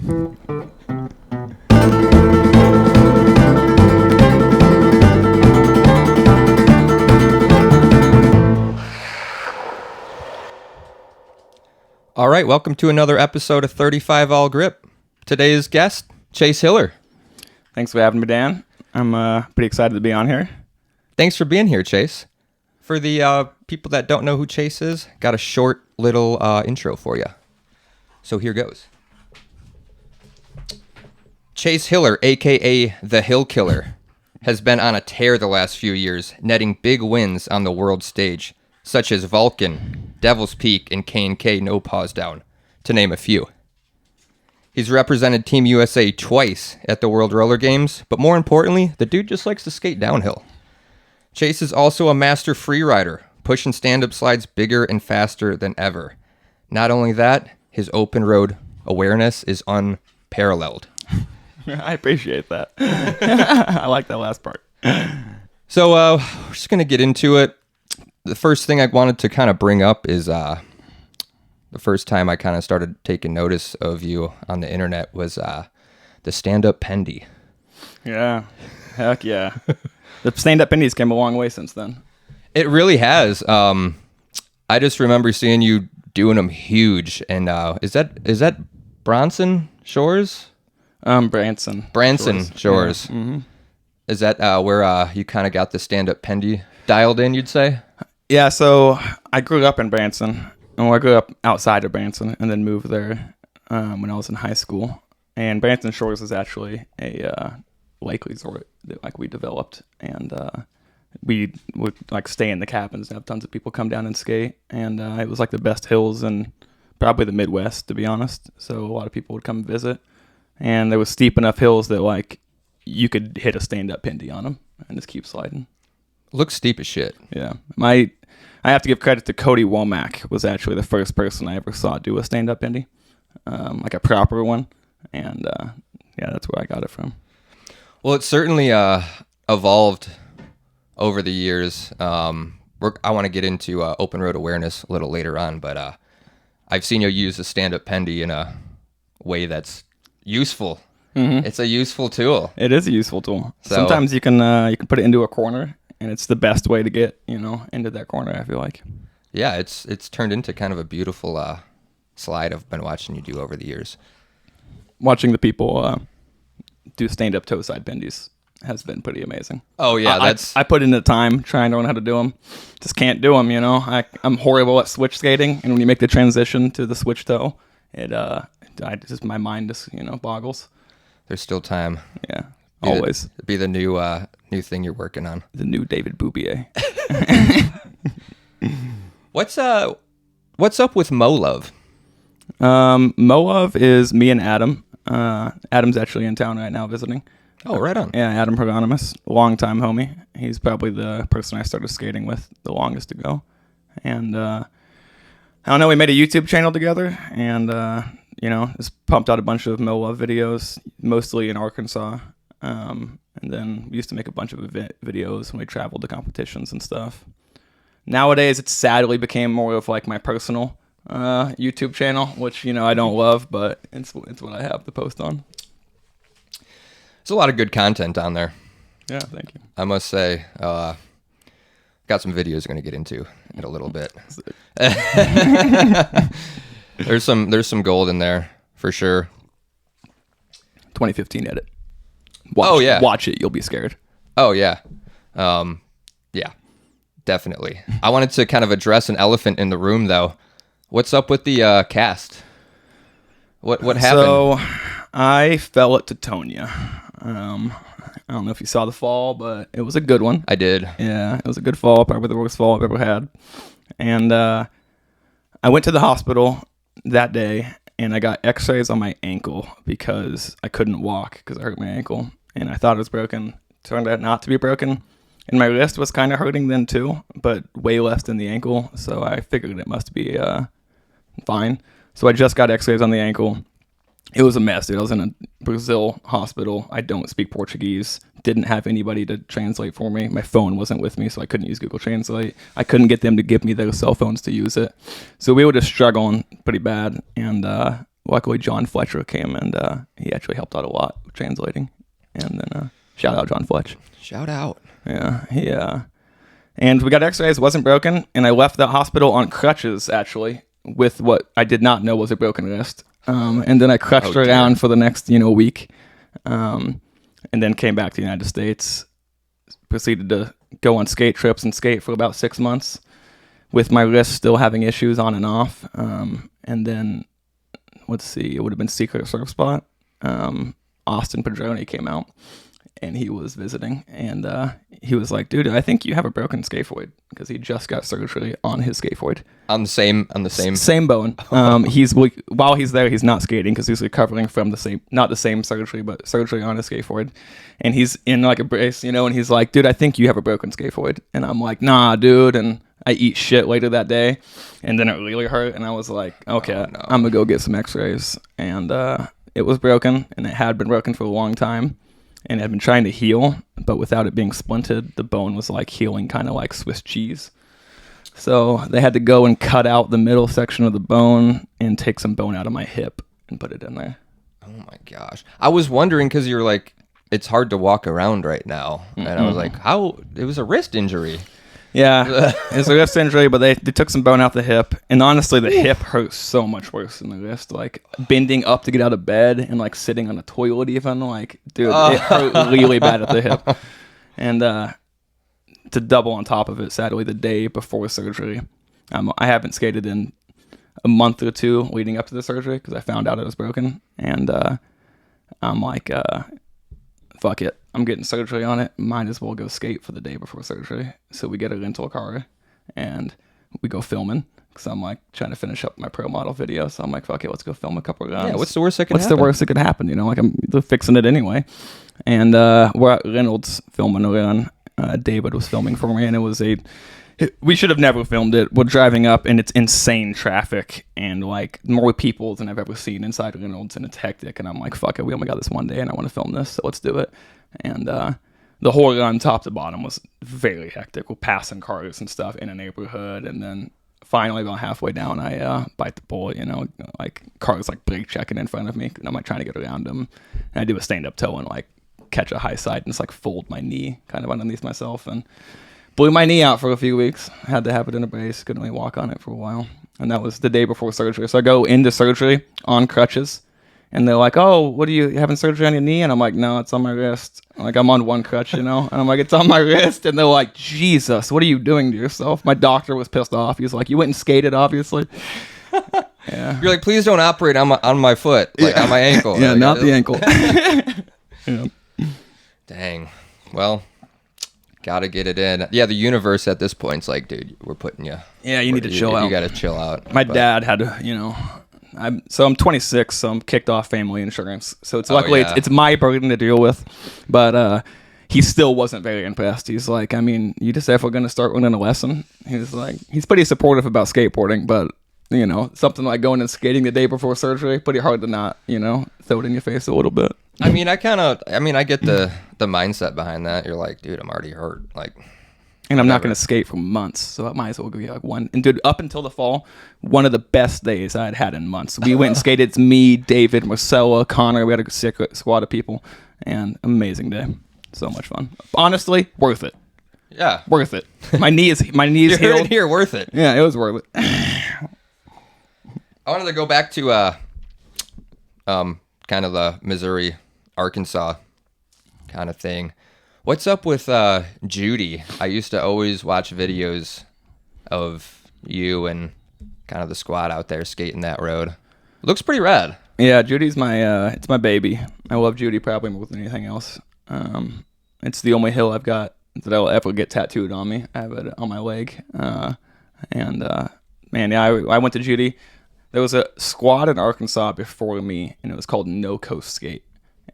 All right, welcome to another episode of 35 All Grip. Today's guest, Chase Hiller. Thanks for having me, Dan. I'm pretty excited to be on here. Thanks for being here, Chase. For the people that don't know who Chase is, got a short little intro for you. So here goes. Chase Hiller, a.k.a. the Hill Killer, has been on a tear the last few years, netting big wins on the world stage, such as Vulcan, Devil's Peak, and K&K No Paws Down, to name a few. He's represented Team USA twice at the World Roller Games, but more importantly, the dude just likes to skate downhill. Chase is also a master freerider, pushing stand-up slides bigger and faster than ever. Not only that, his open road awareness is unparalleled. I appreciate that. I like that last part. So we're just going to get into it. The first thing I wanted to kind of bring up is the first time I kind of started taking notice of you on the internet was the stand-up pendy. Yeah, heck yeah. The stand-up pendies came a long way since then. It really has. I just remember seeing you doing them huge. And is that Bronson Shores? Branson Shores. Yeah. Mm-hmm. Is that where you kind of got the stand-up pendy dialed in, you'd say? Yeah, so I grew up in Branson. I grew up outside of Branson and then moved there when I was in high school. And Branson Shores is actually a lake resort that we developed. And we would stay in the cabins and have tons of people come down and skate. And it was the best hills in probably the Midwest, to be honest. So a lot of people would come visit. And there was steep enough hills that you could hit a stand-up pendy on them and just keep sliding. Looks steep as shit. Yeah. I have to give credit to Cody Womack, was actually the first person I ever saw do a stand-up pendy, a proper one. And yeah, that's where I got it from. Well, it's certainly evolved over the years. I want to get into open road awareness a little later on, but I've seen you use the stand-up pendy in a way that's useful. Mm-hmm. It's a useful tool. It is a useful tool. So, sometimes you can put it into a corner, and it's the best way to get into that corner, I feel like. Yeah, it's turned into kind of a beautiful slide I've been watching you do over the years. Watching the people do stand-up toe side pendies has been pretty amazing. Oh yeah, I put in the time trying to learn how to do them. Just can't do them, I'm horrible at switch skating, and when you make the transition to the switch toe, my mind just boggles. There's still time. Yeah, always. Be the new thing you're working on. The new David Boubier. What's up with Mo Love? Mo Love is me and Adam. Adam's actually in town right now visiting. Oh, right on. Yeah, Adam Progonimus, longtime homie. He's probably the person I started skating with the longest ago. And I don't know, we made a YouTube channel together, and just pumped out a bunch of Mo Love videos, mostly in Arkansas. And then we used to make a bunch of videos when we traveled to competitions and stuff. Nowadays, it sadly became more of my personal YouTube channel, which, I don't love, but it's what I have to post on. There's a lot of good content on there. Yeah, thank you. I must say, got some videos I'm going to get into in a little bit. There's some gold in there for sure. 2015 edit. Watch it. You'll be scared. Oh yeah, yeah, definitely. I wanted to kind of address an elephant in the room though. What's up with the cast? What happened? So I fell at Tetonia. I don't know if you saw the fall, but it was a good one. I did. Yeah, it was a good fall, probably the worst fall I've ever had. And I went to the hospital that day, and I got x-rays on my ankle because I couldn't walk because I hurt my ankle. And I thought it was broken. Turned out not to be broken. And my wrist was kind of hurting then too, but way less than the ankle. So I figured it must be fine. So I just got x-rays on the ankle. It was a mess, dude. I was in a Brazil hospital. I don't speak Portuguese. Didn't have anybody to translate for me. My phone wasn't with me, so I couldn't use Google Translate. I couldn't get them to give me their cell phones to use it. So we were just struggling pretty bad. And luckily John Fletcher came and he actually helped out a lot with translating. And then shout out John Fletch. Shout out. Yeah, and we got x-rays, wasn't broken, and I left the hospital on crutches, actually, with what I did not know was a broken wrist. And then I crutched around for the next, week, and then came back to the United States, proceeded to go on skate trips and skate for about 6 months, with my wrist still having issues on and off. And then, let's see, it would have been Secret Surf Spot. Austin Padrone came out. And he was visiting, and he was like, "Dude, I think you have a broken scaphoid," because he just got surgery on his scaphoid. On the same bone. While he's there, he's not skating because he's recovering from not the same surgery, but surgery on his scaphoid. And he's in like a brace, and he's like, "Dude, I think you have a broken scaphoid." And I'm like, "Nah, dude." And I eat shit later that day, and then it really hurt, and I was like, "Okay, I'm gonna go get some X-rays." And it was broken, and it had been broken for a long time. And had been trying to heal, but without it being splinted, the bone was like healing kind of like Swiss cheese. So they had to go and cut out the middle section of the bone and take some bone out of my hip and put it in there. Oh my gosh. I was wondering because you're like, it's hard to walk around right now. And I was like, how? It was a wrist injury. Yeah, it's a wrist injury, but they took some bone out the hip. And honestly, the hip hurts so much worse than the wrist. Like, bending up to get out of bed and, like, sitting on a toilet even. Like, dude, it hurt really bad at the hip. And to double on top of it, sadly, the day before surgery, I haven't skated in a month or two leading up to the surgery because I found out it was broken. And I'm like, fuck it. I'm getting surgery on it. Might as well go skate for the day before surgery. So we get a rental car and we go filming because I'm like trying to finish up my pro model video. So I'm like, fuck it, let's go film a couple of runs. Yeah, what's the worst that could happen? What's the worst that could happen? Like I'm fixing it anyway. And we're at Reynolds filming a run. David was filming for me, and it was we should have never filmed it. We're driving up, and it's insane traffic, and like more people than I've ever seen inside Reynolds, and it's hectic. And I'm like, fuck it, we only got this one day, and I want to film this, so let's do it. And the whole run, top to bottom, was very hectic. We're passing cars and stuff in a neighborhood, and then finally about halfway down, I bite the bullet. Like cars like brake checking in front of me, and I'm like trying to get around them, and I do a stand-up toe and like catch a high side and just like fold my knee kind of underneath myself and blew my knee out for a few weeks. Had to have it in a brace. Couldn't really walk on it for a while. And that was the day before surgery. So I go into surgery on crutches. And they're like, "Oh, what are you having surgery on your knee?" And I'm like, "No, it's on my wrist." Like, I'm on one crutch, And I'm like, "It's on my wrist." And they're like, "Jesus, what are you doing to yourself?" My doctor was pissed off. He was like, "You went and skated, obviously." Yeah. You're like, "Please don't operate on my foot, like on my ankle." Yeah, like, not the ankle. Yeah. Dang. Well, gotta get it in. Yeah, the universe at this point's like, dude, we're putting you. Yeah, you need to chill out. You gotta chill out. My dad had to, I'm 26, so I'm kicked off family insurance. So it's luckily it's my burden to deal with, but he still wasn't very impressed. He's like, I mean, you just ever gonna start learning a lesson? He's like, he's pretty supportive about skateboarding, but something like going and skating the day before surgery, pretty hard to not, throw it in your face a little bit. I mean, I get the mindset behind that. You're like, dude, I'm already hurt. Like, and I'm not going to skate for months, so I might as well go get like one. And dude, up until the fall, one of the best days I'd had in months. We went and skated. It's me, David, Marcella, Connor. We had a sick squad of people, and amazing day. So much fun. Honestly, worth it. Yeah, worth it. My knees You're healed. Here, worth it. Yeah, it was worth it. I wanted to go back to kind of the Missouri, Arkansas kind of thing. What's up with Judy? I used to always watch videos of you and kind of the squad out there skating that road. Looks pretty rad. Yeah, Judy's it's my baby. I love Judy probably more than anything else. It's the only hill I've got that I'll ever get tattooed on me. I have it on my leg. Man, yeah, I went to Judy. There was a squad in Arkansas before me, and it was called No Coast Skate.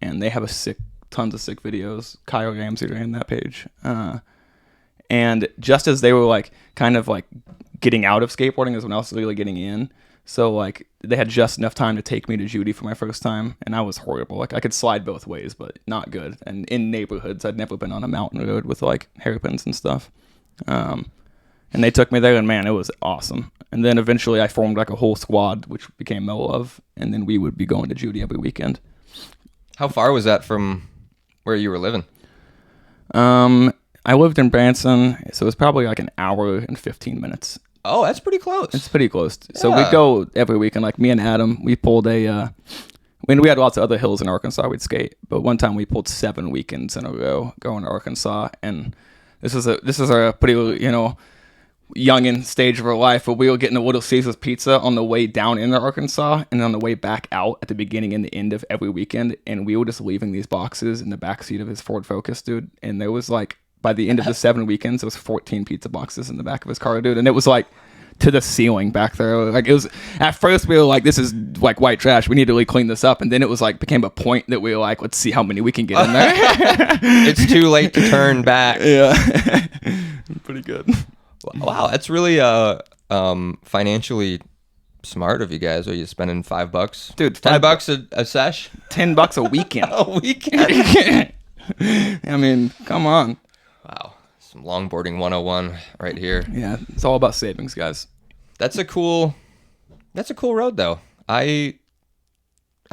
And they have tons of sick videos. Kyle Ramsey ran that page. And just as they were like kind of like getting out of skateboarding is when I was really getting in. So like they had just enough time to take me to Judy for my first time, and I was horrible. Like I could slide both ways, but not good. And in neighborhoods, I'd never been on a mountain road with like hairpins and stuff. And they took me there, and man, it was awesome. And then eventually I formed like a whole squad, which became Mo Love. And then we would be going to Judy every weekend. How far was that from where you were living? I lived in Branson, so it was probably like an hour and 15 minutes. Oh, that's pretty close. It's pretty close. So we'd go every weekend. Like me and Adam, we pulled I mean, we had lots of other hills in Arkansas we'd skate, but one time we pulled 7 weekends in a row going to Arkansas, and this is a pretty, you know, youngin' stage of our life where we were getting a Little Caesars pizza on the way down into Arkansas and on the way back out at the beginning and the end of every weekend, and we were just leaving these boxes in the back seat of his Ford Focus, dude, and there was like, by the end of the 7 weekends, there was 14 pizza boxes in the back of his car, dude, and it was like to the ceiling back there. Like it was, at first we were like, this is like white trash, we need to really clean this up, and then it was like became a point that we were like, let's see how many we can get in there. It's too late to turn back. Yeah. Pretty good. Wow, that's really financially smart of you guys. Are you spending $5? Dude, $10 a sesh? $10 a weekend. A weekend? I mean, come on. Wow. Some longboarding 101 right here. Yeah, it's all about savings, guys. That's a cool road though. I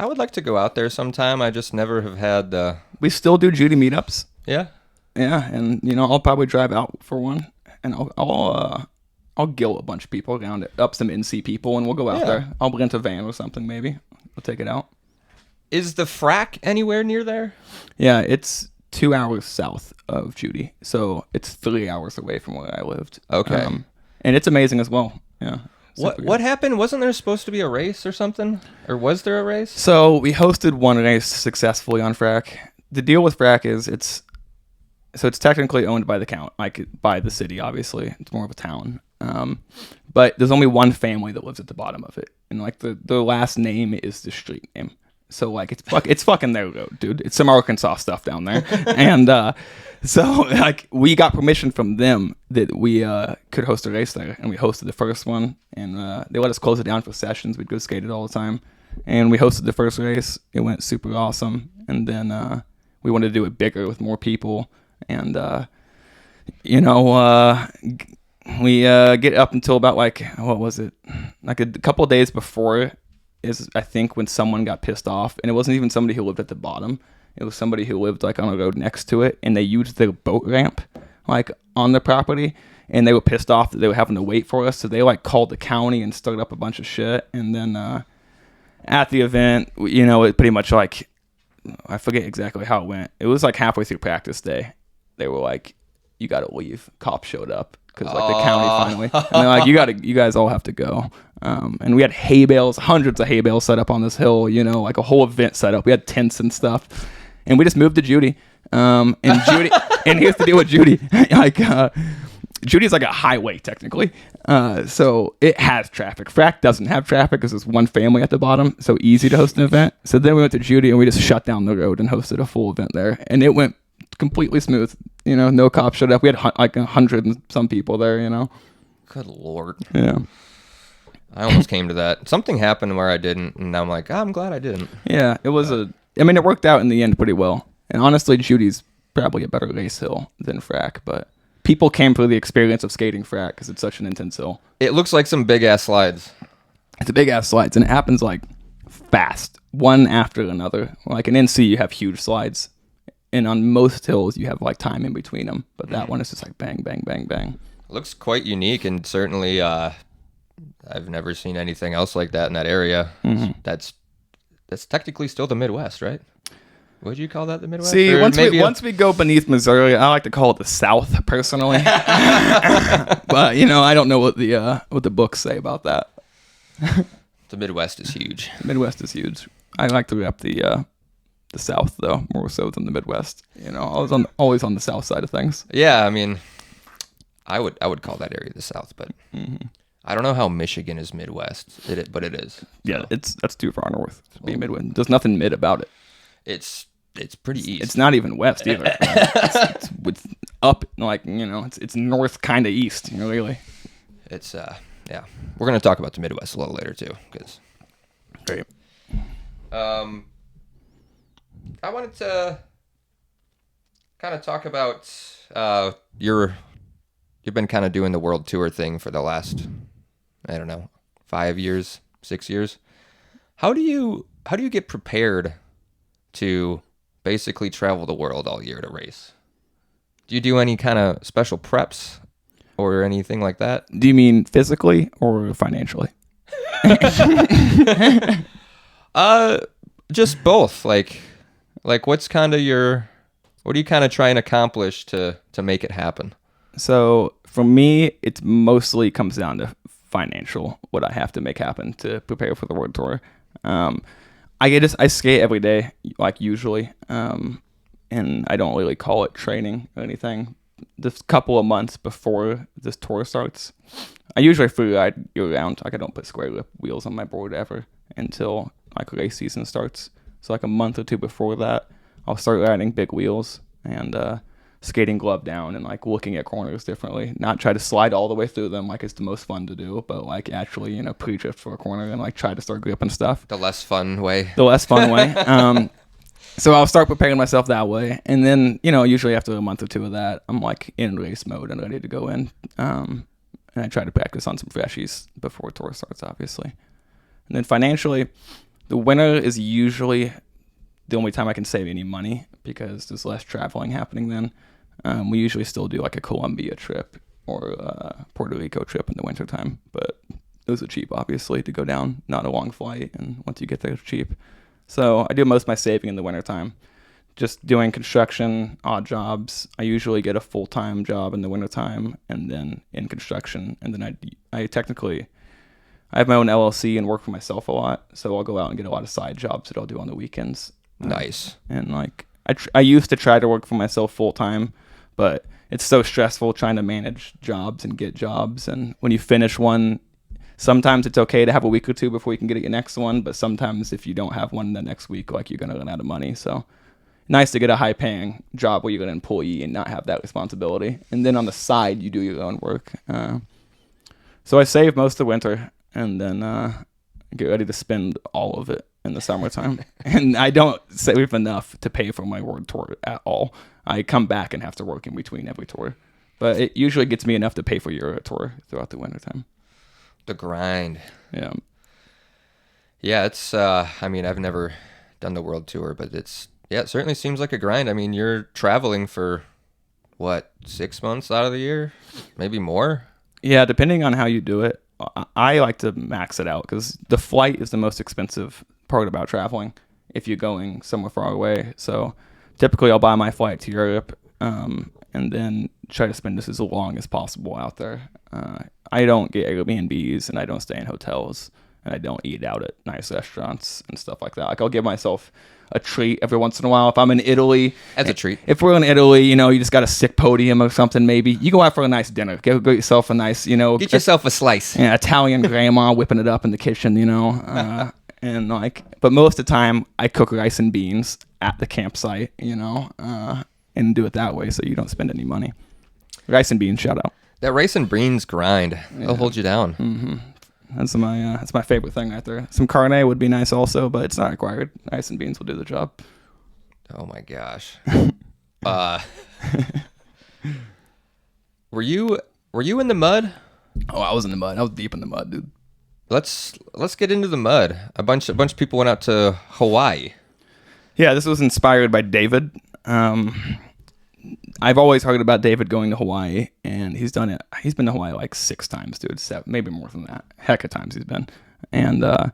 would like to go out there sometime. I just never have had We still do Judy meetups. Yeah. Yeah, and you know, I'll probably drive out for one, and I'll gill a bunch of people around it, up some NC people, and we'll go out there. I'll rent a van or something, maybe. We'll take it out. Is the frack anywhere near there? Yeah, it's 2 hours south of Judy, so it's 3 hours away from where I lived. Okay. And it's amazing as well. Yeah. What happened? Wasn't there supposed to be a race or something? Or was there a race? So we hosted one race successfully on frack. The deal with frack is it's technically owned by the count, like by the city. Obviously, it's more of a town. But there's only one family that lives at the bottom of it, and like the last name is the street name. So like it's fucking their road, dude. It's some Arkansas stuff down there, and so like we got permission from them that we could host a race there, and we hosted the first one, and they let us close it down for sessions. We'd go skate it all the time, and we hosted the first race. It went super awesome, and then we wanted to do it bigger with more people, and you know, we get up until about like, what was it, like a couple of days before is I think when someone got pissed off, and it wasn't even somebody who lived at the bottom, it was somebody who lived like on a road next to it, and they used their boat ramp like on the property, and they were pissed off that they were having to wait for us, so they like called the county and stirred up a bunch of shit. And then at the event, you know, it pretty much like, I forget exactly how it went, it was like halfway through practice day, they were like, you gotta leave. Cops showed up because like the county finally, and they're like, you guys all have to go. And we had hay bales, hundreds of hay bales set up on this hill, you know, like a whole event set up. We had tents and stuff, and we just moved to Judy. And Judy, and here's the deal with Judy, like Judy's like a highway technically, so it has traffic. Frack doesn't have traffic because there's one family at the bottom, so easy to host an event. So then we went to Judy and we just shut down the road and hosted a full event there, and it went completely smooth. You know, no cops showed up. We had like 100 and some people there. You know. Good Lord. Yeah. I almost came to that. Something happened where I didn't, and I'm like, I'm glad I didn't. Yeah, it was I mean, it worked out in the end pretty well. And honestly, Judy's probably a better race hill than frack, but people came for the experience of skating frack because it's such an intense hill. It looks like some big ass slides. It's a big ass slides, and it happens like fast, one after another. Like in NC, you have huge slides, and on most hills, you have like time in between them. But that one is just like bang, bang, bang, bang. It looks quite unique, and certainly I've never seen anything else like that in that area. Mm-hmm. That's technically still the Midwest, right? Would you call that the Midwest? See, Or once we go beneath Missouri, I like to call it the South personally. But you know, I don't know what the books say about that. The Midwest is huge. The Midwest is huge. I like to rep the South though, more so than the Midwest. You know, I was always on the South side of things. Yeah, I mean, I would call that area the South, but I don't know how Michigan is Midwest, but it is. Yeah, that's too far north to be Midwest. There's nothing mid about it. It's pretty east. It's not even west either. it's up, like, you know, it's north, kind of east. You know, really. It's yeah. We're gonna talk about the Midwest a little later too, because. Great. I wanted to kind of talk about you've been kind of doing the world tour thing for the last I don't know, 5 years, 6 years. How do you get prepared to basically travel the world all year to race? Do you do any kind of special preps or anything like that? Do you mean physically or financially? Just both. Like what's kind of what are you kind of trying to accomplish to make it happen? So for me, it mostly comes down to financial, what I have to make happen to prepare for the World Tour. I skate every day, like usually, and I don't really call it training or anything. This couple of months before this tour starts, I usually freeride year round. Like I don't put square lip wheels on my board ever until like race season starts. So like a month or two before that, I'll start riding big wheels and skating glove down and like looking at corners differently. Not try to slide all the way through them like it's the most fun to do, but like actually, pre-drift for a corner and like try to start gripping stuff. The less fun way. The less fun way. So I'll start preparing myself that way. And then, usually after a month or two of that, I'm like in race mode and ready to go in. And I try to practice on some freshies before tour starts, obviously. And then financially, the winter is usually the only time I can save any money because there's less traveling happening then. We usually still do like a Colombia trip or a Puerto Rico trip in the wintertime, but those are cheap, obviously, to go down, not a long flight, and once you get there, it's cheap. So I do most of my saving in the wintertime, just doing construction, odd jobs. I usually get a full-time job in the wintertime and then in construction, and then I have my own LLC and work for myself a lot, so I'll go out and get a lot of side jobs that I'll do on the weekends. Nice. And like I used to try to work for myself full time, but it's so stressful trying to manage jobs and get jobs. And when you finish one, sometimes it's okay to have a week or two before you can get your next one. But sometimes if you don't have one the next week, like you're gonna run out of money. So nice to get a high paying job where you're an employee and not have that responsibility. And then on the side, you do your own work. So I save most of the winter and then get ready to spend all of it in the summertime. And I don't save enough to pay for my World Tour at all. I come back and have to work in between every tour. But it usually gets me enough to pay for your tour throughout the wintertime. The grind. Yeah. Yeah, it's, I've never done the World Tour, but it certainly seems like a grind. I mean, you're traveling for, 6 months out of the year? Maybe more? Yeah, depending on how you do it. I like to max it out because the flight is the most expensive part about traveling if you're going somewhere far away. So typically I'll buy my flight to Europe and then try to spend this as long as possible out there. I don't get Airbnbs and I don't stay in hotels and I don't eat out at nice restaurants and stuff like that. Like I'll give myself a treat every once in a while. If I'm in Italy, as a treat. If we're in Italy, you just got a sick podium or something. Maybe you go out for a nice dinner. Get yourself a nice, get yourself a slice. Yeah, Italian grandma whipping it up in the kitchen, and but most of the time I cook rice and beans at the campsite, and do it that way so you don't spend any money. Rice and beans, shout out. That rice and beans grind, it'll hold you down. Mm-hmm. That's my favorite thing right there. Some carne would be nice also, but it's not required. Rice and beans will do the job. Oh my gosh. Were you in the mud? Oh, I was in the mud. I was deep in the mud, dude. Let's get into the mud. A bunch of people went out to Hawaii. Yeah, this was inspired by David. I've always heard about David going to Hawaii, and he's done it. He's been to Hawaii like 6 times, dude. 7, maybe more than that. Heck of times he's been. And a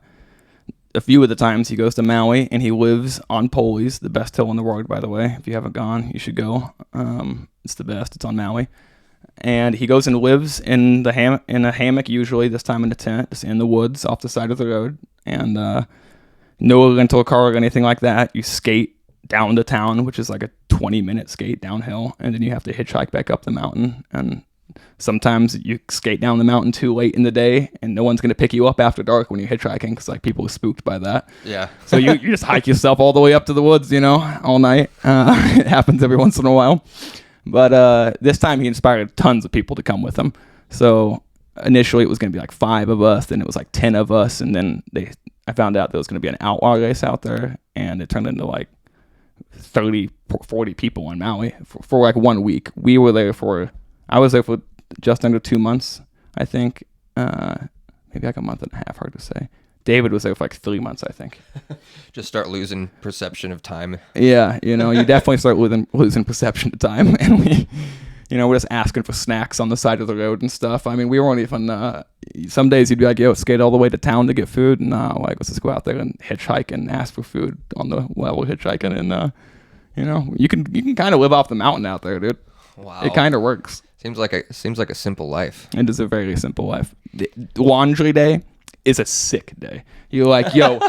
few of the times he goes to Maui, and he lives on Poli's, the best hill in the world, by the way. If you haven't gone, you should go. It's the best. It's on Maui. And he goes and lives in a hammock, usually this time in a tent, just in the woods off the side of the road. And no rental car or anything like that. You skate down to town, which is like a 20-minute skate downhill, and then you have to hitchhike back up the mountain. And sometimes you skate down the mountain too late in the day, and no one's going to pick you up after dark when you're hitchhiking because like people are spooked by that. Yeah. So you just hike yourself all the way up to the woods, all night. It happens every once in a while. But this time he inspired tons of people to come with him. So initially it was going to be like 5 of us, then it was like 10 of us, and then I found out there was going to be an outlaw race out there, and it turned into like 30, 40 people on Maui for like 1 week. I was there for just under 2 months, I think. maybe like a month and a half. Hard to say. David was there for like 3 months, I think. Just start losing perception of time. Yeah, you definitely start losing perception of time. And we're just asking for snacks on the side of the road and stuff. I mean, we weren't even, some days you'd be like, yo, skate all the way to town to get food. No, like, let's just go out there and hitchhike and ask for food on the while we're hitchhiking. And, you can kind of live off the mountain out there, dude. Wow. It kind of works. Seems like a simple life. It is a very simple life. The laundry day is a sick day. You're like, yo,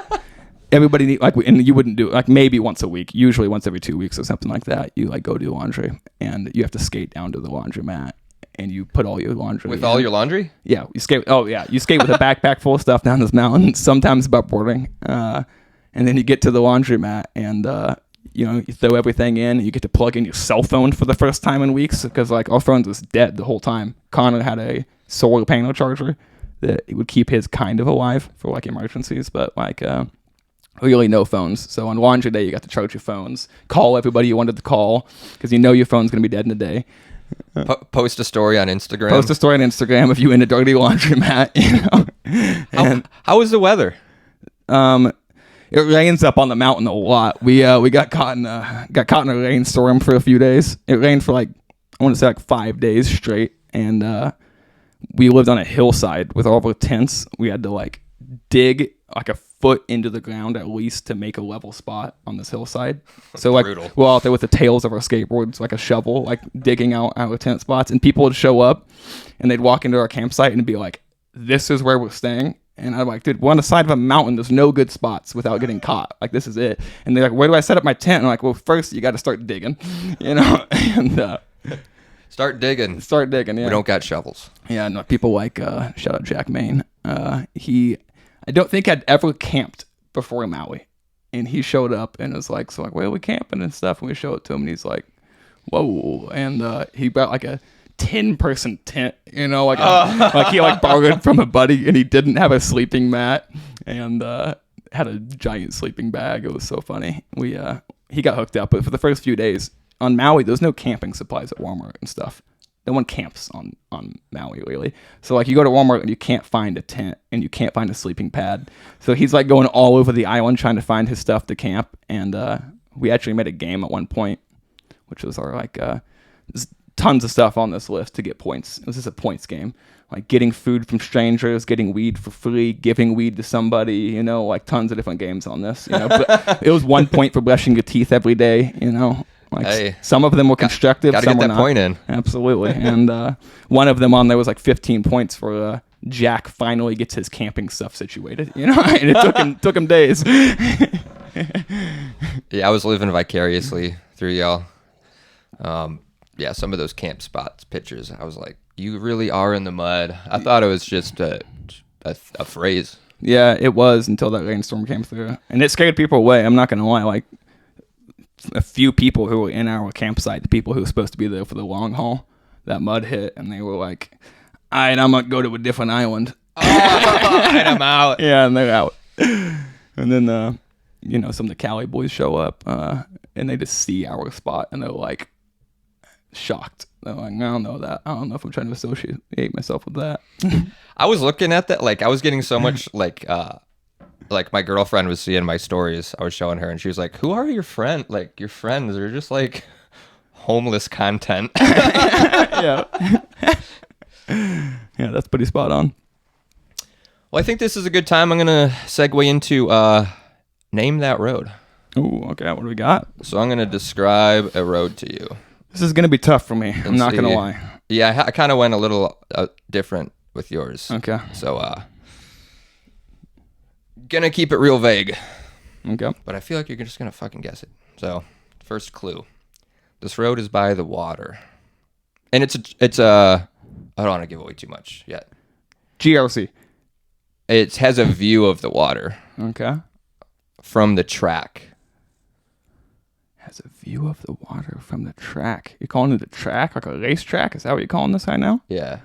everybody need, like, and you wouldn't do it, like, maybe once a week, usually once every 2 weeks or something like that. You like go do laundry, and you have to skate down to the laundromat, and you put all your laundry with in. all your laundry. Yeah, you skate. Oh yeah, you skate with a backpack full of stuff down this mountain. Sometimes butt boarding, and then you get to the laundromat, and you throw everything in. And you get to plug in your cell phone for the first time in weeks, because like our phone was dead the whole time. Connor had a solar panel charger that it would keep his kind of alive for like emergencies, but like really no phones. So on laundry day, you got to charge your phones, call everybody you wanted to call, because your phone's going to be dead in a day. Post a story on Instagram. If you in a dirty laundromat. How was the weather? It rains up on the mountain a lot. We got caught in a rainstorm for a few days. It rained for like, I want to say like 5 days straight, and we lived on a hillside with all of our tents. We had to like dig like a foot into the ground at least to make a level spot on this hillside. So like Brutal. we're out there with the tails of our skateboards, like a shovel, like digging out our tent spots, and people would show up and they'd walk into our campsite and be like, this is where we're staying. And I'm like, dude, we're on the side of a mountain. There's no good spots without getting caught. Like, this is it. And they're like, where do I set up my tent? And I'm like, well, first you got to start digging, and Start digging. Yeah. We don't got shovels. Yeah, no, people like, shout out Jack Maine. I don't think I'd ever camped before Maui. And he showed up and was like, where are we camping and stuff? And we show it to him and he's like, whoa. And he brought like a 10-person tent, like he like borrowed from a buddy, and he didn't have a sleeping mat, and had a giant sleeping bag. It was so funny. He got hooked up, but for the first few days on Maui, there's no camping supplies at Walmart and stuff. No one camps on Maui, really. So like you go to Walmart and you can't find a tent and you can't find a sleeping pad. So he's like going all over the island trying to find his stuff to camp. And we actually made a game at one point, which was our like there's tons of stuff on this list to get points. It was just a points game, like getting food from strangers, getting weed for free, giving weed to somebody. Like tons of different games on this. But it was 1 point for brushing your teeth every day. Like hey, some of them were constructive. Gotta some get were that not. point in. Absolutely. And one of them on there was like 15 points for Jack finally gets his camping stuff situated. And it took him days. Yeah, I was living vicariously through y'all. Yeah, some of those camp spots pictures, I was like, you really are in the mud. I thought it was just a phrase. Yeah, it was until that rainstorm came through. And it scared people away. I'm not going to lie. Like, a few people who were in our campsite, the people who were supposed to be there for the long haul, that mud hit, and they were like, all right, I'm going to go to a different island. Oh, and I'm out. Yeah, and they're out. And then, some of the Cali boys show up, and they just see our spot, and they're like, shocked. They're like, I don't know that. I don't know if I'm trying to associate myself with that. I was looking at that, like, I was getting so much, like my girlfriend was seeing my stories. I was showing her, and she was like, who are your friends? Like, your friends are just, like, homeless content. Yeah. Yeah, that's pretty spot on. Well, I think this is a good time. I'm going to segue into Name That Road. Ooh, okay, what do we got? So I'm going to describe a road to you. This is going to be tough for me. I'm not going to lie. Yeah, I kind of went a little different with yours. Okay. So, gonna keep it real vague. Okay. But I feel like you're just gonna fucking guess it. So, first clue. This road is by the water. And it's a I don't want to give away too much yet. GRC. It has a view of the water. Okay. From the track. Has a view of the water from the track. You're calling it a track? Like a race track? Is that what you're calling this right now? Yeah.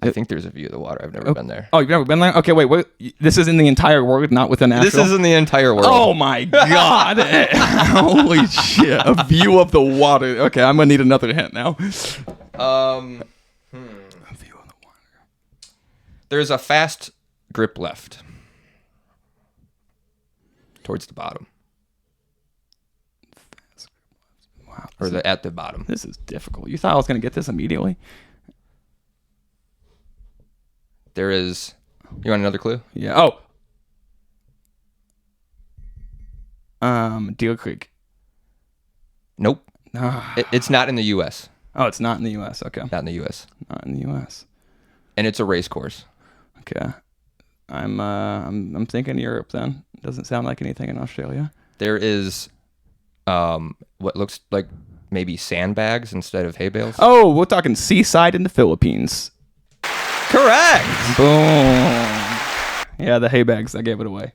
I think there's a view of the water. I've never been there. Oh, you've never been there? Okay, wait. This is in the entire world, not within Asheville? This is in the entire world. Oh my God. Holy shit. A view of the water. Okay, I'm going to need another hint now. A view of the There's a fast grip left towards the bottom. Wow. Or at the bottom. This is difficult. You thought I was going to get this immediately? There is... You want another clue? Yeah. Deer Creek. Nope. It's not in the U.S. Oh, it's not in the U.S. Okay. Not in the U.S. Not in the U.S. And it's a race course. Okay. I'm thinking Europe then. Doesn't sound like anything in Australia. There is what looks like maybe sandbags instead of hay bales. Oh, we're talking seaside in the Philippines. Correct. Boom. Yeah, the hay bags. I gave it away.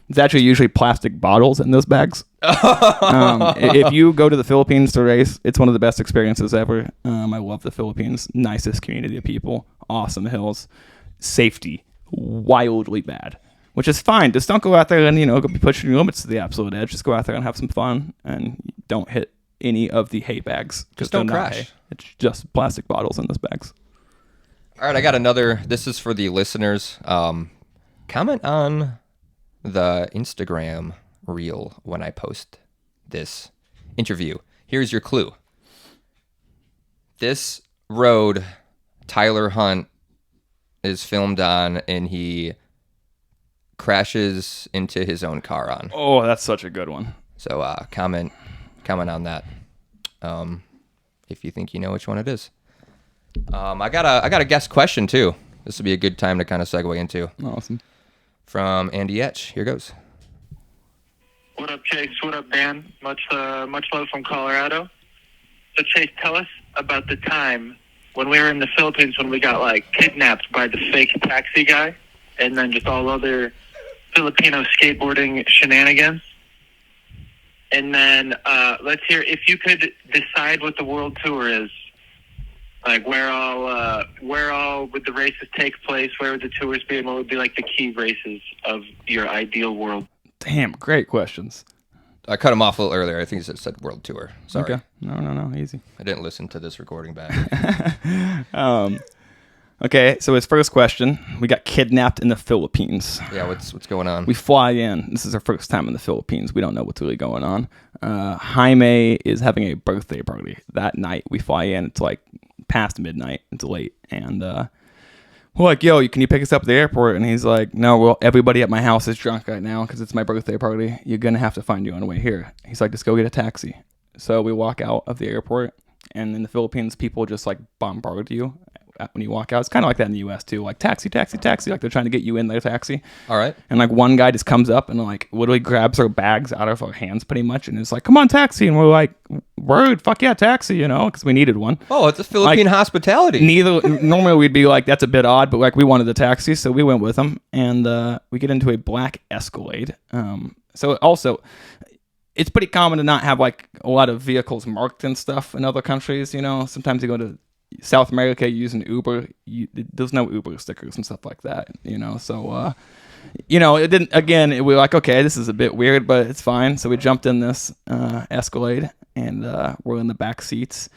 It's actually usually plastic bottles in those bags. If you go to the Philippines to race, it's one of the best experiences ever. I love the Philippines. Nicest community of people. Awesome hills. Safety. Wildly bad. Which is fine. Just don't go out there and, go be pushing your limits to the absolute edge. Just go out there and have some fun. And don't hit any of the hay bags. Just don't crash. It's just plastic bottles in those bags. All right, I got another. This is for the listeners. Comment on the Instagram reel when I post this interview. Here's your clue. This road Tyler Hunt is filmed on, and he crashes into his own car on. Oh, that's such a good one. So comment on that if you think you know which one it is. I got a guest question too. This would be a good time to kind of segue into. Awesome. From Andy Etch. Here goes. What up, Chase? What up, Dan? Much love from Colorado. So, Chase, tell us about the time when we were in the Philippines when we got kidnapped by the fake taxi guy, and then just all other Filipino skateboarding shenanigans. And then let's hear if you could decide what the world tour is. Where all would the races take place? Where would the tours be? And what would be the key races of your ideal world? Damn, great questions. I cut him off a little earlier. I think he said world tour. Sorry. Okay. No, easy. I didn't listen to this recording back. Okay, so his first question, we got kidnapped in the Philippines. Yeah, what's going on? We fly in. This is our first time in the Philippines. We don't know what's really going on. Jaime is having a birthday party. That night we fly in. It's past midnight. It's late. And we're like, yo, can you pick us up at the airport? And he's like, no, well, everybody at my house is drunk right now because it's my birthday party. You're going to have to find you on the way here. He's like, just go get a taxi. So we walk out of the airport. And in the Philippines, people just bombard you when you walk out. It's kind of like that in the U.S. too. Taxi, taxi, taxi. They're trying to get you in their taxi. All right. And one guy just comes up and literally grabs our bags out of our hands pretty much. And is like, come on, taxi. And we're like, word, fuck yeah, taxi, because we needed one. Oh, it's a Philippine hospitality. Normally we'd be like, that's a bit odd, but we wanted the taxi. So we went with him. And we get into a black Escalade. So also, it's pretty common to not have a lot of vehicles marked and stuff in other countries. Sometimes you go to South America, you use an Uber. There's no Uber stickers and stuff like that. So it didn't. Again, we were like, okay, this is a bit weird, but it's fine. So we jumped in this Escalade, and we're in the back seats,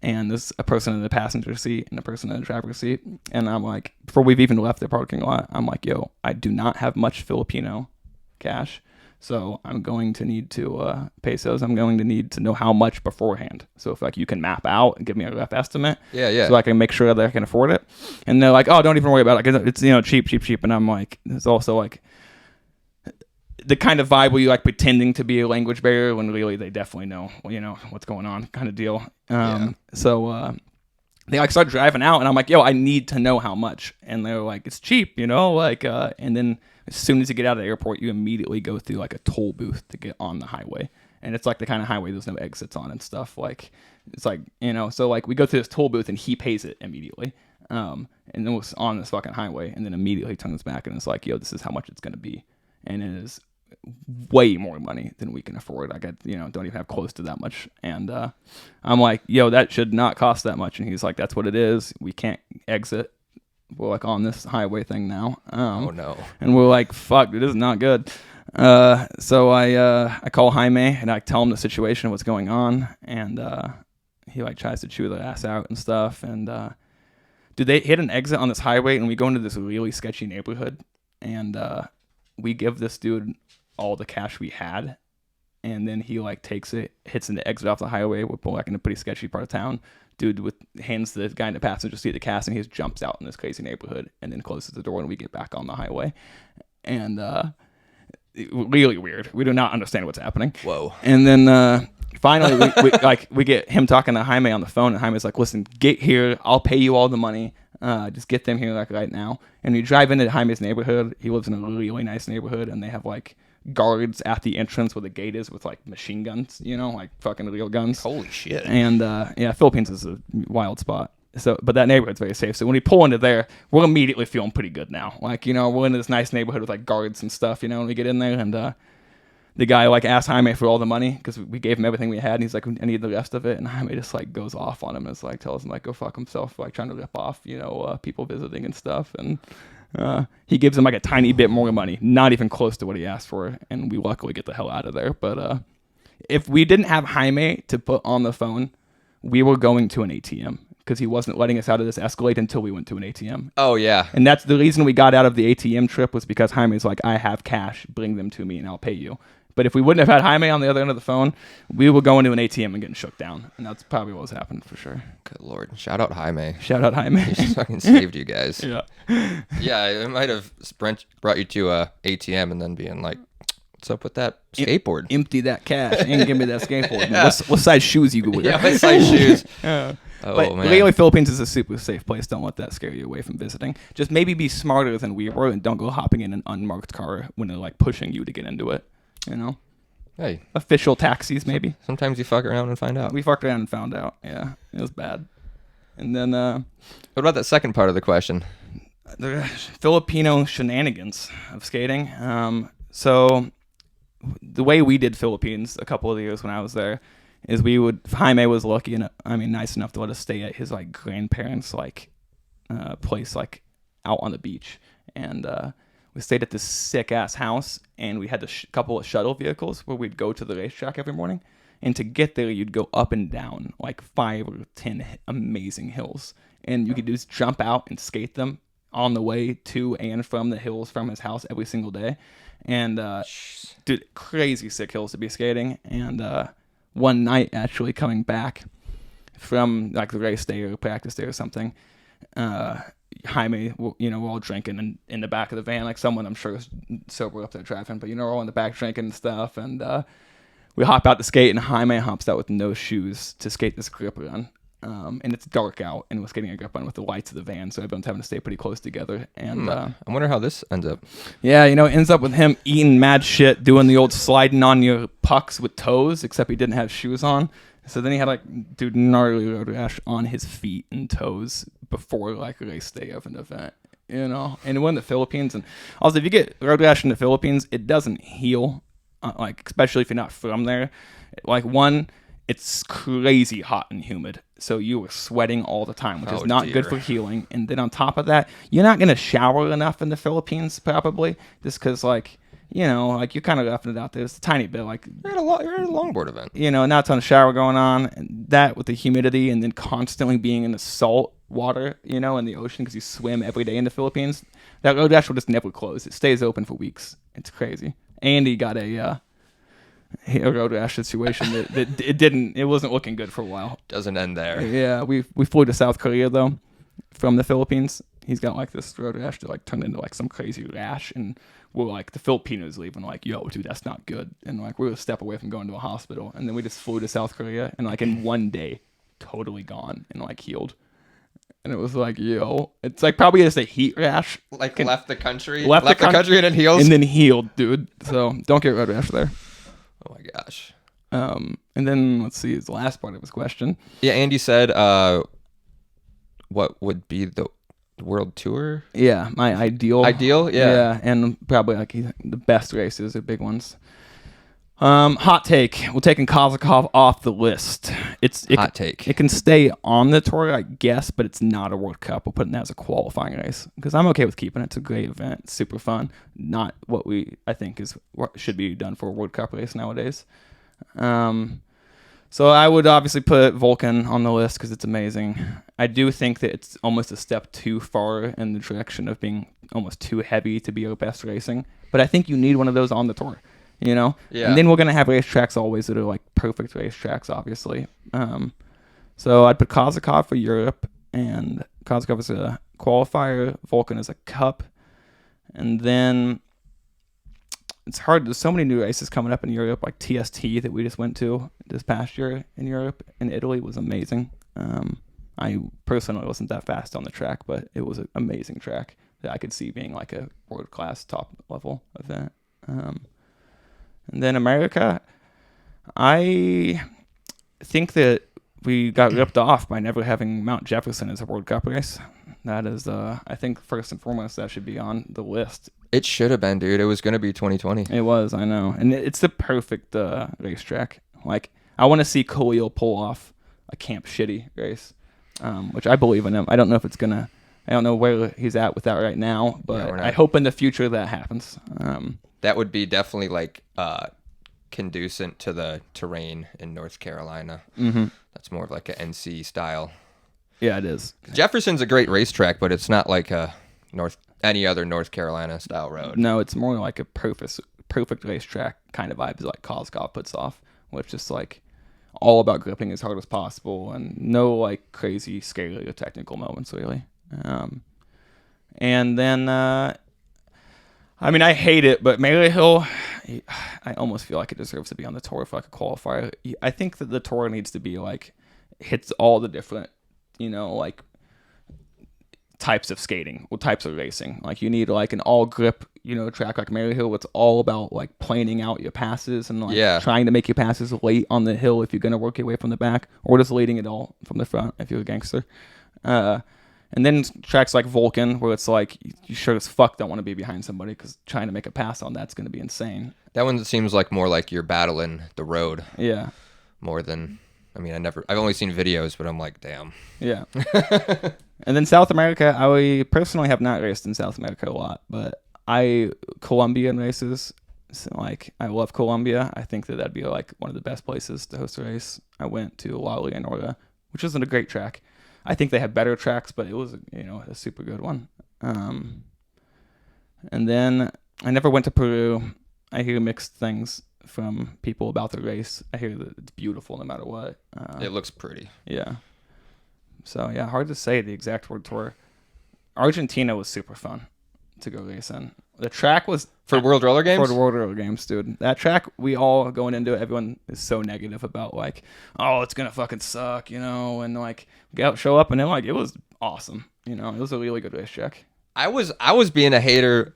and there's a person in the passenger seat and a person in the driver's seat. And I'm like, before we've even left the parking lot, I'm like, yo, I do not have much Filipino cash. So I'm going to need to pesos. I'm going to need to know how much beforehand. So if you can map out and give me a rough estimate, yeah, so I can make sure that I can afford it. And they're like, oh, don't even worry about it because it's cheap. And I'm like, it's also the kind of vibe where you pretending to be a language barrier when really they definitely know what's going on kind of deal. So they start driving out and I'm like, yo, I need to know how much. And they're like, it's cheap, and then as soon as you get out of the airport, you immediately go through a toll booth to get on the highway. And it's the kind of highway there's no exits on and stuff. So we go through this toll booth and he pays it immediately. And then we're on this fucking highway and then immediately turns back and it's like, yo, this is how much it's going to be. And it is way more money than we can afford. I got, don't even have close to that much. And I'm like, yo, that should not cost that much. And he's like, that's what it is. We can't exit. We're on this highway thing now. Oh no. And we're like, fuck, this is not good. So I call Jaime and I tell him the situation, what's going on. And he tries to chew the ass out and stuff. And Dude, they hit an exit on this highway, and we go into this really sketchy neighborhood, and we give this dude all the cash we had, and then he like takes it, hits an exit off the highway. We're back in a pretty sketchy part of town. Dude hands the guy in the passenger seat the cash, and he just jumps out in this crazy neighborhood, and then closes the door, and we get back on the highway, and really weird. We do not understand what's happening. Whoa. And then finally, we get him talking to Jaime on the phone, and Jaime's like, "Listen, get here. I'll pay you all the money. Just get them here like right now." And we drive into Jaime's neighborhood. He lives in a really nice neighborhood, and they have like guards at the entrance where the gate is with like machine guns, like fucking real guns. Holy shit. And Philippines is a wild spot. So, but that neighborhood's very safe. So when we pull into there, we're immediately feeling pretty good now. Like, we're in this nice neighborhood with like guards and stuff, when we get in there, and the guy like asked Jaime for all the money because we gave him everything we had, and he's like, "I need the rest of it." And Jaime just like goes off on him and is like, tells him like, go fuck himself, like trying to rip off, people visiting and stuff. And he gives him like a tiny bit more money, not even close to what he asked for, and we luckily get the hell out of there. But if we didn't have Jaime to put on the phone, we were going to an ATM. Because he wasn't letting us out of this Escalade until we went to an ATM. Oh, yeah. And that's the reason we got out of the ATM trip, was because Jaime's like, "I have cash, bring them to me and I'll pay you." But if we wouldn't have had Jaime on the other end of the phone, we were going to an ATM and getting shook down. And that's probably what was happening for sure. Good Lord. Shout out Jaime. Shout out Jaime. He just fucking saved you guys. Yeah. Yeah, it might have brought you to a ATM and then being like, "What's up with that skateboard?" Empty that cash and give me that skateboard. Yeah. What size shoes you go wear? Yeah, what size shoes? Yeah. Oh, but man. Really, Philippines is a super safe place. Don't let that scare you away from visiting. Just maybe be smarter than we were, and don't go hopping in an unmarked car when they're like pushing you to get into it. Hey, Official taxis, maybe. sometimes you fuck around and find out. We fucked around and found out. Yeah, it was bad. And then What about that second part of the question? the Filipino shenanigans of skating. So the way we did Philippines a couple of years when I was there is Jaime was lucky and nice enough to let us stay at his like grandparents' like place like out on the beach, and we stayed at this sick ass house, and we had a couple of shuttle vehicles where we'd go to the racetrack every morning, and to get there you'd go up and down like 5 or 10 amazing hills, and you could just jump out and skate them on the way to and from the hills from his house every single day. And dude, crazy sick hills to be skating. And one night, actually coming back from like the race day or practice day or something, Jaime, we're all drinking in the back of the van, like someone I'm sure is sober up there driving, but we're all in the back drinking and stuff, and we hop out to skate, and Jaime hops out with no shoes to skate this grip run. And it's dark out, and we're skating a grip run with the lights of the van, so everyone's having to stay pretty close together. And I wonder how this ends up. Yeah, it ends up with him eating mad shit, doing the old sliding on your pucks with toes, except he didn't have shoes on. So then he had gnarly road rash on his feet and toes before like a race day of an event, And we're in the Philippines, and also if you get road rash in the Philippines, it doesn't heal, especially if you're not from there. It's crazy hot and humid, so you were sweating all the time, which is not good for healing. And then on top of that, you're not gonna shower enough in the Philippines, probably, just because you're kind of roughing it out there. It's a tiny bit, You're at a longboard event. not a ton of shower going on, and that with the humidity, and then constantly being in the salt water, in the ocean because you swim every day in the Philippines. That road rash will just never close. It stays open for weeks. It's crazy. Andy got a road rash situation that it wasn't looking good for a while. Doesn't end there. Yeah, we flew to South Korea though from the Philippines. He's got like this road rash that like turned into like some crazy rash, and we're like, the Filipinos leaving like, "Yo, dude, that's not good," and like we're a step away from going to a hospital, and then we just flew to South Korea, and like in one day totally gone and like healed. And it was like, yo, it's like probably just a heat rash. Like left the country and then heals. And then healed, dude. So don't get road rash there. Oh my gosh. And then let's see, the last part of his question. Yeah, Andy said, what would be the world tour? Yeah, my ideal. Ideal, yeah. Yeah, and probably like the best races are big ones. Hot take. We're taking Kozakov off the list. Hot take. It can stay on the tour, I guess, but it's not a World Cup. We're putting that as a qualifying race because I'm okay with keeping it. It's a great event. It's super fun. Not what I think is what should be done for a World Cup race nowadays. So I would obviously put Vulcan on the list because it's amazing. I do think that it's almost a step too far in the direction of being almost too heavy to be your best racing. But I think you need one of those on the tour, you know? Yeah. And then we're going to have racetracks always that are like perfect racetracks, obviously. So I'd put Kozakov for Europe, and Kozakov is a qualifier, Vulcan is a cup. And then it's hard. There's so many new races coming up in Europe, like TST that we just went to this past year in Europe. In Italy was amazing. I personally wasn't that fast on the track, but it was an amazing track that I could see being like a world-class top-level event. And then America, I think that we got ripped off by never having Mount Jefferson as a World Cup race. That is, I think, first and foremost, that should be on the list. It should have been, dude. It was going to be 2020. It was, I know. And it's the perfect racetrack. Like, I want to see Khalil pull off a Camp Shitty race, which I believe in him. I don't know if it's going to... I don't know where he's at with that right now, but I hope in the future that happens. That would be definitely, like, conducive to the terrain in North Carolina. Mm-hmm. That's more of like an NC style. Yeah, it is. Jefferson's a great racetrack, but it's not like any other North Carolina style road. No, it's more like a perfect racetrack kind of vibes like Kozkov puts off, which is just like all about gripping as hard as possible and no like crazy, scary or technical moments really. And then, I mean, I hate it, but Melee Hill, I almost feel like it deserves to be on the tour for like a qualifier. I think that the tour needs to be like, hits all the different, you know, like types of skating or types of racing. Like you need like an all grip, you know, track like Mary Hill. It's all about like planing out your passes and like trying to make your passes late on the hill if you're going to work your way from the back, or just leading it all from the front if you're a gangster. And then tracks like Vulcan, where it's like you sure as fuck don't want to be behind somebody because trying to make a pass on that's going to be insane. That one seems like more like you're battling the road. Yeah. More than, I mean, I've only seen videos, but I'm like, damn. Yeah. And then South America, I personally have not raced in South America a lot, but Colombian races, so like I love Colombia. I think that'd be like one of the best places to host a race. I went to La Leonora, which isn't a great track. I think they have better tracks, but it was, you know, a super good one. And then I never went to Peru. I hear mixed things from people about the race. I hear that it's beautiful no matter what. It looks pretty. Yeah. So, yeah, hard to say the exact word tour. Argentina was super fun to go race in. The track was... For World Roller Games? For the World Roller Games, dude. That track, we all going into it, everyone is so negative about, like, oh, it's going to fucking suck, you know, and, like, show up, and then, like, it was awesome. You know, it was a really good racetrack. I was being a hater,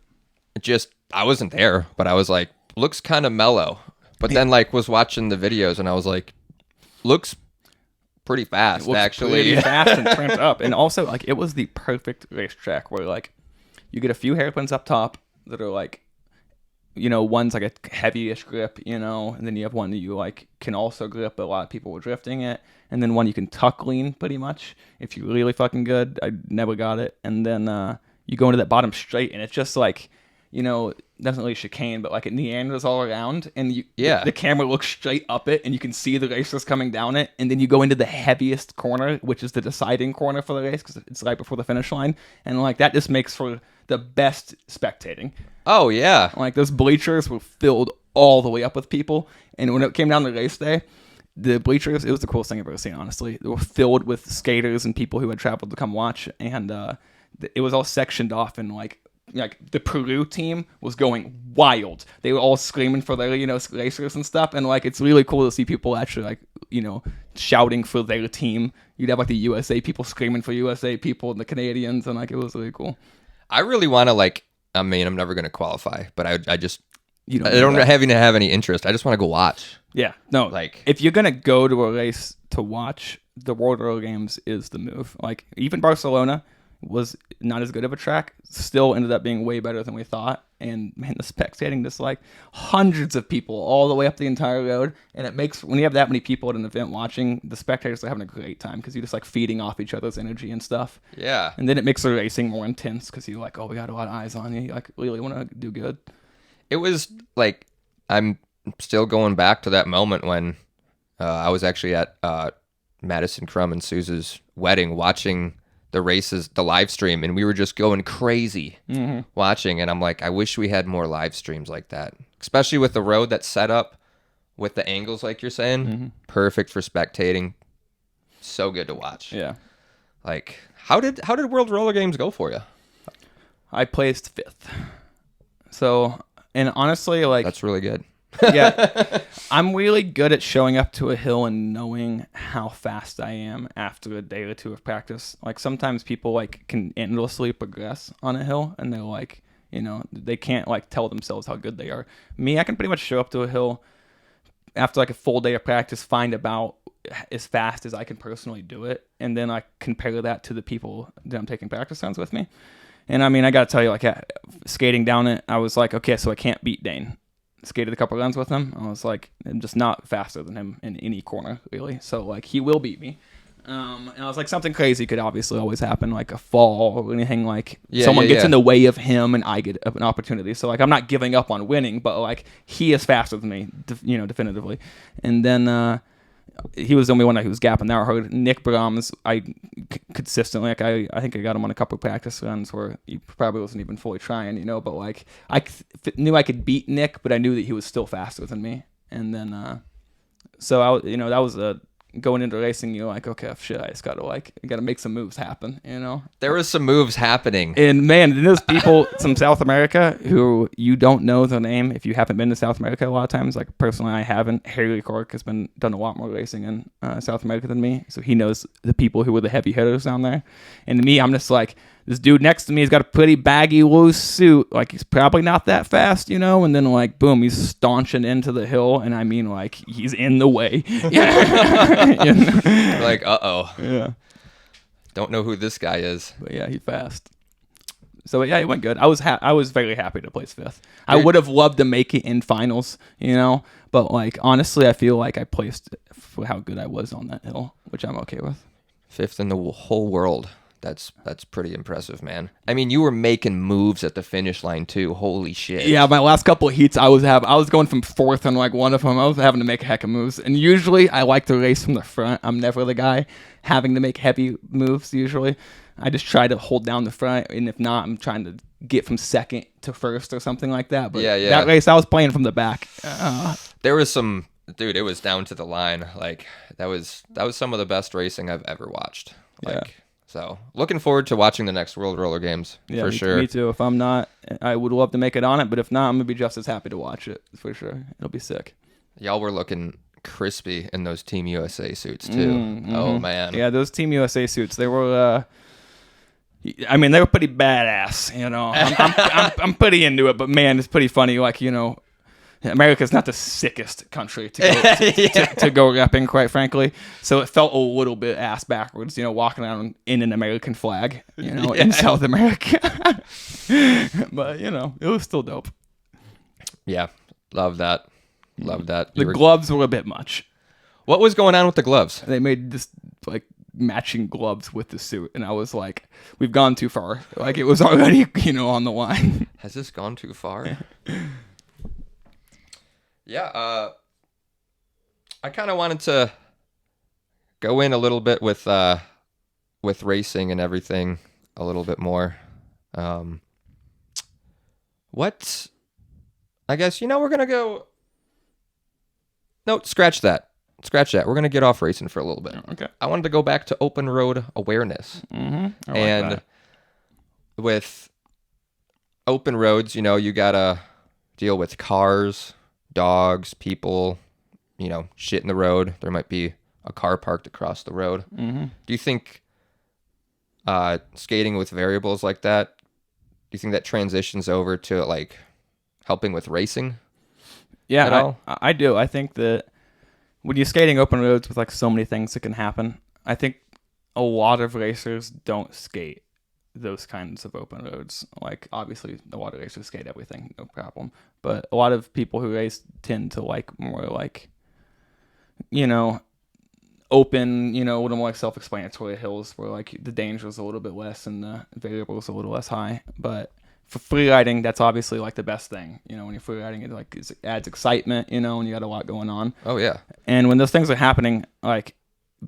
I wasn't there, but I was like, looks kind of mellow. But then, like, was watching the videos, and I was like, looks pretty fast, actually. Pretty fast and cramped up. And also, like, it was the perfect racetrack where, like, you get a few hairpins up top that are, like, you know, one's like a heavy-ish grip, you know, and then you have one that you, like, can also grip, but a lot of people were drifting it. And then one you can tuck lean, pretty much, if you're really fucking good. I never got it. And then you go into that bottom straight, and it's just, like, you know, doesn't really chicane, but like it meanders all around, and the camera looks straight up it, and you can see the racers coming down it, and then you go into the heaviest corner, which is the deciding corner for the race, because it's right before the finish line, and like that just makes for the best spectating. Oh, yeah. Like those bleachers were filled all the way up with people, and when it came down to race day, the bleachers, it was the coolest thing I've ever seen, honestly. They were filled with skaters and people who had traveled to come watch, and it was all sectioned off, and like the Peru team was going wild. They were all screaming for their, you know, racers and stuff. And like, it's really cool to see people actually like, you know, shouting for their team. You'd have like the USA people screaming for USA people and the Canadians. And like, it was really cool. I really want to like, I mean, I'm never going to qualify, but I just, I don't have any interest. I just want to go watch. Yeah. No, like if you're going to go to a race to watch, the World Roller Games is the move. Like even Barcelona was not as good of a track, still ended up being way better than we thought. And man, the spectating, just like hundreds of people all the way up the entire road. And it makes, when you have that many people at an event watching, the spectators are having a great time because you're just like feeding off each other's energy and stuff. Yeah. And then it makes the racing more intense because you're like, oh, we got a lot of eyes on you. You like really want to do good. It was like, I'm still going back to that moment when I was actually at Madison Crum and Sousa's wedding watching the races, the live stream, and we were just going crazy watching. And I'm like, I wish we had more live streams like that, especially with the road that's set up with the angles like you're saying. Perfect for spectating. So good to watch. Yeah. Like, how did World Roller Games go for you? I placed 5th. So, and honestly, like, That's really good. yeah, I'm really good at showing up to a hill and knowing how fast I am after a day or two of practice. Like, sometimes people like can endlessly progress on a hill, and they're like, they can't like tell themselves how good they are. Me, I can pretty much show up to a hill after like a full day of practice, find about as fast as I can personally do it, and then I compare that to the people that I'm taking practice runs with me. And I mean, I got to tell you, like, skating down it, I was like, okay, so I can't beat Dane. Skated a couple runs with him. I was like, I'm just not faster than him in any corner, really. So, like, he will beat me. And I was like, something crazy could obviously always happen, like a fall or anything. Like, someone gets in the way of him and I get an opportunity. So, like, I'm not giving up on winning, but, like, he is faster than me, definitively. And then he was the only one who was gapping that hard. Nick Brahms, I consistently, like, I think I got him on a couple of practice runs where he probably wasn't even fully trying, but like I knew I could beat Nick, but I knew that he was still faster than me. And then, so I, that was going into racing. You're like, okay, shit, I just gotta make some moves happen, There was some moves happening. And man, there's people from South America who you don't know their name if you haven't been to South America a lot of times. Like, personally, I haven't. Harry Cork has done a lot more racing in South America than me, so he knows the people who were the heavy hitters down there. And me, I'm just like, this dude next to me has got a pretty baggy, loose suit. Like, he's probably not that fast, and then, like, boom, he's staunching into the hill, and I mean, like, he's in the way. Like, uh-oh. Yeah. Don't know who this guy is. But yeah, he's fast. So yeah, it went good. I was very happy to place 5th. I would have loved to make it in finals, but like, honestly, I feel like I placed for how good I was on that hill, which I'm okay with. 5th in the whole world. That's pretty impressive, man. I mean, you were making moves at the finish line too. Holy shit. Yeah, my last couple of heats, I was going from 4th on like one of them. I was having to make a heck of moves. And usually I like to race from the front. I'm never the guy having to make heavy moves usually. I just try to hold down the front, and if not, I'm trying to get from 2nd to 1st or something like that. But yeah. That race, I was playing from the back. There was some, dude, it was down to the line. Like, that was some of the best racing I've ever watched. Like, yeah. So, looking forward to watching the next World Roller Games, for sure. Me too. If I'm not, I would love to make it on it, but if not, I'm going to be just as happy to watch it, for sure. It'll be sick. Y'all were looking crispy in those Team USA suits, too. Mm-hmm. Oh, man. Yeah, those Team USA suits, they were, they were pretty badass, I'm pretty into it, but man, it's pretty funny, like, America's not the sickest country to go repping, quite frankly. So it felt a little bit ass backwards, walking around in an American flag, in South America. But, it was still dope. Yeah, love that. Love that. The gloves were a bit much. What was going on with the gloves? They made this, like, matching gloves with the suit, and I was like, we've gone too far. Like, it was already, on the line. Has this gone too far? Yeah, I kind of wanted to go in a little bit with racing and everything a little bit more. I guess, we're going to go... No, scratch that. We're going to get off racing for a little bit. Okay. I wanted to go back to open road awareness. Mm-hmm. And with open roads, you got to deal with cars, dogs, people, shit in the road. There might be a car parked across the road. Mm-hmm. Do you think skating with variables like that, do you think that transitions over to like helping with racing? Yeah, I do. I think that when you're skating open roads with like so many things that can happen, I think a lot of racers don't skate those kinds of open roads. Like, obviously a lot of racers skate everything, no problem, but a lot of people who race tend to like more like open, a little more like self-explanatory hills where like the danger is a little bit less and the variable is a little less high. But for freeriding, that's obviously like the best thing. You know, when you're freeriding, it adds excitement. You know, and you got a lot going on. Oh yeah. And when those things are happening, like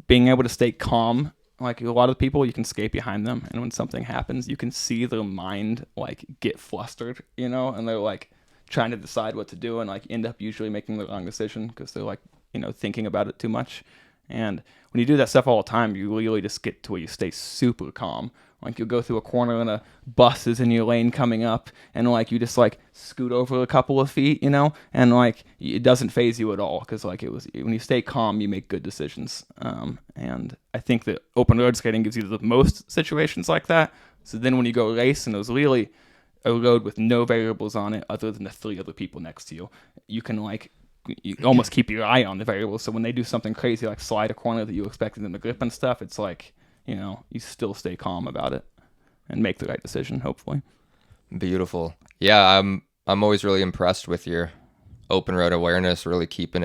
being able to stay calm. Like a lot of people, you can skate behind them, and when something happens, you can see their mind like get flustered, you know, and they're like trying to decide what to do, and like end up usually making the wrong decision because they're like, you know, thinking about it too much. And when you do that stuff all the time, you really just get to where you stay super calm. Like you'll go through a corner and a bus is in your lane coming up, and like you just like scoot over a couple of feet, you know, and like it doesn't faze you at all because like when you stay calm, you make good decisions. And I think that open road skating gives you the most situations like that. So then when you go race and there's really a road with no variables on it other than the 3 other people next to you, you can like you almost keep your eye on the variables. So when they do something crazy like slide a corner that you expected them to grip and stuff, it's like, you know, you still stay calm about it and make the right decision, hopefully. Beautiful. Yeah, I'm always really impressed with your open road awareness, really keeping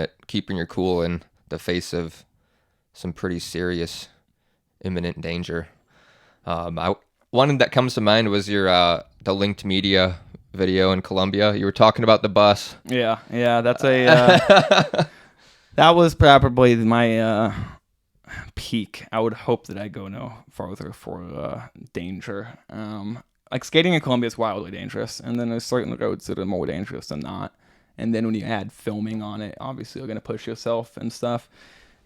your cool in the face of some pretty serious imminent danger. One that comes to mind was your the linked media video in Colombia. You were talking about the bus. Yeah, that's a that was probably my peak. I would hope that I go no farther for danger. Like skating in Colombia is wildly dangerous, and then there's certain roads that are more dangerous than not. And then when you add filming on it, obviously you're gonna push yourself and stuff.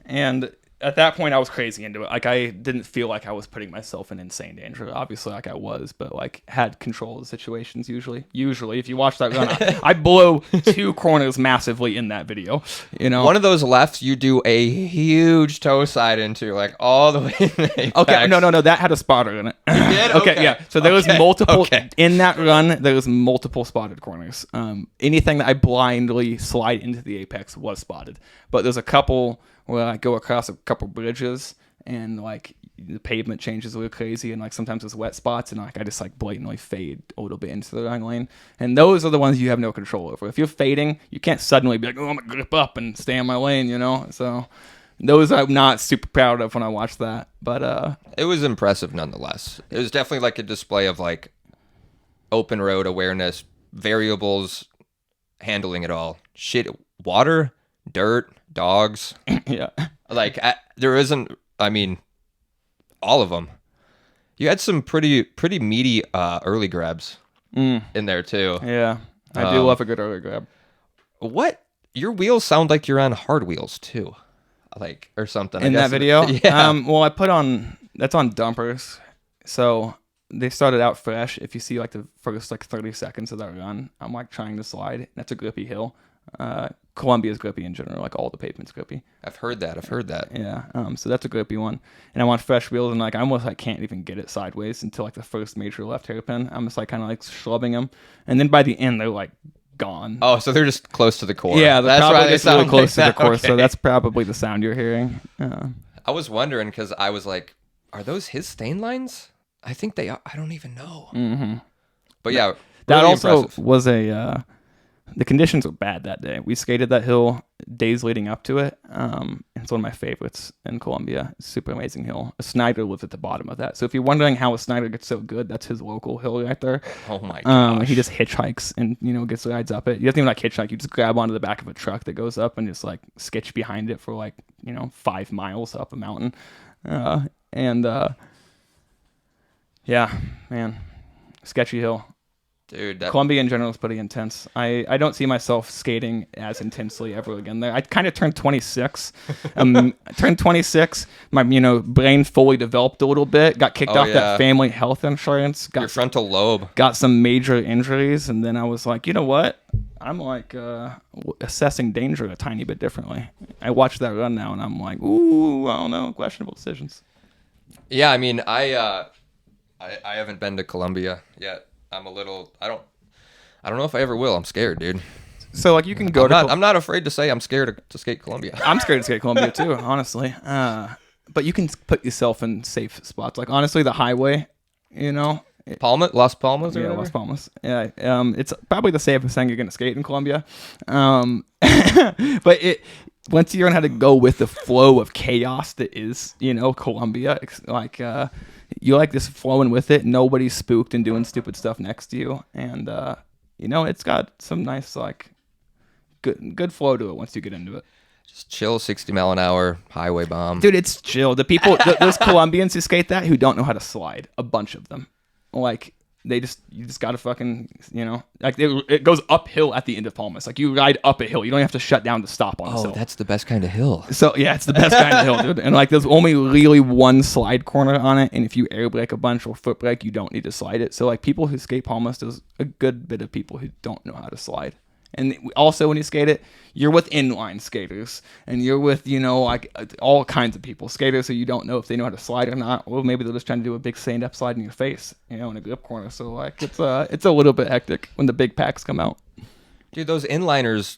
And at that point, I was crazy into it. Like I didn't feel like I was putting myself in insane danger. Obviously, like I was, but like had control of the situations. Usually, if you watch that run, I blow 2 corners massively in that video. You know, one of those lefts you do a huge toe side into, like all the way in the apex. Okay, no, that had a spotter in it. You did? Okay, yeah. So there was multiple Okay. in that run. There was multiple spotted corners. Anything that I blindly slide into the apex was spotted, but there's a couple where I go across a couple bridges and like the pavement changes a little crazy, and like sometimes there's wet spots, and like I just like blatantly fade a little bit into the wrong lane. And those are the ones you have no control over. If you're fading, you can't suddenly be like, oh, I'm gonna grip up and stay in my lane, you know. So those I'm not super proud of when I watch that, but it was impressive nonetheless. It was definitely like a display of like open road awareness, variables, handling it all. Shit, water, dirt, dogs. yeah. Like there isn't. I mean, all of them. You had some pretty meaty early grabs in there too. Yeah, I do love a good early grab. What? Your wheels sound like you're on hard wheels too, like or something. In that video, yeah. Well, I put on that's on dumpers, so they started out fresh. If you see like the first like 30 seconds of that run, I'm like trying to slide. That's a grippy hill. Colombia is grippy in general, like all the pavement's grippy. I've heard that. Yeah. So that's a grippy one. And I want fresh wheels, and like I almost like can't even get it sideways until like the first major left hairpin. I'm just like kind of like shrubbing them, and then by the end they're like gone. Oh, so they're just close to the core. Yeah, they're that's probably why they just really sound close like to the core. Okay. So that's probably the sound you're hearing. I was wondering because I was like, are those his stain lines? I think they are. I don't even know. Mm-hmm. But yeah, that really also impressive. was a. The conditions were bad that day. We skated that hill days leading up to it. It's one of my favorites in Colombia. Super amazing hill. A Snyder lives at the bottom of that. So if you're wondering how a Snyder gets so good, that's his local hill right there. Oh my gosh. He just hitchhikes and gets rides up it. He doesn't even like hitchhike. You just grab onto the back of a truck that goes up and just like sketch behind it for like 5 miles up a mountain. Yeah, man, sketchy hill. Dude, Colombia in general is pretty intense. I don't see myself skating as intensely ever again there. I kind of turned 26. Turned 26. My brain fully developed a little bit. Got kicked off that family health insurance. Your frontal lobe. Got some major injuries, and then I was like, you know what? I'm like assessing danger a tiny bit differently. I watch that run now, and I'm like, ooh, I don't know, questionable decisions. Yeah, I mean, I haven't been to Colombia yet. I'm a little. I don't know if I ever will. I'm scared, dude. So like you can go I'm not afraid to say I'm scared to skate Colombia. I'm scared to skate Colombia too, honestly. But you can put yourself in safe spots. Like honestly, the highway, Las Palmas. Yeah, Las Palmas. Yeah, it's probably the safest thing you're gonna skate in Colombia. But once you learn how to go with the flow of chaos that is, Colombia, like you like just flowing with it. Nobody's spooked and doing stupid stuff next to you, and it's got some nice like good flow to it once you get into it. Just chill 60-mile-an-hour highway bomb. Dude, it's chill. The people, those Colombians who skate that, who don't know how to slide, a bunch of them. Like, you just gotta fucking, like it goes uphill at the end of Palmas. Like, you ride up a hill. You don't have to shut down to stop on this hill. That's the best kind of hill. So, yeah, it's the best kind of hill, dude. And, like, there's only really one slide corner on it. And if you air brake a bunch or foot brake, you don't need to slide it. So, like, people who skate Palmas, there's a good bit of people who don't know how to slide. And also, when you skate it, you're with inline skaters, and you're with, like all kinds of people. Skaters who you don't know if they know how to slide or not, or maybe they're just trying to do a big stand-up slide in your face, in a grip corner. So, like, it's a little bit hectic when the big packs come out. Dude, those inliners,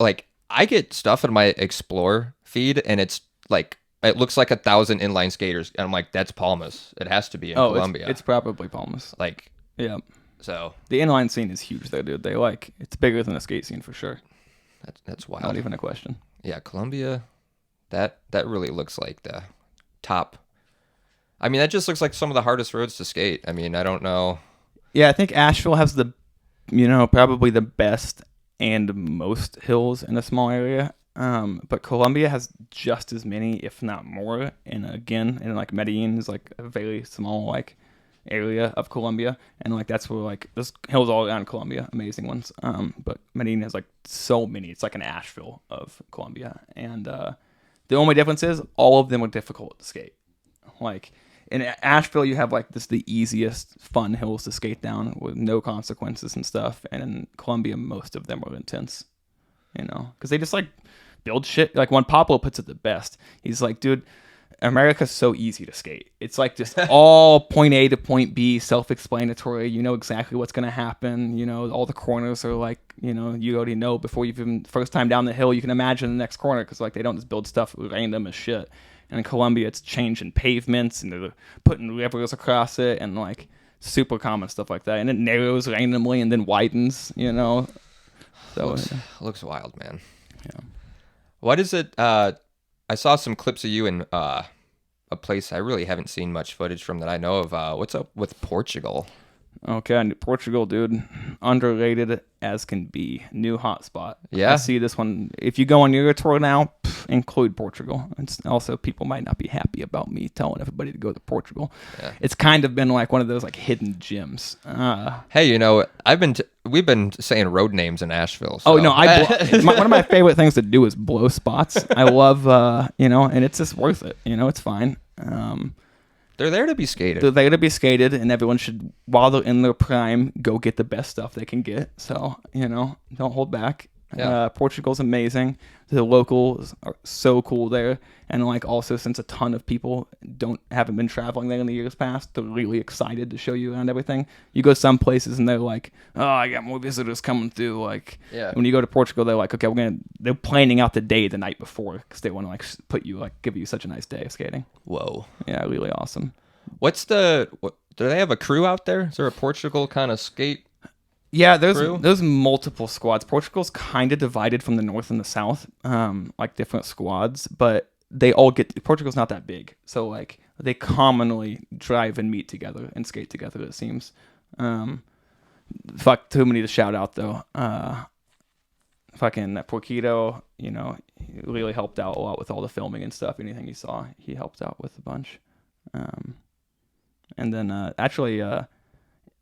like, I get stuff in my Explore feed, and it's like, it looks like 1,000 inline skaters, and I'm like, that's Palmas. It has to be in Colombia. It's probably Palmas. Like, yeah. So the inline scene is huge though, dude. It's bigger than the skate scene for sure. That's wild. Not even a question. Yeah, Colombia, that really looks like the top. I mean, that just looks like some of the hardest roads to skate. I mean, I don't know. Yeah, I think Asheville has the, probably the best and most hills in a small area. But Colombia has just as many, if not more. And again, like Medellin is like a very small like area of Colombia, and like that's where like there's hills all around Colombia, amazing ones. But Medellin has like so many. It's like an Asheville of Colombia, and the only difference is all of them are difficult to skate. Like in Asheville, you have like the easiest fun hills to skate down with no consequences and stuff, and in Colombia, most of them are intense. Because they just like build shit. Like when Pablo puts it the best, he's like, dude, America's so easy to skate. It's like just all point A to point B, self-explanatory. You know exactly what's going to happen. All the corners are like, you already know before you've even first time down the hill, you can imagine the next corner because like they don't just build stuff random as shit. And in Colombia, it's changing pavements and they're putting rivers across it and like super common stuff like that. And it narrows randomly and then widens, So looks wild, man. Yeah. What is it? I saw some clips of you in a place I really haven't seen much footage from that I know of. What's up with Portugal? Okay, Portugal, dude. Underrated as can be. New hotspot. Yeah. I see this one. If you go on your tour now, include Portugal. It's also, people might not be happy about me telling everybody to go to Portugal. Yeah. It's kind of been like one of those like hidden gems. Hey, we've been saying road names in Asheville. So. Oh no, one of my favorite things to do is blow spots. I love, and it's just worth it. It's fine. They're there to be skated. They're there to be skated, and everyone should, while they're in their prime, go get the best stuff they can get. So, don't hold back. Yeah. Portugal's amazing. The locals are so cool there. And like also, since a ton of people haven't been traveling there in the years past, they're really excited to show you around everything. You go some places and they're like, oh, I got more visitors coming through. Like, yeah. When you go to Portugal, they're like, okay, they're planning out the day the night before because they want to like give you such a nice day of skating. Whoa. Yeah, really awesome. Do they have a crew out there? Is there a Portugal kind of skate? Yeah, crew? there's multiple squads. Portugal's kind of divided from the north and the south, like different squads, but Portugal's not that big, so like they commonly drive and meet together and skate together. It seems. Fuck, too many to shout out though. Fucking Porquito, really helped out a lot with all the filming and stuff. Anything you saw, he helped out with a bunch. And then actually, I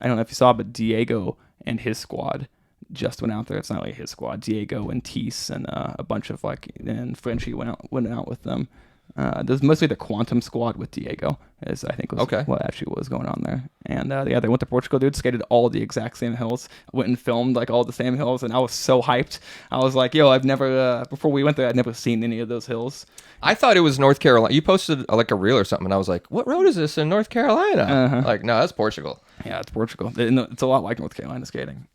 don't know if you saw, but Diego and his squad just went out there. It's not really his squad. Diego and Teese and a bunch of and Frenchie went out with them. There's mostly the Quantum squad with Diego, I think was what actually was going on there. And they went to Portugal, dude, skated all the exact same hills, went and filmed like all the same hills, and I was so hyped. I was like, yo, I've never, before we went there, I'd never seen any of those hills. I thought it was North Carolina. You posted like a reel or something, and I was like, what road is this in North Carolina? Uh-huh. Like, no, that's Portugal. Yeah, it's Portugal. It's a lot like North Carolina skating.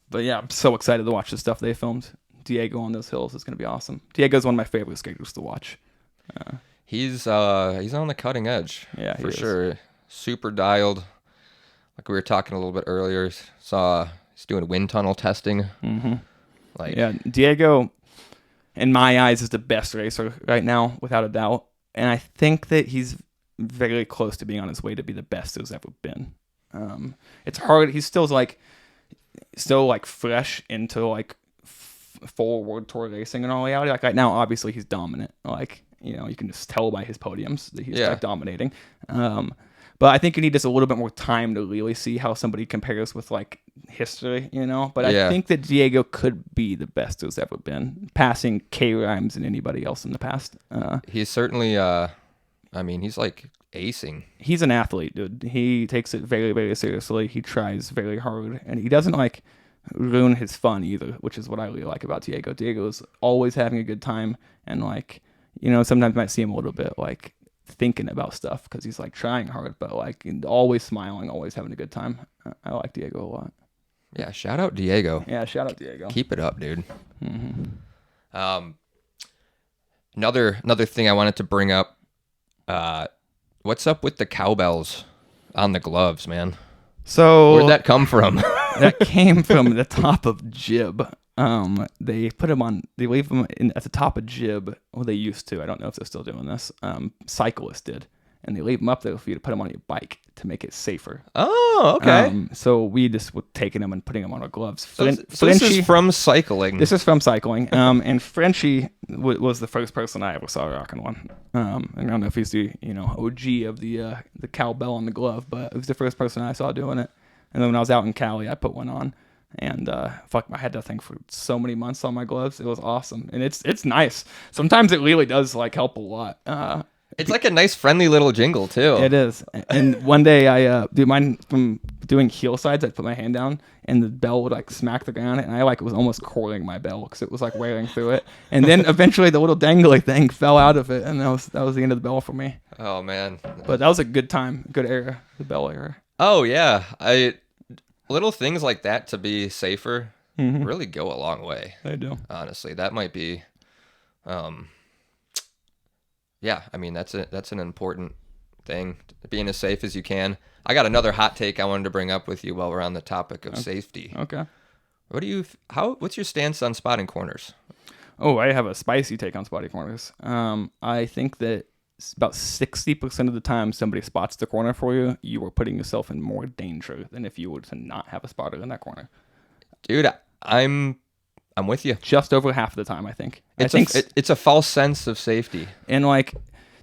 But yeah, I'm so excited to watch the stuff they filmed. Diego on those hills is going to be awesome. Diego's one of my favorite skaters to watch. He's on the cutting edge. Yeah, for sure. Super dialed. Like we were talking a little bit earlier. He's doing wind tunnel testing. Mm-hmm. Like, yeah, Diego, in my eyes, is the best racer right now, without a doubt. And I think that he's very close to being on his way to be the best there's ever been. It's hard. He's still like fresh into like full World Tour racing in all reality. Like right now, obviously he's dominant. Like, you know, you can just tell by his podiums that he's like dominating. But I think you need just a little bit more time to really see how somebody compares with like history, you know. But I think that Diego could be the best there's ever been, passing K Rhymes and anybody else in the past. He's certainly, I mean, he's like acing. He's an athlete, dude. He takes it very, very seriously. He tries very hard, and he doesn't like ruin his fun either, which is what I really like about Diego. Diego's always having a good time, and like, you know, sometimes you might see him a little bit like thinking about stuff because he's like trying hard, but like always smiling, always having a good time. I like Diego a lot. Yeah, shout out Diego. Yeah, shout out Diego. Keep it up, dude. Another thing I wanted to bring up. What's up with the cowbells on the gloves, man? So where'd that come from? That came from the top of jib. They put them on. They leave them at the top of jib. Well, they used to. I don't know if they're still doing this. Cyclists did, and they leave them up there for you to put them on your bike to make it safer. Oh, okay. So we just were taking them and putting them on our gloves. So this is from cycling. This is from cycling. And Frenchie was the first person I ever saw rocking one. I don't know if he's the OG of the cowbell on the glove, but it was the first person I saw doing it. And then when I was out in Cali, I put one on. And I had that thing for so many months on my gloves. It was awesome, and it's nice. Sometimes it really does like help a lot. It's like a nice, friendly little jingle too. It is. And one day I do mine from doing heel sides. I'd put my hand down, and the bell would like smack the ground, and I like was almost coiling my bell because it was like wearing through it. And then eventually the little dangly thing fell out of it, and that was the end of the bell for me. Oh man! But that was a good time, good era, the bell era. Oh yeah, little things like that to be safer really go a long way. They do. Honestly, that might be, yeah. I mean, that's an important thing, being as safe as you can. I got another hot take I wanted to bring up with you while we're on the topic of safety. Okay. What's your stance on spotting corners? Oh, I have a spicy take on spotting corners. I think that about 60% of the time somebody spots the corner for you, you are putting yourself in more danger than if you were to not have a spotter in that corner. Dude, I'm with you. Just over half of the time, I think. It's a false sense of safety. And like,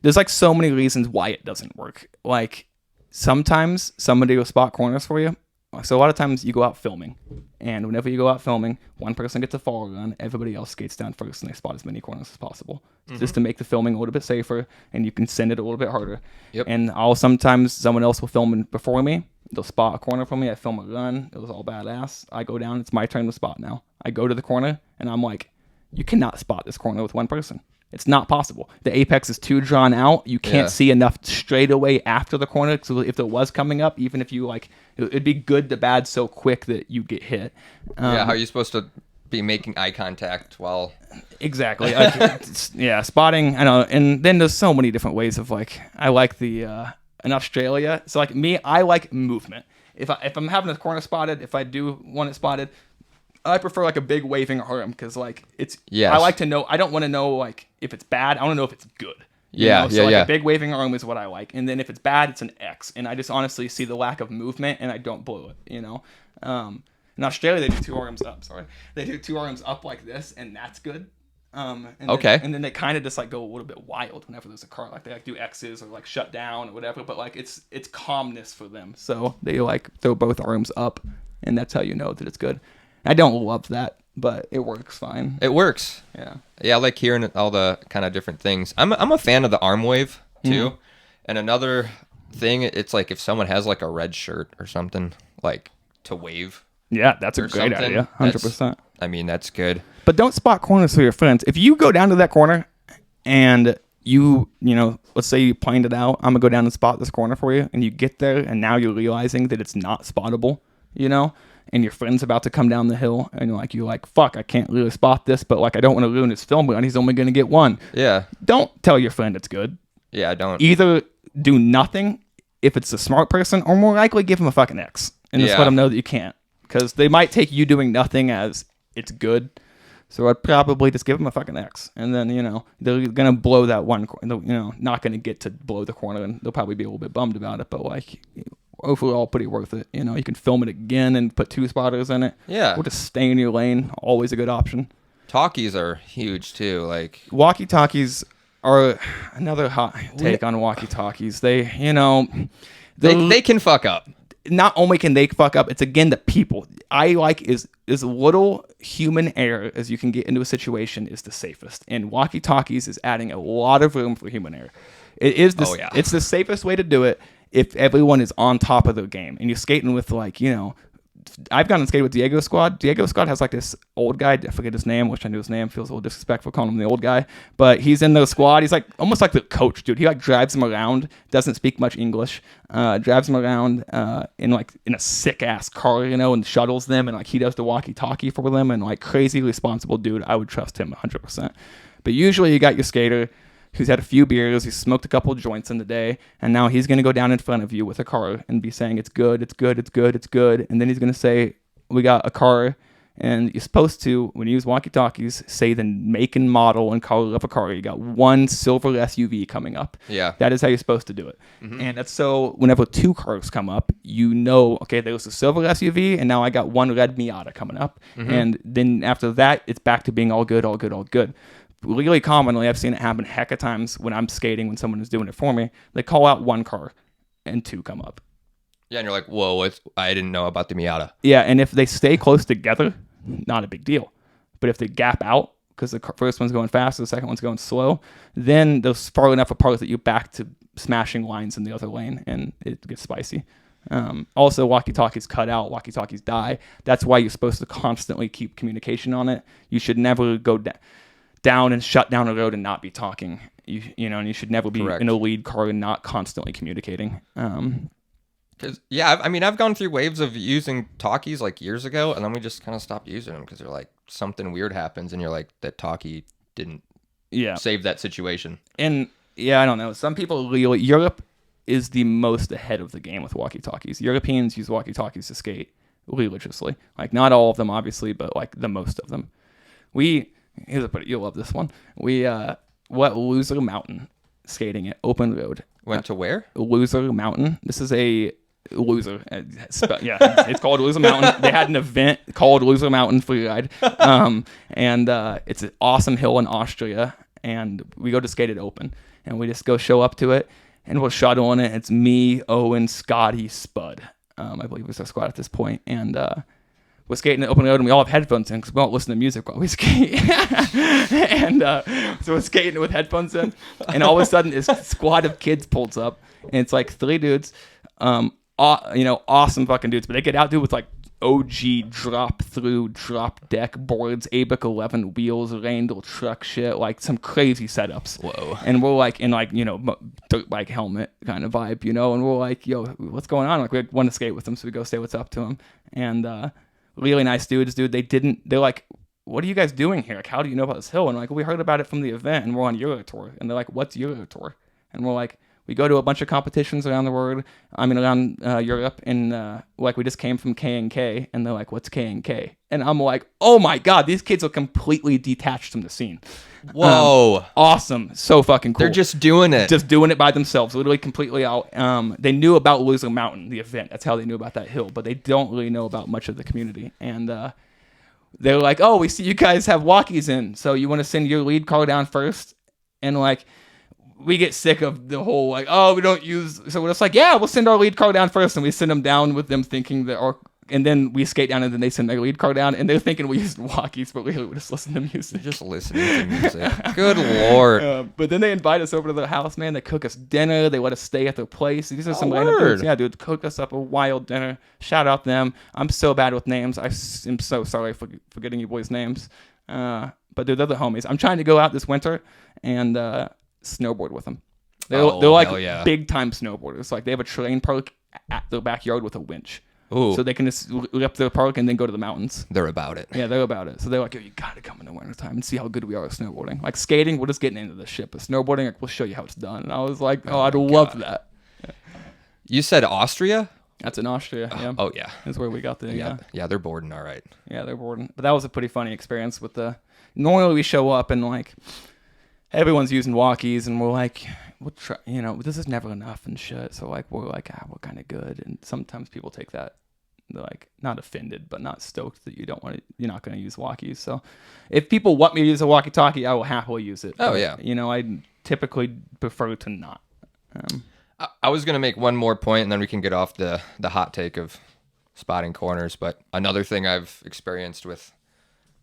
there's like so many reasons why it doesn't work. Like, sometimes somebody will spot corners for you. So a lot of times you go out filming, and whenever you go out filming, one person gets a fall run, everybody else skates down first, and they spot as many corners as possible, just to make the filming a little bit safer, and you can send it a little bit harder. Yep. And sometimes someone else will film before me. They'll spot a corner for me. I film a run. It was all badass. I go down. It's my turn to spot now. I go to the corner, and I'm like, you cannot spot this corner with one person. It's not possible. The apex is too drawn out. You can't see enough straight away after the corner. So if it was coming up, even if you like, it'd be good to bad so quick that you get hit. How are you supposed to be making eye contact while? Exactly. Spotting. I know. And then there's so many different ways of like. I like the in Australia. So like me, I like movement. If I'm having a corner spotted, if I do want it spotted, I prefer like a big waving arm because like it's. I like to know. I don't want to know like if it's bad. I want to know if it's good. A big waving arm is what I like, and then if it's bad, it's an X. And I just honestly see the lack of movement, and I don't blow it. You know, in Australia they do two arms up. They do two arms up like this, and that's good. And then they kind of just like go a little bit wild whenever there's a car. Like they like do X's or like shut down or whatever. But like it's calmness for them, so they like throw both arms up, and that's how you know that it's good. I don't love that, but it works fine. It works. Yeah. Yeah, I like hearing all the kind of different things. I'm a fan of the arm wave too. And another thing, it's like if someone has like a red shirt or something, like to wave. Yeah, that's a great idea. 100%. I mean, that's good. But don't spot corners for your friends. If you go down to that corner and you know, let's say you planned it out, I'm going to go down and spot this corner for you, and you get there and now you're realizing that it's not spottable, you know? And your friend's about to come down the hill, and you're like, fuck, I can't really spot this, but like I don't want to ruin his film run. He's only going to get one. Yeah. Don't tell your friend it's good. Yeah, don't. Either do nothing if it's a smart person, or more likely give him a fucking X and just let him know that you can't, because they might take you doing nothing as it's good. So I'd probably just give them a fucking X, and then they're gonna blow that one, not gonna get to blow the corner, and they'll probably be a little bit bummed about it, but like overall pretty worth it. You can film it again and put 2 spotters in it. Yeah. Or just stay in your lane, always a good option. Talkies are huge too. Like walkie-talkies are another hot take on walkie-talkies. They can fuck up. Not only can they fuck up, it's again the people. I like is little human error as you can get into a situation is the safest. And walkie-talkies is adding a lot of room for human error. It is it's the safest way to do it if everyone is on top of their game. And you're skating with I've gone and skated with Diego Squad. Diego Squad has like this old guy. I forget his name. Wish I knew his name. Feels a little disrespectful calling him the old guy. But he's in the squad. He's like almost like the coach, dude. He like drives him around. Doesn't speak much English. Drives him around in a sick ass car, and shuttles them. And like he does the walkie-talkie for them. And like crazy responsible dude. I would trust him 100%. But usually you got your skater who's had a few beers, he's smoked a couple joints in the day, and now he's going to go down in front of you with a car and be saying, it's good, it's good, it's good, it's good. And then he's going to say, we got a car, and you're supposed to, when you use walkie-talkies, say the make and model and color of a car. You got one silver SUV coming up. Yeah. That is how you're supposed to do it. Mm-hmm. And that's so whenever 2 cars come up, okay, there was a silver SUV, and now I got one red Miata coming up. Mm-hmm. And then after that, it's back to being all good, all good, all good. Really commonly, I've seen it happen a heck of times when I'm skating, when someone is doing it for me. They call out 1 car and 2 come up. Yeah, and you're like, whoa, I didn't know about the Miata. Yeah, and if they stay close together, not a big deal. But if they gap out, because the first one's going fast, the second one's going slow, then they're far enough apart that you're back to smashing lines in the other lane, and it gets spicy. Also, walkie-talkies cut out, walkie-talkies die. That's why you're supposed to constantly keep communication on it. You should never go down and shut down a road and not be talking. And you should never be in a lead car and not constantly communicating. I've gone through waves of using talkies like years ago, and then we just kind of stopped using them because they're like something weird happens, and you're like, that talkie didn't save that situation. And I don't know. Some people really, Europe is the most ahead of the game with walkie-talkies. Europeans use walkie-talkies to skate religiously. Like not all of them, obviously, but like the most of them. You'll love this one. We went Loser Mountain skating at open road. Went to where? Loser Mountain. This is a loser. It's called Loser Mountain. They had an event called Loser Mountain Free Ride. And it's an awesome hill in Austria. And we go to skate it open. And we just go show up to it. And we'll shuttle on it. It's me, Owen, Scotty, Spud. I believe it was our squad at this point. And we're skating at open road, and we all have headphones in because we don't listen to music while we skate. And so we're skating with headphones in, and all of a sudden this squad of kids pulls up, and it's like 3 dudes, awesome fucking dudes, but they get out, dude, with like OG drop deck boards, ABIC 11 wheels, Randall truck shit, like some crazy setups. Whoa. And we're like in like, dirt bike helmet kind of vibe, and we're like, yo, what's going on? Like we want to skate with them, so we go say what's up to them. And really nice dudes, dude. They're like, what are you guys doing here? Like, how do you know about this hill? And we're like, we heard about it from the event, and we're on Euro Tour. And they're like, what's Euro Tour? And we're like, we go to a bunch of competitions around the world. Around Europe, and we just came from K&K, and they're like, what's K&K? And I'm like, oh my god, these kids are completely detached from the scene. Whoa. Awesome. So fucking cool. They're just doing it. Just doing it by themselves, literally completely out. They knew about Loser Mountain, the event. That's how they knew about that hill, but they don't really know about much of the community. And they're like, oh, we see you guys have walkies in, so you want to send your lead car down first? And like, we get sick of the whole like, oh, we don't use, so we're just like, yeah, we'll send our lead car down first, and we send them down with them thinking that and then we skate down, and then they send their lead car down, and they're thinking we used walkies, but really we just listen to music. Just listening to music. Good lord. But then they invite us over to their house, man. They cook us dinner. They let us stay at their place. These are some random dudes. Yeah, dude, cook us up a wild dinner. Shout out them. I'm so bad with names. I'm so sorry for forgetting you boys' names. But dude, they're the homies. I'm trying to go out this winter and snowboard with them. They're like big time snowboarders. Like they have a terrain park at their backyard with a winch. Ooh. So they can just rip their park and then go to the mountains. They're about it. Yeah, they're about it. So they're like, yo, you got to come in the wintertime and see how good we are at snowboarding. Like skating, we're just getting into this shit. But snowboarding, like, we'll show you how it's done. And I was like, I'd love that. Yeah. You said Austria? That's in Austria, yeah. Oh, yeah. That's where we got the... Yeah, they're boarding all right. Yeah, they're boarding. But that was a pretty funny experience with the... normally we show up and like everyone's using walkies and we're like, we'll try, this is never enough and shit. So like we're like, we're kind of good. And sometimes people take that, they're like not offended, but not stoked that you're not going to use walkies. So if people want me to use a walkie-talkie, I will happily use it. Oh, but, yeah. I typically prefer to not. I was going to make one more point, and then we can get off the hot take of spotting corners. But another thing I've experienced with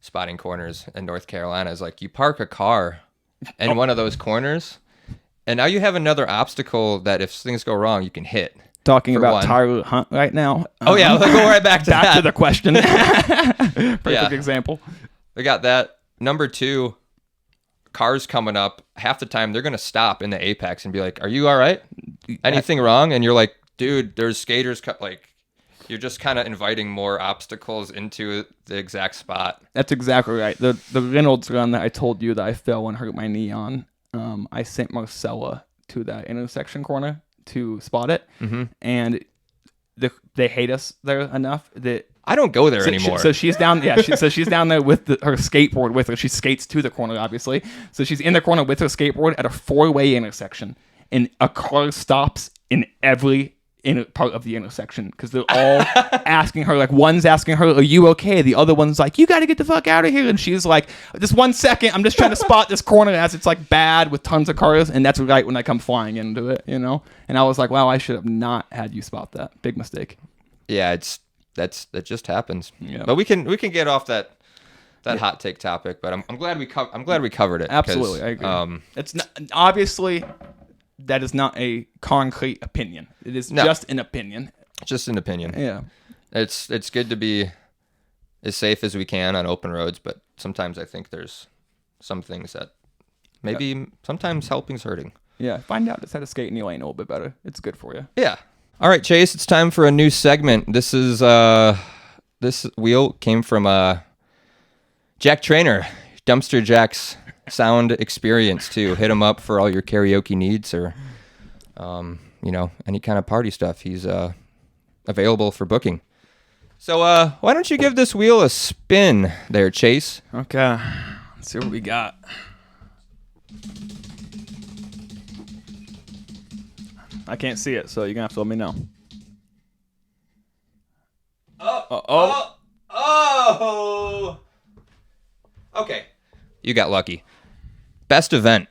spotting corners in North Carolina is like you park a car in one of those corners, and now you have another obstacle that if things go wrong, you can hit. Talking about Tyler Hunt right now. Oh, yeah. We'll go right back to that. Back to the question. Perfect example. We got that. Number 2, cars coming up. Half the time, they're going to stop in the apex and be like, are you all right? Anything wrong? And you're like, dude, there's skaters. You're just kind of inviting more obstacles into the exact spot. That's exactly right. The Reynolds run that I told you that I fell and hurt my knee on, I sent Marcella to that intersection corner to spot it, and they hate us there enough that I don't go there anymore. So she's down, she's down there with her skateboard with her. She skates to the corner, obviously. So she's in the corner with her skateboard at a 4-way intersection, and a car stops in every part of the intersection because they're all asking her. Like one's asking her, "Are you okay?" The other one's like, "You got to get the fuck out of here!" And she's like, "Just 1 second, I'm just trying to spot this corner as it's like bad with tons of cars." And that's right when I come flying into it, And I was like, "Wow, I should have not had you spot that. Big mistake." Yeah, that just happens. Yeah. But we can get off that hot take topic. But I'm glad we covered it. Absolutely, I agree. It's not, obviously that is not a concrete opinion. It is just an opinion. Just an opinion. Yeah. It's good to be as safe as we can on open roads, but sometimes I think there's some things that maybe sometimes helping's hurting. Yeah. Find out just how to skate in the lane a little bit better. It's good for you. Yeah. All right, Chase, it's time for a new segment. This wheel came from Jack Trainer, Dumpster Jack's sound experience too. Hit him up for all your karaoke needs or any kind of party stuff. He's available for booking. So why don't you give this wheel a spin there, Chase? Okay. Let's see what we got. I can't see it, so you're gonna have to let me know. Oh. Okay. You got lucky. Best event.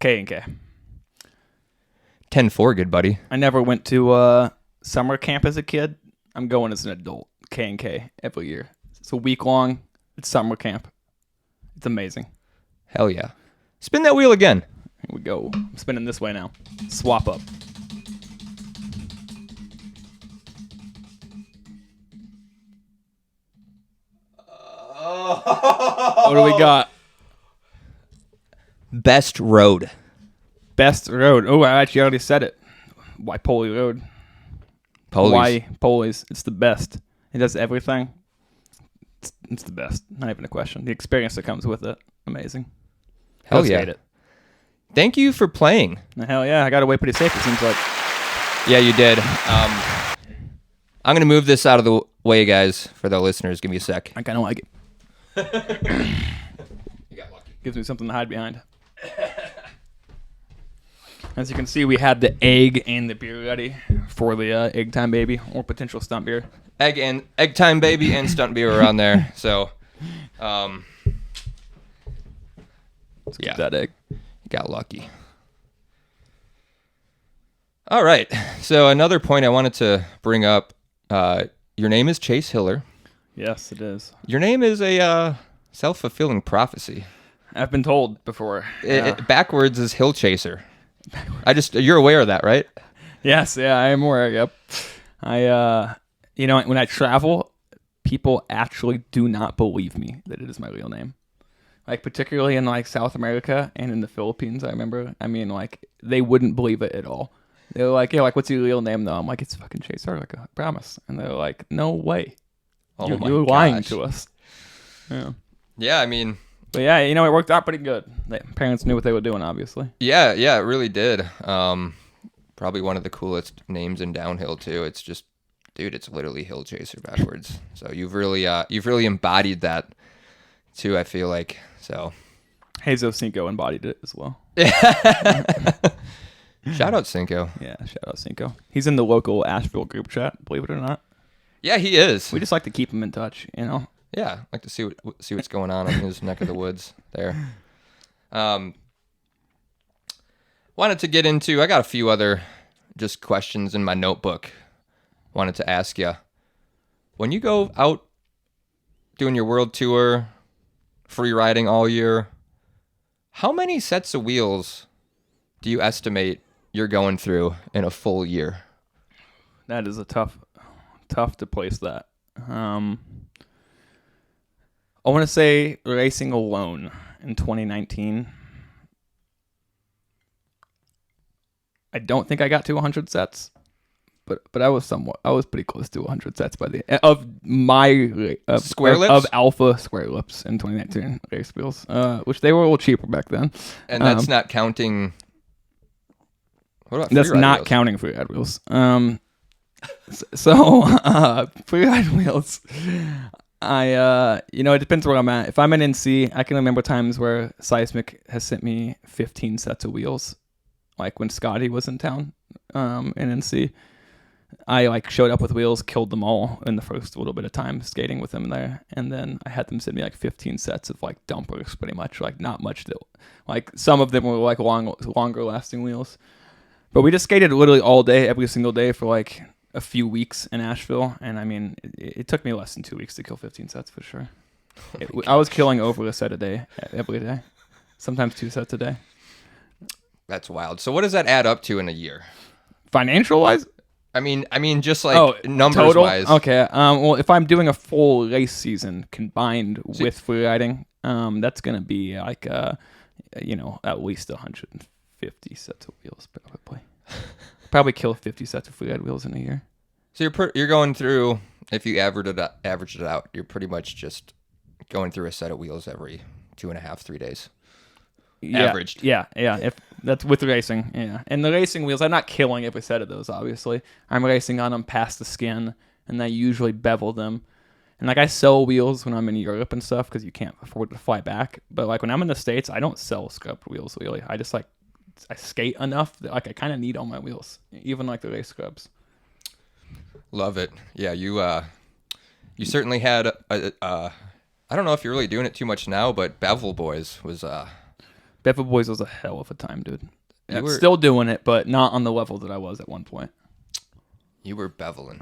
K&K. 10-4, good buddy. I never went to summer camp as a kid. I'm going as an adult. K&K every year. It's a week long. It's summer camp. It's amazing. Hell yeah. Spin that wheel again. Here we go. I'm spinning this way now. Swap up. What do we got? Best road. Best road. Oh, I actually already said it. Waipoli Road. Hawaii, Polies. It's the best. It does everything. It's the best. Not even a question. The experience that comes with it. Amazing. Hell yeah. It. Thank you for playing. Hell yeah. I got away pretty safe, it seems like. Yeah, you did. I'm going to move this out of the way, guys, for the listeners. Give me a sec. I kind of like it. You got lucky. Gives me something to hide behind. As you can see, we had the egg and the beer ready for the egg time baby or potential stunt beer. Egg time baby and stunt beer are on there. So, Let's keep that egg. You got lucky. All right. So another point I wanted to bring up. Your name is Chase Hiller. Yes, it is. Your name is a self-fulfilling prophecy. I've been told before. It backwards is Hill Chaser. You're aware of that, right? Yes, yeah, I am aware. Yep. When I travel, people actually do not believe me that it is my real name. Like particularly in like South America and in the Philippines, I remember. I mean, like they wouldn't believe it at all. They're like, yeah, like what's your real name though? I'm like, it's fucking Chaser. Like, I promise. And they're like, no way. You're lying to us. Yeah. Yeah, I mean. But yeah, it worked out pretty good. The parents knew what they were doing, obviously. Yeah, it really did. Probably one of the coolest names in downhill too. It's just Dude, it's literally Hill Chaser backwards. So you've really embodied that too, I feel like. So Hazo Cinco embodied it as well. Shout out Cinco. Yeah, shout out Cinco. He's in the local Asheville group chat, believe it or not. Yeah, he is. We just like to keep him in touch, you know? Yeah, I like to see what's going on in his neck of the woods there. Wanted to get into, I got a few other just questions in my notebook. Wanted to ask you, when you go out doing your world tour, free riding all year, how many sets of wheels do you estimate you're going through in a full year? That is a tough to place that. I want to say racing alone in 2019. I don't think I got to 100 sets, but I was pretty close to 100 sets by the of my square lips of Alpha square lips in 2019 race wheels, which they were a little cheaper back then. And that's not counting. What about that's free ride not wheels? counting free ride wheels. So free ride wheels. It depends where I'm at. If I'm in NC, I can remember times where Seismic has sent me 15 sets of wheels. Like when Scotty was in town in NC, I showed up with wheels, killed them all in the first little bit of time skating with them there, and then I had them send me 15 sets of dumpers, pretty much not much. Some of them were longer lasting wheels, but we just skated literally all day, every single day for a few weeks in Asheville, and I mean it took me less than 2 weeks to kill 15 sets for sure. I was killing over a set a day every day, sometimes 2 sets a day. That's wild. So what does that add up to in a year? Financial wise? I mean, just numbers total? wise. Okay. Well, if I'm doing a full race season combined with free riding, that's gonna be at least 150 sets of wheels probably. Probably kill 50 sets of free ride wheels in a year. So you're going through, if you average it out, you're pretty much just going through a set of wheels every 2.5, 3 days. Averaged. Yeah. If that's with racing, yeah. And the racing wheels, I'm not killing every set of those, obviously. I'm racing on them past the skin, and I usually bevel them. And I sell wheels when I'm in Europe and stuff because you can't afford to fly back. But when I'm in the States, I don't sell scrubbed wheels really. I just I skate enough that I kind of need all my wheels, even the race scrubs. Love it. Yeah, you certainly had I don't know if you're really doing it too much now, but Bevel Boys was Bevel Boys was a hell of a time, dude. I'm were still doing it, but not on the level that I was at one point. You were beveling.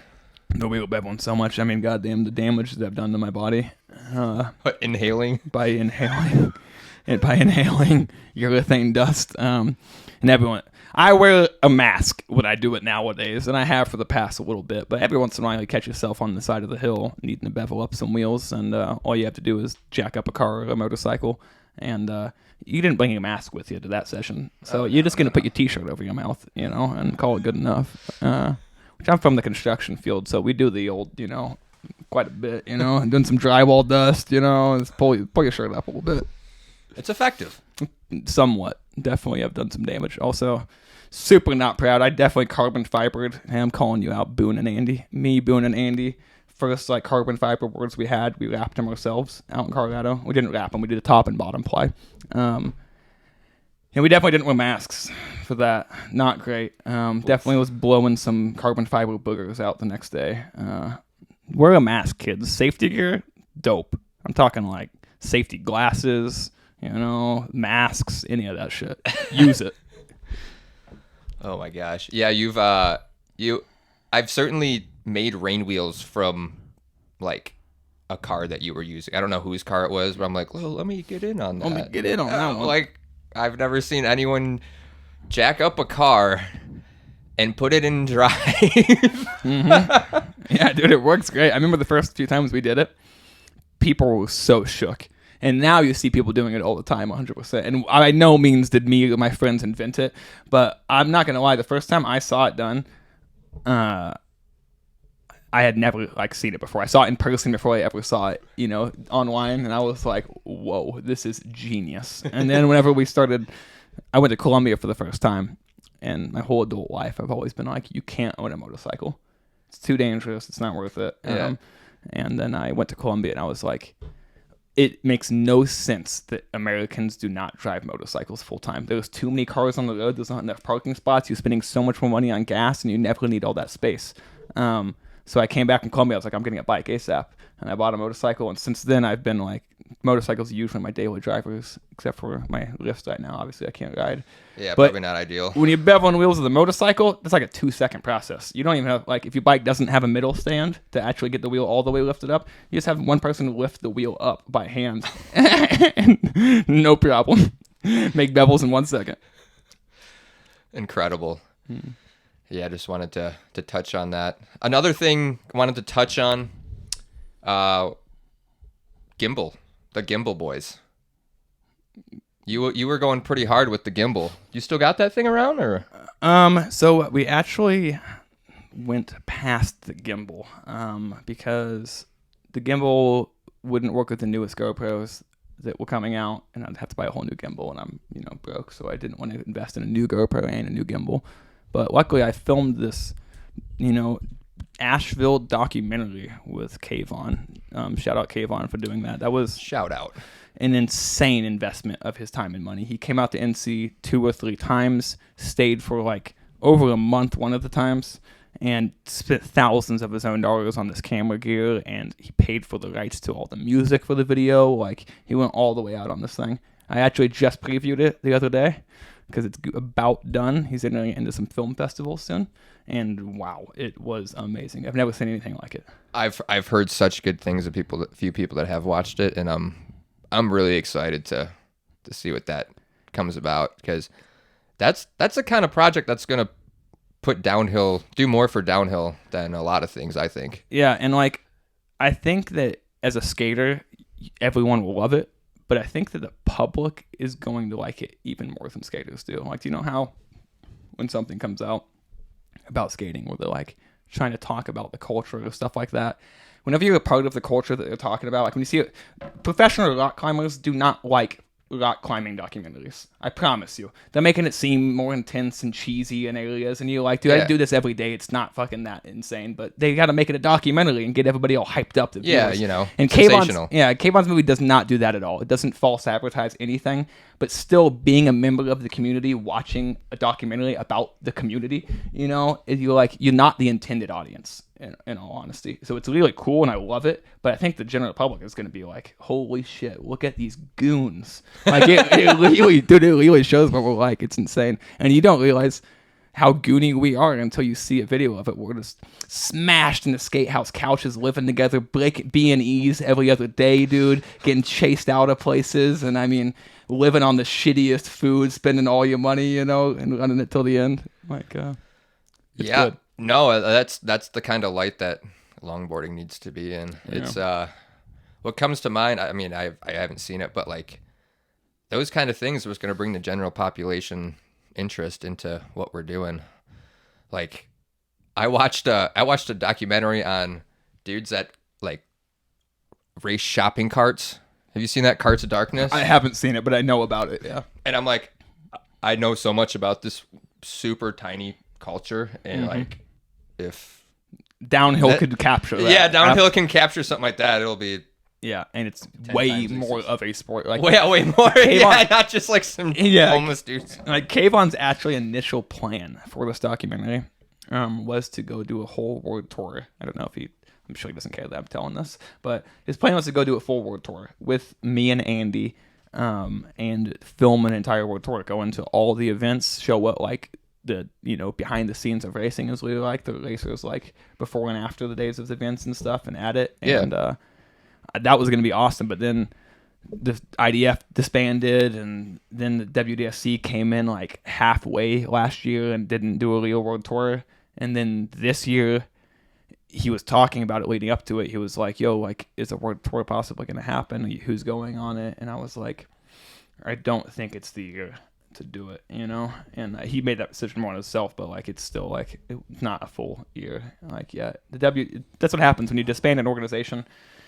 No, we were beveling so much. I mean, goddamn, the damage that I've done to my body. Inhaling? By inhaling urethane dust. And everyone, I wear a mask when I do it nowadays, and I have for the past a little bit. But every once in a while, you catch yourself on the side of the hill needing to bevel up some wheels, and all you have to do is jack up a car or a motorcycle. And you didn't bring your mask with you to that session, so you're just gonna put your T-shirt over your mouth, and call it good enough. Which I'm from the construction field, so we do the old, quite a bit, and doing some drywall dust, just pull your shirt up a little bit. It's effective. Somewhat, definitely. I've done some damage. Also, super not proud. I definitely carbon fibered. Hey, I'm calling you out, Boone and Andy. Me, Boone and Andy. First carbon fiber boards we had, we wrapped them ourselves out in Colorado. We didn't wrap them, we did a top and bottom ply. And we definitely didn't wear masks for that. Not great. Definitely was blowing some carbon fiber boogers out the next day. Wear a mask, kids. Safety gear, dope. I'm talking safety glasses, masks, any of that shit. Use it. Oh my gosh. Yeah, I've certainly made rain wheels from a car that you were using. I don't know whose car it was, but I'm well, let me get in on that. Let me get in on that one. I've never seen anyone jack up a car and put it in drive. Mm-hmm. Yeah, dude, it works great. I remember the first few times we did it, people were so shook. And now you see people doing it all the time, 100%. And by no means did me or my friends invent it, but I'm not going to lie, the first time I saw it done, I had never seen it before. I saw it in person before I ever saw it, online, and I was like, "Whoa, this is genius!" And then whenever we started, I went to Colombia for the first time, and my whole adult life I've always been you can't own a motorcycle. It's too dangerous. It's not worth it. Yeah. And then I went to Colombia, and I was like, it makes no sense that Americans do not drive motorcycles full time. There's too many cars on the road. There's not enough parking spots. You're spending so much more money on gas, and you never need all that space. So I came back from Colombia. I was like, I'm getting a bike ASAP. And I bought a motorcycle. And since then, I've been like, motorcycles are usually my daily drivers, except for my lifts right now. Obviously, I can't ride. Yeah, but probably not ideal. when you bevel on the wheels of the motorcycle, it's like a 2-second process. You don't even have, like, if your bike doesn't have a middle stand to actually get the wheel all the way lifted up, you just have one person lift the wheel up by hand. And no problem. Make bevels in 1 second. Incredible. Yeah, I just wanted to touch on that. Another thing I wanted to touch on, gimbal, the gimbal boys. You were going pretty hard with the gimbal. You still got that thing around, or? So we actually went past the gimbal, because the gimbal wouldn't work with the newest GoPros that were coming out, and I'd have to buy a whole new gimbal, and I'm, broke, so I didn't want to invest in a new GoPro and a new gimbal. But luckily, I filmed this, Asheville documentary with Kayvon. Shout out Kayvon for doing that. That was Shout out. an insane investment of his time and money. He came out to NC 2 or 3 times, stayed for like over a month one of the times, and spent thousands of his own dollars on this camera gear, and he paid for the rights to all the music for the video. Like, he went all the way out on this thing. I actually just previewed it the other day because it's about done. He's entering into some film festivals soon, and wow, it was amazing. I've never seen anything like it. I've heard such good things of few people that have watched it, and I'm really excited to see what that comes about, because that's the kind of project that's gonna do more for downhill than a lot of things, I think. Yeah, and like, I think that as a skater, everyone will love it, but I think that the public is going to like it even more than skaters do. Like, do you know how when something comes out about skating where they're like trying to talk about the culture or stuff like that, whenever you're a part of the culture that they're talking about, like when you see it, professional rock climbers do not like rock climbing documentaries. I promise you. They're making it seem more intense and cheesy in areas, and you're like, dude, I do this every day. It's not fucking that insane, but they got to make it a documentary and get everybody all hyped up. Yeah, and sensational. Kayvon's movie does not do that at all. It doesn't false advertise anything, but still being a member of the community, watching a documentary about the community, you're like, you're not the intended audience. In all honesty, so it's really cool and I love it, but I think the general public is going to be like, holy shit, look at these goons. Like, it really shows what we're like. It's insane, and you don't realize how goony we are until you see a video of it. We're just smashed in the skate house couches, living together, breaking B&Es every other day, dude, getting chased out of places, and I mean, living on the shittiest food, spending all your money, and running it till the end. Like, it's good. No, that's the kind of light that longboarding needs to be in. Yeah. It's what comes to mind. I mean, I haven't seen it, but like those kind of things was going to bring the general population interest into what we're doing. Like, I watched a documentary on dudes that like race shopping carts. Have you seen that, Carts of Darkness? I haven't seen it, but I know about it. Yeah, and I'm like, I know so much about this super tiny culture, and like, if downhill could capture that. Yeah, downhill can capture something like that, it'll be... Yeah, and it's way more of a sport. Like, way more. Yeah, not just like some homeless dudes. Like, Kayvon's actually initial plan for this documentary was to go do a whole world tour. I don't know if I'm sure he doesn't care that I'm telling this, but his plan was to go do a full world tour with me and Andy, and film an entire world tour, go into all the events, show what like the behind the scenes of racing is really like, the racers like before and after the days of the events and stuff, and at it. And that was going to be awesome, but then the IDF disbanded, and then the WDSC came in like halfway last year and didn't do a real world tour. And then this year he was talking about it leading up to it. He was like, yo, like, is a world tour possibly going to happen? Who's going on it? And I was like, I don't think it's the year to do it, and he made that decision more on himself, but like, it's still like, it's not a full year. Like, yeah, that's what happens when you disband an organization.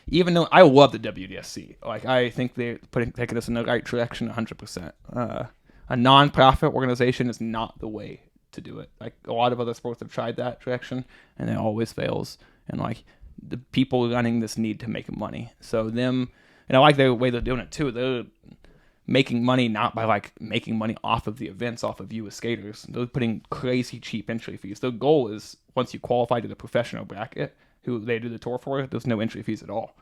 Even though I love the WDSC, like, I think they're taking us in the right direction 100%. A non-profit organization is not the way to do it. Like a lot of other sports have tried that direction, and it always fails. And like the people running this need to make money. So them, and I like the way they're doing it too. They're making money not by like making money off of the events, off of you as skaters. They're putting crazy cheap entry fees. Their goal is once you qualify to the professional bracket, who they do the tour for, there's no entry fees at all.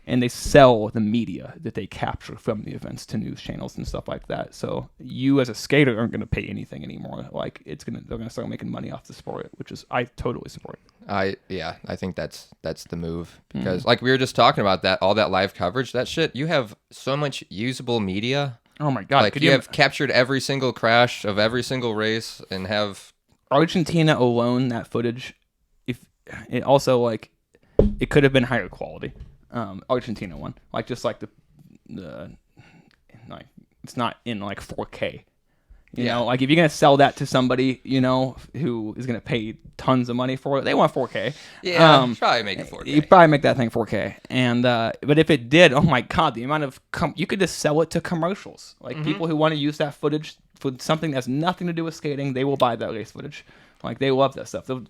And they sell the media that they capture from the events to news channels and stuff like that. So you as a skater aren't going to pay anything anymore. Like they're going to start making money off the sport, which is I totally support. I think that's the move because like we were just talking about that, all that live coverage, that shit. You have so much usable media. Oh my god! Like you have captured every single crash of every single race and have Argentina alone. That footage, if it also like it could have been higher quality. Argentina one, like just like the like it's not in like 4K. You know, like if you're gonna sell that to somebody, you know, who is gonna pay tons of money for it, they want 4K. Yeah, probably make it 4K. You probably make that thing 4K. And but if it did, oh my god, the amount of you could just sell it to commercials. Like people who want to use that footage for something that has nothing to do with skating, they will buy that race footage. Like they love that stuff. They're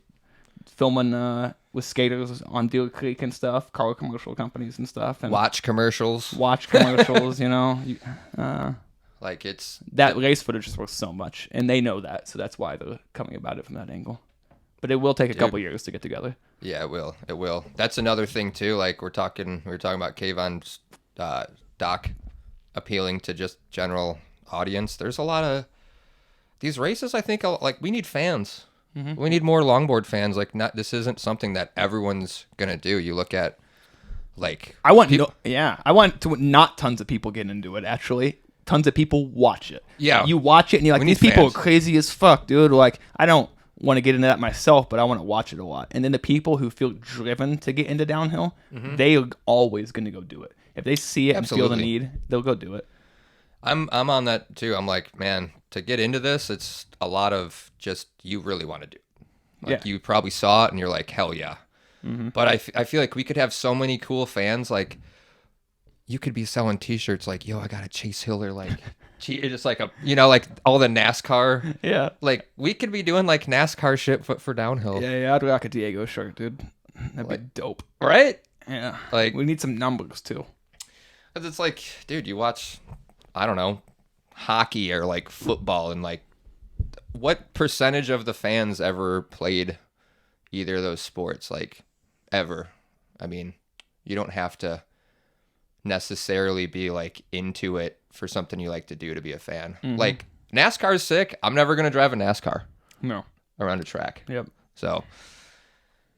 filming with skaters on Deer Creek and stuff, car commercial companies and stuff, and watch commercials. You know. Like it's that race footage is worth so much, and they know that, so that's why they're coming about it from that angle. But it will take a couple years to get together. Yeah, it will. It will. That's another thing too. Like we were talking about Kayvon's doc appealing to just general audience. There's a lot of these races. I think like we need fans. We need more longboard fans. Like this isn't something that everyone's gonna do. You look at like I want to not tons of people get into it. Actually, tons of people watch it. Yeah, you watch it and you're like, these people are crazy as fuck, dude. Like I don't want to get into that myself, but I want to watch it a lot. And then the people who feel driven to get into downhill, they are always going to go do it. If they see it and feel the need, they'll go do it. I'm on that too. I'm like, man, to get into this, it's a lot of just you really want to do it. Like you probably saw it and you're like, hell yeah. But I feel like we could have so many cool fans. Like you could be selling T-shirts like, yo, I got a Chase Hiller, like just like a, you know, like all the NASCAR. Yeah. Like we could be doing like NASCAR shit for downhill. Yeah, I'd rock a Diego shirt, dude. That'd be dope. Right? Yeah. Like we need some numbers too. Cause it's like, dude, you watch, I don't know, hockey or like football, and like what percentage of the fans ever played either of those sports? Like ever? I mean, you don't have to necessarily be like into it for something you like to do to be a fan. Like NASCAR is sick. I'm never going to drive a NASCAR. No. Around a track. Yep. So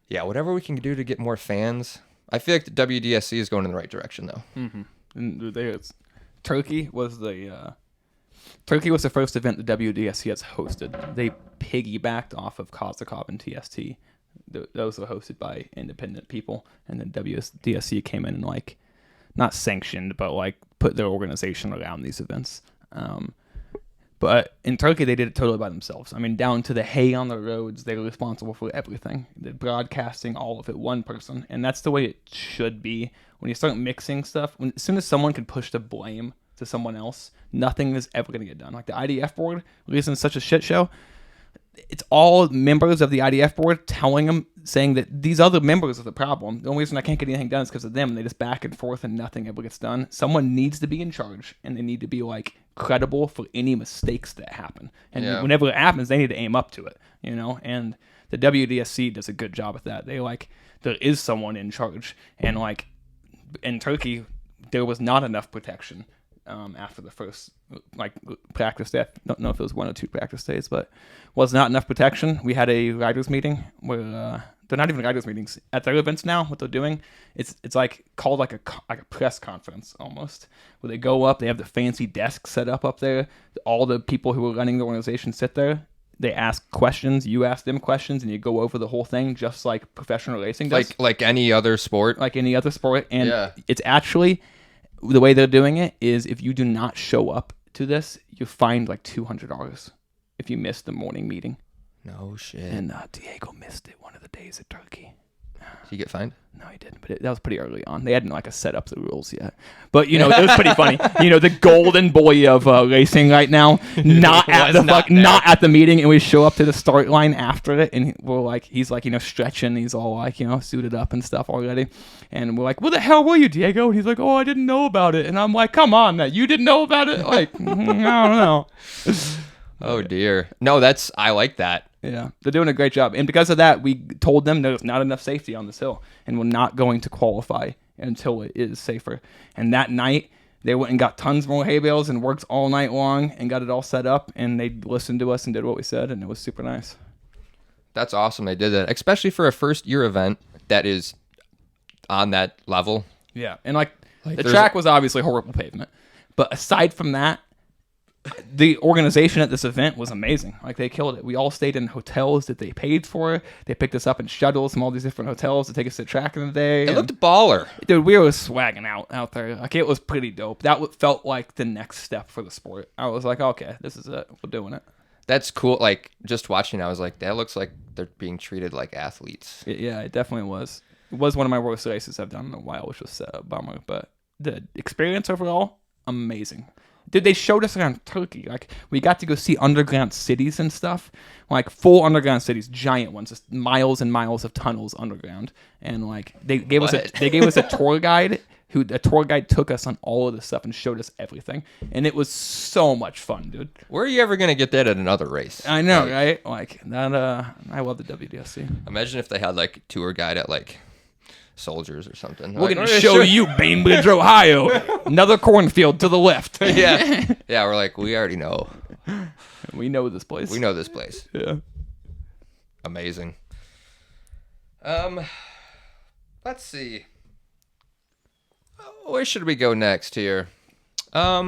yeah, whatever we can do to get more fans. I feel like the WDSC is going in the right direction though. And Turkey was the first event the WDSC has hosted. They piggybacked off of Kozakov and TST. Those were hosted by independent people, and then WDSC came in and like not sanctioned, but like put their organization around these events. But in Turkey, they did it totally by themselves. I mean, down to the hay on the roads, they were responsible for everything. The broadcasting, all of it, one person. And that's the way it should be. When you start mixing stuff, as soon as someone can push the blame to someone else, nothing is ever going to get done. Like the IDF board releasing such a shit show, it's all members of the IDF board saying that these other members are the problem. The only reason I can't get anything done is because of them. They just back and forth and nothing ever gets done. Someone needs to be in charge, and they need to be like credible for any mistakes that happen. And whenever it happens, they need to aim up to it, you know? And the WDSC does a good job with that. They like, there is someone in charge. And like in Turkey, there was not enough protection after the first like practice day. I don't know if it was 1 or 2 practice days, but was not enough protection. We had a riders meeting where they're not even riders meetings at their events now. What they're doing, it's like called like a press conference almost, where they go up. They have the fancy desk set up there. All the people who are running the organization sit there. They ask questions. You ask them questions, and you go over the whole thing just like professional racing does. Like any other sport. Like any other sport, and it's actually. The way they're doing it is if you do not show up to this, you're fined like $200 if you miss the morning meeting. No shit. And Diego missed it one of the days at Turkey. Did he get fined? No, he didn't. But that was pretty early on. They hadn't like set up the rules yet. But it was pretty funny. The golden boy of racing right now, not at the meeting, and we show up to the start line after it, and he's stretching. He's all like suited up and stuff already, and we're like, "Where the hell were you, Diego?" And he's like, "Oh, I didn't know about it." And I'm like, "Come on, man, you didn't know about it?" Like, I don't know. Oh dear. No, I like that. Yeah, they're doing a great job. And because of that, we told them there's not enough safety on this hill, and we're not going to qualify until it is safer. And that night, they went and got tons more hay bales and worked all night long and got it all set up, and they listened to us and did what we said, and it was super nice. That's awesome they did that, especially for a first-year event that is on that level. Yeah, and the track was obviously horrible pavement. But aside from that, the organization at this event was amazing. Like, they killed it. We all stayed in hotels that they paid for. They picked us up in shuttles from all these different hotels to take us to the track in the day. It looked baller. Dude, we were swagging out there. Like, it was pretty dope. That felt like the next step for the sport. I was like, okay, this is it. We're doing it. That's cool. Like, just watching, I was like, that looks like they're being treated like athletes. Yeah, it definitely was. It was one of my worst races I've done in a while, which was a bummer. But the experience overall, amazing. Dude, they showed us around Turkey. Like, we got to go see underground cities and stuff. Like, full underground cities, giant ones, just miles and miles of tunnels underground. And like, they gave us a tour guide. A tour guide took us on all of this stuff and showed us everything. And it was so much fun, dude. Where are you ever gonna get that at another race? I know, right? Like that. I love the WDSC. Imagine if they had like a tour guide at like Soldiers or something. We're going to show you Bainbridge, Ohio. Another cornfield to the left. Yeah. Yeah, we're like, we already know. We know this place. Yeah. Amazing. Let's see. Where should we go next here? I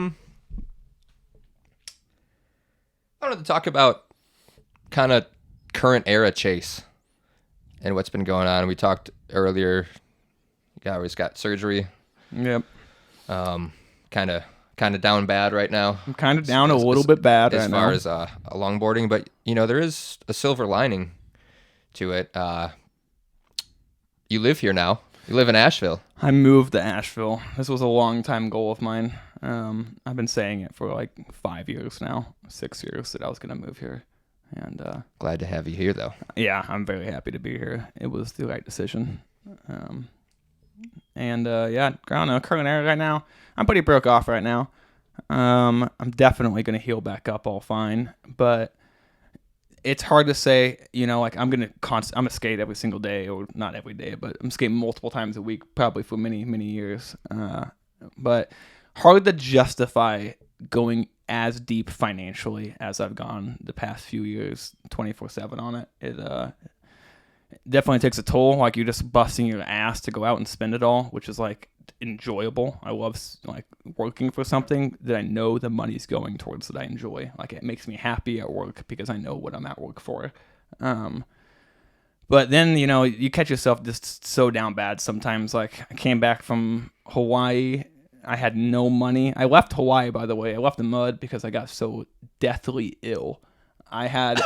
wanted to talk about kind of current era Chase and what's been going on. We talked earlier. He's got surgery. Yep. Kind of down bad right now. I'm kind of down a little bit bad as far as longboarding, but there is a silver lining to it. You live here now. You live in Asheville. I moved to Asheville. This was a long time goal of mine. I've been saying it for like 5 years now, 6 years that I was going to move here. And glad to have you here, though. Yeah, I'm very happy to be here. It was the right decision. I don't know, current era right now, I'm pretty broke off right now. I'm definitely going to heal back up all fine, but it's hard to say, like I'm going to skate every single day, or not every day, but I'm skating multiple times a week, probably for many, many years. But hard to justify going as deep financially as I've gone the past few years, 24/7 on it. It definitely takes a toll. Like, you're just busting your ass to go out and spend it all, which is like enjoyable. I love like working for something that I know the money's going towards that I enjoy. Like, it makes me happy at work because I know what I'm at work for. But then, you catch yourself just so down bad sometimes. Like, I came back from Hawaii. I had no money. I left Hawaii, by the way. I left the mud because I got so deathly ill. I'm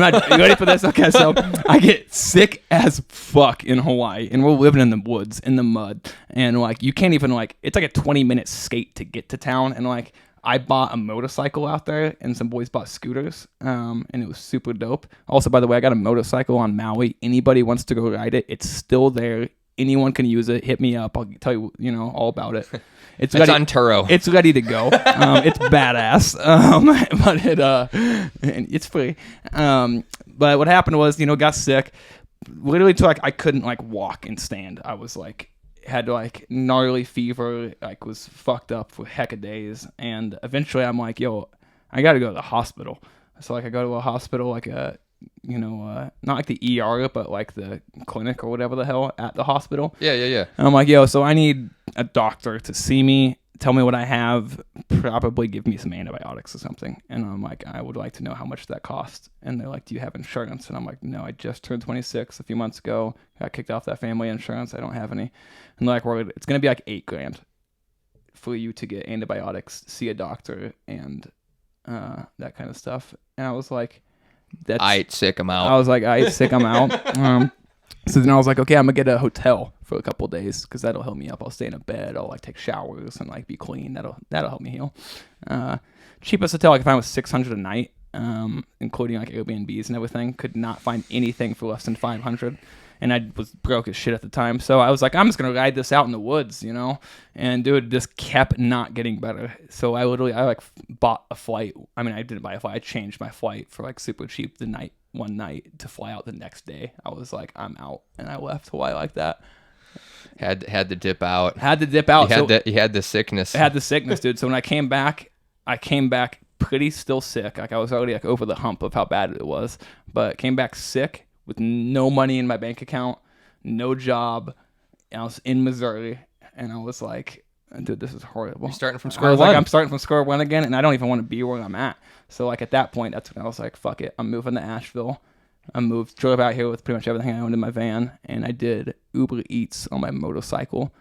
not, you ready for this? Okay, so I get sick as fuck in Hawaii, and we're living in the woods, in the mud, and like, you can't even it's like a 20-minute skate to get to town, and like, I bought a motorcycle out there, and some boys bought scooters, and it was super dope. Also, by the way, I got a motorcycle on Maui. Anybody wants to go ride it, it's still there. Anyone can use it. Hit me up. I'll tell you, all about it. It's on Turo. It's ready to go. It's badass. But it's free. But what happened was, got sick. Literally till I couldn't walk and stand. I was had gnarly fever. Was fucked up for a heck of days. And eventually I'm like, yo, I got to go to the hospital. So I go to a hospital, not like the ER, but the clinic or whatever the hell at the hospital. Yeah. And I'm like, yo, so I need a doctor to see me, tell me what I have, probably give me some antibiotics or something. And I'm like, I would like to know how much that costs. And they're like, do you have insurance? And I'm like, no, I just turned 26 a few months ago. Got kicked off that family insurance. I don't have any. And they're like, well, it's going to be $8,000 for you to get antibiotics, see a doctor, and that kind of stuff. And I was like, I'd sick him out. I was like, I'm out. So then I was like, okay, I'm gonna get a hotel for a couple of days because that'll help me up. I'll stay in a bed. I'll like take showers and like be clean. That'll help me heal. Cheapest hotel I could find was $600 a night, including like Airbnbs and everything. Could not find anything for less than $500, and I was broke as shit at the time. So I was like, I'm just gonna ride this out in the woods, you know. And dude, this kept not getting better. So I like bought a flight. I mean, I didn't buy a flight. I changed my flight for like super cheap one night to fly out the next day. I was like, I'm out, and I left Hawaii like that. Had to dip out. Had to dip out. You had the sickness. I had the sickness, dude. So when I came back pretty still sick. Like I was already like over the hump of how bad it was, but came back sick with no money in my bank account, no job. And I was in Missouri, and I was like, dude, this is horrible. You're starting from square one. Like, I'm starting from square one again, and I don't even want to be where I'm at. So like at that point, that's when I was like, fuck it, I'm moving to Asheville. Drove out here with pretty much everything I owned in my van, and I did Uber Eats on my motorcycle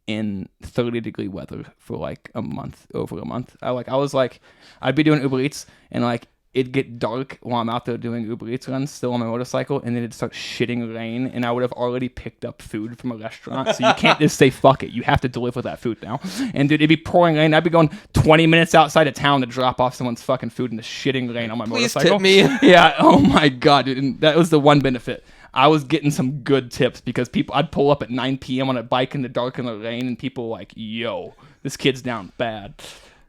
in 30-degree weather for like over a month. I'd be doing Uber Eats, and like it'd get dark while I'm out there doing Uber Eats runs still on my motorcycle, and then it'd start shitting rain, and I would have already picked up food from a restaurant. So you can't just say fuck it. You have to deliver that food now. And dude, it'd be pouring rain. I'd be going 20 minutes outside of town to drop off someone's fucking food in the shitting rain on my motorcycle. Please tip me. Yeah. Oh my god, dude. And that was the one benefit. I was getting some good tips because I'd pull up at 9 p.m. on a bike in the dark in the rain, and people were like, yo, this kid's down bad.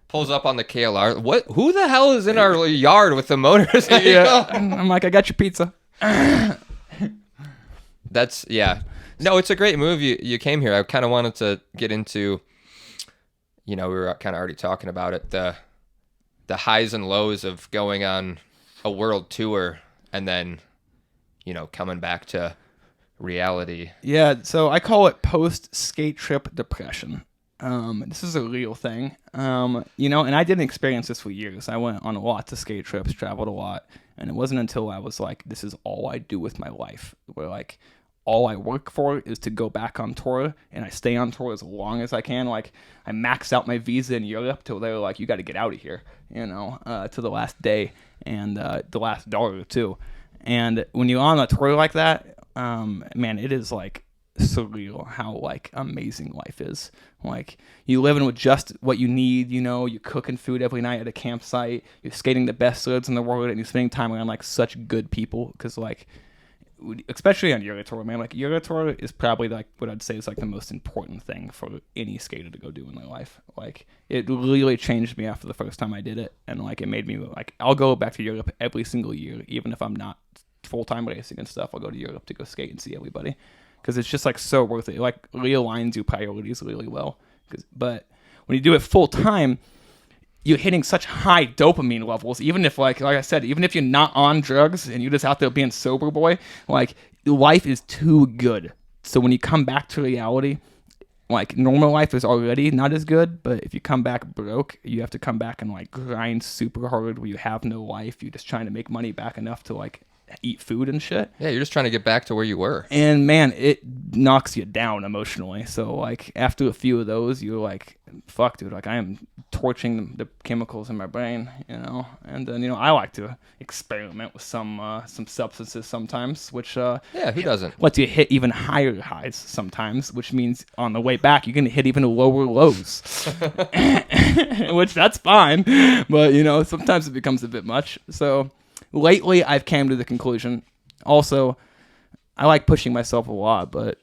Pulls up on the KLR. Who the hell is in our yard with the motorcycle? Yeah. I'm like, I got your pizza. Yeah. No, it's a great move. You came here. I kind of wanted to get into, we were kind of already talking about it, the highs and lows of going on a world tour and then, coming back to reality. Yeah, so I call it post-skate trip depression. This is a real thing, and I didn't experience this for years. I went on lots of skate trips, traveled a lot, and it wasn't until I was like, this is all I do with my life, where like all I work for is to go back on tour, and I stay on tour as long as I can. Like I maxed out my visa in Europe till they were like, you got to get out of here, to the last day and the last dollar too. And when you're on a tour like that, man, it is like surreal how like amazing life is. Like you living with just what you need, you're cooking food every night at a campsite, you're skating the best roads in the world, and you're spending time around like such good people. Because like, especially on Eurotour, man, like Eurotour is probably like what I'd say is like the most important thing for any skater to go do in their life. Like it really changed me after the first time I did it, and like it made me like, I'll go back to Europe every single year, even if I'm not full-time racing and stuff. I'll go to Europe to go skate and see everybody, because it's just like so worth it. It like realigns your priorities really well. But when you do it full-time, you're hitting such high dopamine levels, even if like I said, even if you're not on drugs and you're just out there being sober boy, like life is too good. So when you come back to reality, like normal life is already not as good, but if you come back broke, you have to come back and like grind super hard where you have no life. You're just trying to make money back enough to like eat food and shit. Yeah, you're just trying to get back to where you were. And man, it knocks you down emotionally. So like after a few of those, you're like, fuck, dude, like I am torching the chemicals in my brain, And then I like to experiment with some substances sometimes, which yeah, who doesn't? Lets you hit even higher highs sometimes, which means on the way back you're gonna hit even lower lows, which that's fine, but sometimes it becomes a bit much. So lately, I've came to the conclusion. Also, I like pushing myself a lot, but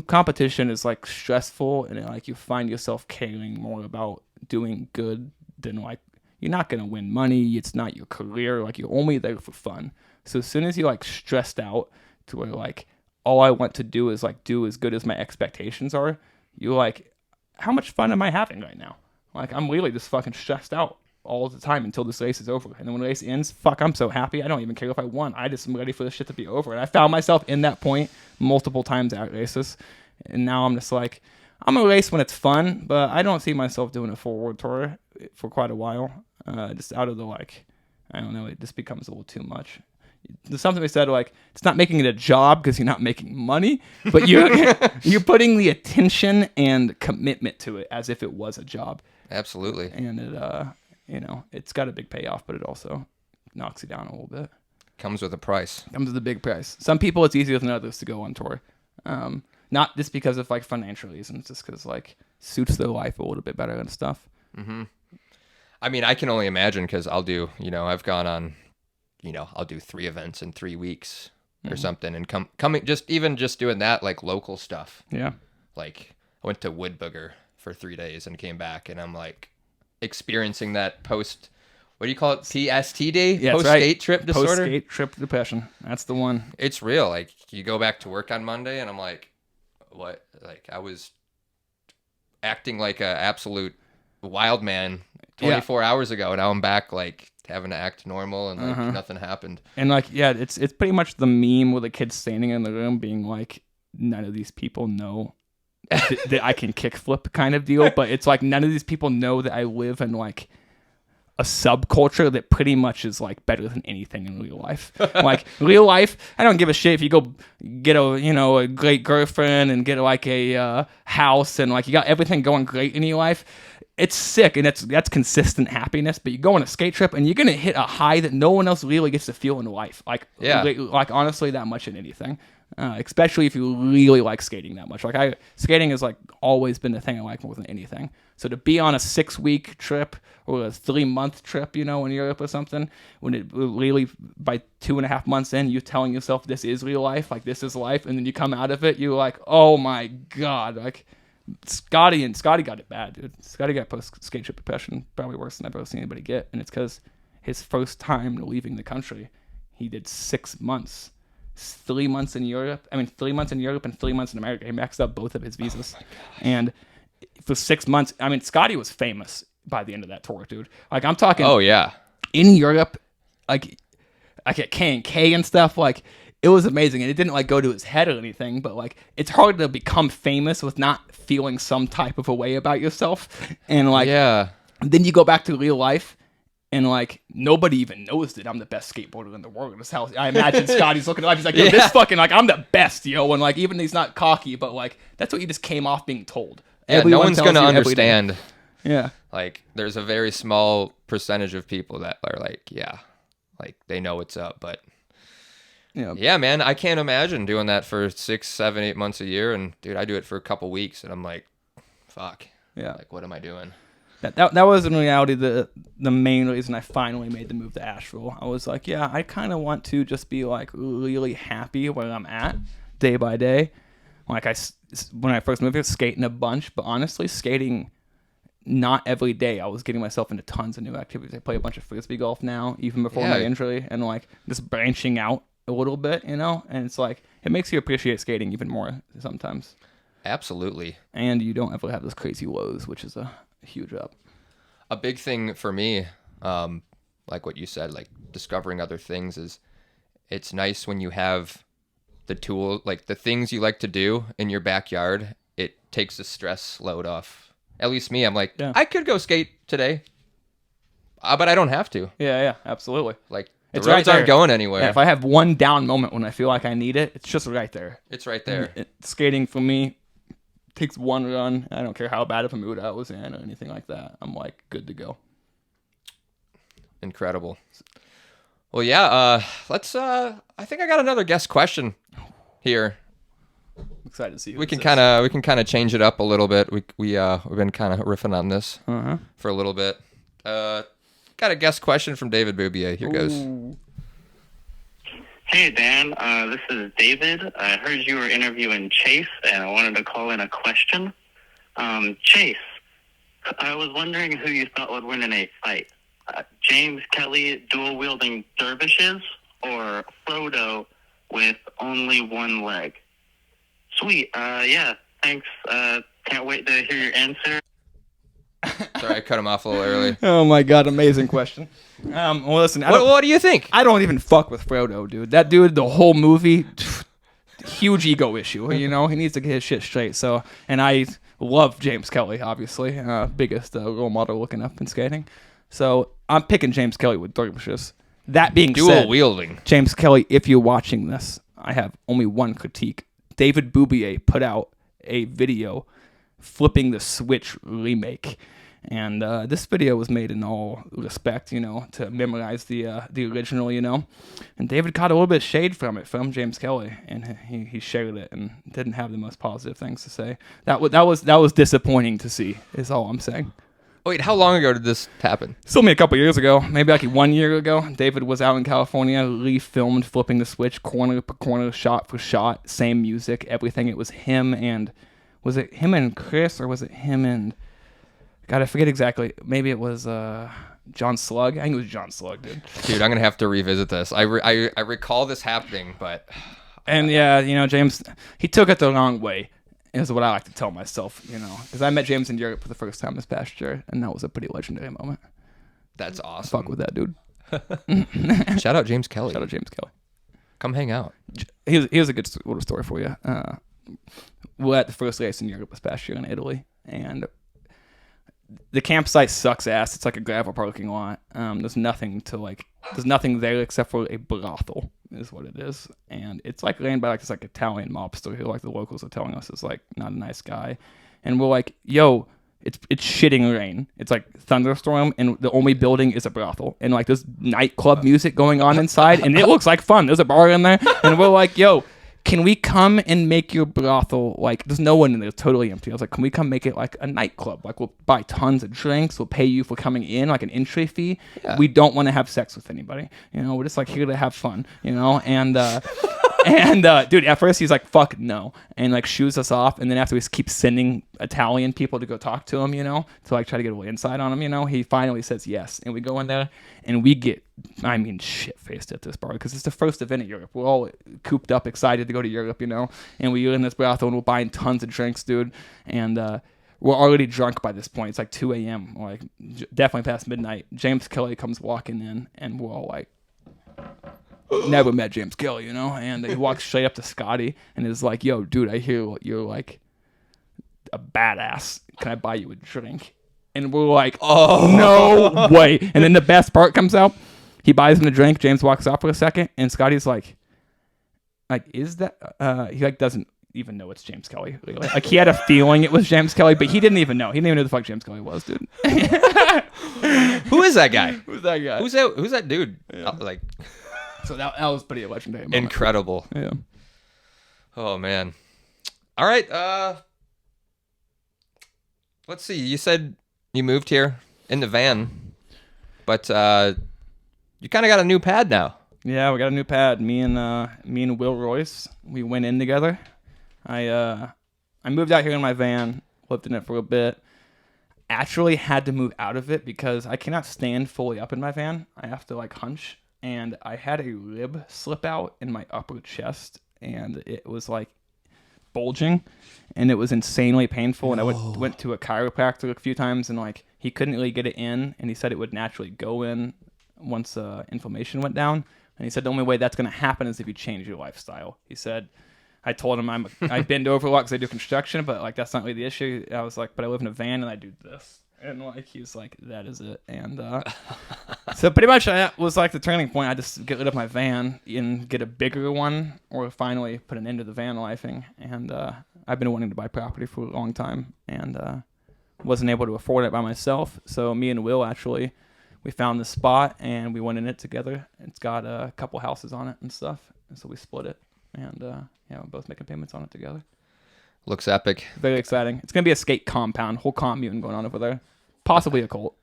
competition is like stressful, and like you find yourself caring more about doing good than like you're not gonna win money. It's not your career. Like you're only there for fun. So as soon as you're like stressed out to where like all I want to do is like do as good as my expectations are, you're like, how much fun am I having right now? Like I'm really just fucking stressed out all the time until this race is over. And then when the race ends, fuck, I'm so happy. I don't even care if I won. I just am ready for this shit to be over. And I found myself in that point multiple times at races. And now I'm just like, I'm going to race when it's fun, but I don't see myself doing a full world tour for quite a while. Just out of the like, I don't know, it just becomes a little too much. There's something we said like, it's not making it a job because you're not making money, but you're putting the attention and commitment to it as if it was a job. Absolutely. And it, it's got a big payoff, but it also knocks you down a little bit. Comes with a price. Comes with a big price. Some people it's easier than others to go on tour. Not just because of like financial reasons, just because like suits their life a little bit better and stuff. Mm-hmm. I mean, I can only imagine because I'll do, I've gone on, I'll do 3 events in 3 weeks or something, and coming just doing that, like local stuff. Yeah. Like I went to Woodbugger for 3 days and came back, and I'm like experiencing that post. What do you call it? PSTD? Yeah, Post-skate trip disorder? Post-skate trip depression. That's the one. It's real. Like, you go back to work on Monday, and I'm like, what? Like, I was acting like an absolute wild man 24 hours ago, and now I'm back, like, having to act normal, and, like, nothing happened. And, like, yeah, it's pretty much the meme with the kid standing in the room being like, none of these people know that I can kickflip kind of deal, but it's like none of these people know that I live in, like, a subculture that pretty much is like better than anything in real life. Like real life, I don't give a shit if you go get a great girlfriend and get like a house and like you got everything going great in your life. It's sick and that's consistent happiness. But you go on a skate trip and you're gonna hit a high that no one else really gets to feel in life. Like honestly, that much in anything. Especially if you really like skating that much. Like skating has like always been the thing I like more than anything. So to be on a 6-week trip or a 3-month trip, in Europe or something, when it really by 2.5 months in, you're telling yourself this is real life, like this is life, and then you come out of it, you're like, oh my god, like Scotty got it bad, dude. Scotty got post skate trip depression, probably worse than I've ever seen anybody get, and it's because his first time leaving the country, he did 6 months. 3 months in Europe. I mean, 3 months in Europe and 3 months in America. He maxed out both of his visas. And for 6 months, I mean, Scotty was famous by the end of that tour, dude. Like, I'm talking. Oh, yeah. In Europe, like at K&K and stuff, like, it was amazing. And it didn't, like, go to his head or anything, but, like, it's hard to become famous with not feeling some type of a way about yourself. And, like, yeah. Then you go back to real life. And, like, nobody even knows that I'm the best skateboarder in the world. That's how I imagine Scotty's looking at life. He's like, yo, this fucking, like, I'm the best, yo. And, like, even he's not cocky, but, like, that's what you just came off being told. Yeah, Everyone no one's going to understand. Yeah. Like, there's a very small percentage of people that are like, yeah, like, they know what's up. But, yeah, man, I can't imagine doing that for 6, 7, 8 months a year. And, dude, I do it for a couple weeks, and I'm like, fuck. Yeah. Like, what am I doing? That was in reality the main reason I finally made the move to Asheville. I was like, yeah, I kind of want to just be like really happy where I'm at day by day. Like when I first moved here, skating a bunch, but honestly, skating not every day. I was getting myself into tons of new activities. I play a bunch of frisbee golf now, even before my injury, and like just branching out a little bit, and it's like it makes you appreciate skating even more sometimes. Absolutely. And you don't ever have those crazy lows, which is a huge up. A big thing for me, like what you said, like discovering other things is it's nice when you have the tool, like the things you like to do in your backyard. It takes the stress load off. At least me, I'm like, I could go skate today, but I don't have to. Yeah, absolutely. Like the roads aren't going anywhere. Yeah, if I have one down moment when I feel like I need it, it's just right there. It's right there. Skating for me takes one run. I don't care how bad of a mood I was in or anything like that. I'm like good to go. Incredible. Well, yeah. Let's. I think I got another guest question here. I'm excited to see. We can kind of change it up a little bit. We've been kind of riffing on this for a little bit. Got a guest question from David Boubier. Here goes. Hey, Dan. This is David. I heard you were interviewing Chase, and I wanted to call in a question. Chase, I was wondering who you thought would win in a fight. James Kelly dual-wielding dervishes or Frodo with only one leg? Sweet. Yeah, thanks. Can't wait to hear your answer. Sorry, I cut him off a little early. Oh my god, amazing question. Well, listen. What do you think? I don't even fuck with Frodo, dude. That dude, the whole movie, huge ego issue. He needs to get his shit straight. So, and I love James Kelly, obviously, biggest role model looking up in skating. So I'm picking James Kelly with dervishes. That being said, dual wielding. James Kelly, if you're watching this, I have only one critique. David Boubier put out a video flipping the Switch remake. And this video was made in all respect, to memorize the original, And David caught a little bit of shade from it from James Kelly, and he shared it and didn't have the most positive things to say. That was disappointing to see. Is all I'm saying. Wait, how long ago did this happen? Still me a couple years ago, maybe like 1 year ago. David was out in California. Lee filmed flipping the switch, corner per corner, shot for shot, same music, everything. It was him and was it him and Chris or was it him and? God, I forget exactly. Maybe it was John Slug. I think it was John Slug, dude. Dude, I'm gonna have to revisit this. I recall this happening, but and yeah, James, he took it the wrong way. Is what I like to tell myself, because I met James in Europe for the first time this past year, and that was a pretty legendary moment. That's awesome. Fuck with that, dude. Shout out James Kelly. Shout out James Kelly. Come hang out. Here's a good little story for you. We're at the first race in Europe this past year in Italy, and the campsite sucks ass. It's like a gravel parking lot. There's nothing there except for a brothel is what it is. And it's like ran by this Italian mobster who the locals are telling us is not a nice guy. And we're like, yo, it's shitting rain. It's thunderstorm and the only building is a brothel. And there's nightclub music going on inside and it looks like fun. There's a bar in there. And we're like, yo, can we come and make your brothel there's no one in there, it's totally empty. I was like, can we come make it a nightclub? We'll buy tons of drinks, we'll pay you for coming in, an entry fee. Yeah. We don't want to have sex with anybody. We're just here to have fun, and dude, at first he's like, fuck no, and shoos us off, and then after we keep sending Italian people to go talk to him, to try to get a little insight on him, he finally says yes, and we go in there and we get shit-faced at this bar because it's the first event in Europe. We're all cooped up, excited to go to Europe, and we're in this brothel and we're buying tons of drinks, dude, and we're already drunk by this point. It's 2 a.m. or definitely past midnight. James Kelly comes walking in and we're all never met James Kelly, and he walks straight up to Scotty and is like, yo, dude, I hear you're a badass. Can I buy you a drink? And we're like, oh, no way. And then the best part comes out. He buys him a drink. James walks off for a second. And Scotty's like, is that? He doesn't even know it's James Kelly. Really. He had a feeling it was James Kelly, but he didn't even know. He didn't even know who the fuck James Kelly was, dude. Who is that guy? Who's that guy? Who's that dude? Yeah. So that was pretty legendary moment. Incredible. Yeah. Oh, man. All right. Let's see. You said you moved here in the van, but you kind of got a new pad now. Yeah, we got a new pad. Me and Will Royce, we went in together. I moved out here in my van, lived in it for a bit. Actually had to move out of it because I cannot stand fully up in my van. I have to hunch, and I had a rib slip out in my upper chest, and it was bulging, and it was insanely painful. And I went to a chiropractor a few times, and he couldn't really get it in, and he said it would naturally go in once inflammation went down. And he said the only way that's going to happen is if you change your lifestyle. He said, I told him I bend over a lot because I do construction, but that's not really the issue. I was like, but I live in a van and I do this. And he's like, that is it. And so pretty much that was the turning point. I just get rid of my van and get a bigger one, or finally put an end to the van lifing. And I've been wanting to buy property for a long time and wasn't able to afford it by myself. So me and Will actually, we found this spot and we went in it together. It's got a couple houses on it and stuff. And so we split it. And we're both making payments on it together. Looks epic. Very exciting. It's going to be a skate compound, whole commune going on over there. Possibly a cult.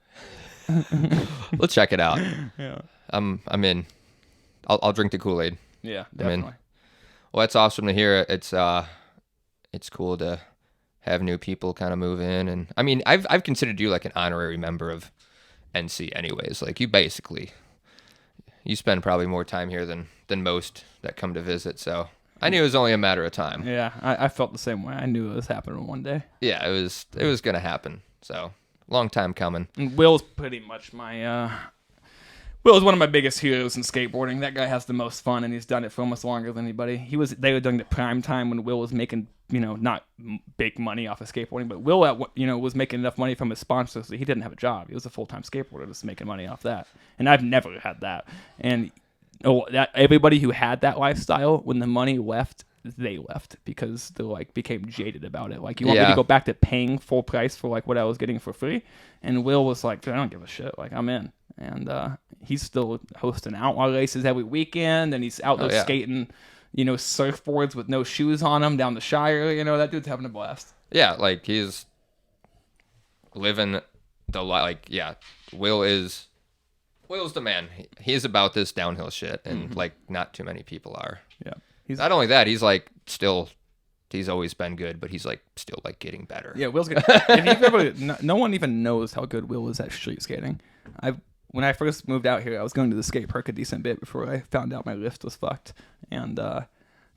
Let's check it out. Yeah. I'm in. I'll drink the Kool-Aid. Yeah, definitely. Well, that's awesome to hear. It's cool to have new people kind of move in, and I've considered you an honorary member of NC anyways. You spend probably more time here than most that come to visit, so I knew it was only a matter of time. Yeah, I felt the same way. I knew it was happening one day. Yeah, it was gonna happen. So long time coming. And Will's pretty much Will's one of my biggest heroes in skateboarding. That guy has the most fun, and he's done it for almost longer than anybody. They were doing the prime time when Will was making not big money off of skateboarding, but Will was making enough money from his sponsors that he didn't have a job. He was a full-time skateboarder, just making money off that. And I've never had that. And everybody who had that lifestyle, when the money left, they left because they like became jaded about it. Like, you want me to go back to paying full price for like what I was getting for free? And Will was like, dude, I don't give a shit. Like, I'm in. And he's still hosting outlaw races every weekend, and he's out there skating, surfboards with no shoes on them down the Shire. That dude's having a blast. Yeah, like he's living the life. Like, yeah, Will's the man. He's about this downhill shit, and like not too many people are. Yeah. Not only that, he's like he's always been good, but he's like still like getting better. Yeah, Will's good. If you've ever, no one even knows how good Will is at street skating. When I first moved out here, I was going to the skate park a decent bit before I found out my lift was fucked. And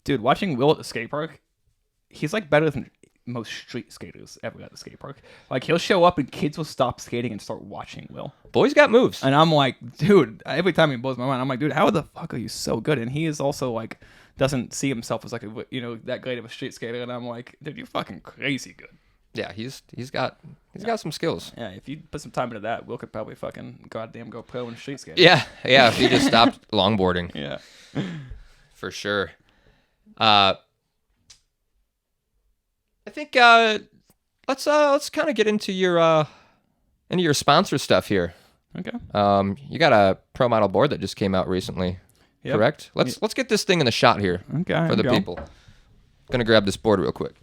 dude, watching Will at the skate park, he's like better than most street skaters ever at the skate park. Like, he'll show up and kids will stop skating and start watching Will. Boy's got moves. And I'm like, dude, every time he blows my mind, I'm like, dude, how the fuck are you so good? And he is also like, doesn't see himself as like that great of a street skater. And I'm like, dude, you're fucking crazy good. Yeah, he's got some skills. Yeah, if you put some time into that, Will could probably fucking goddamn go pro in street skating. Yeah, if he just stopped longboarding. Yeah, for sure. I think let's kind of get into your sponsor stuff here. Okay. You got a pro model board that just came out recently, correct? Let's get this thing in the shot here. Okay. For the people. Gonna grab this board real quick.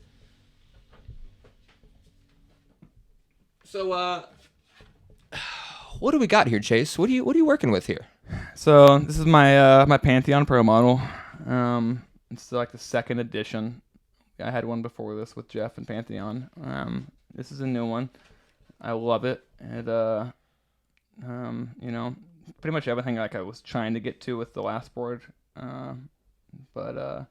So, what do we got here, Chase? What are you working with here? So this is my my Pantheon Pro model. It's like the second edition. I had one before this with Jeff and Pantheon. This is a new one. I love it. It pretty much everything like I was trying to get to with the last board. But I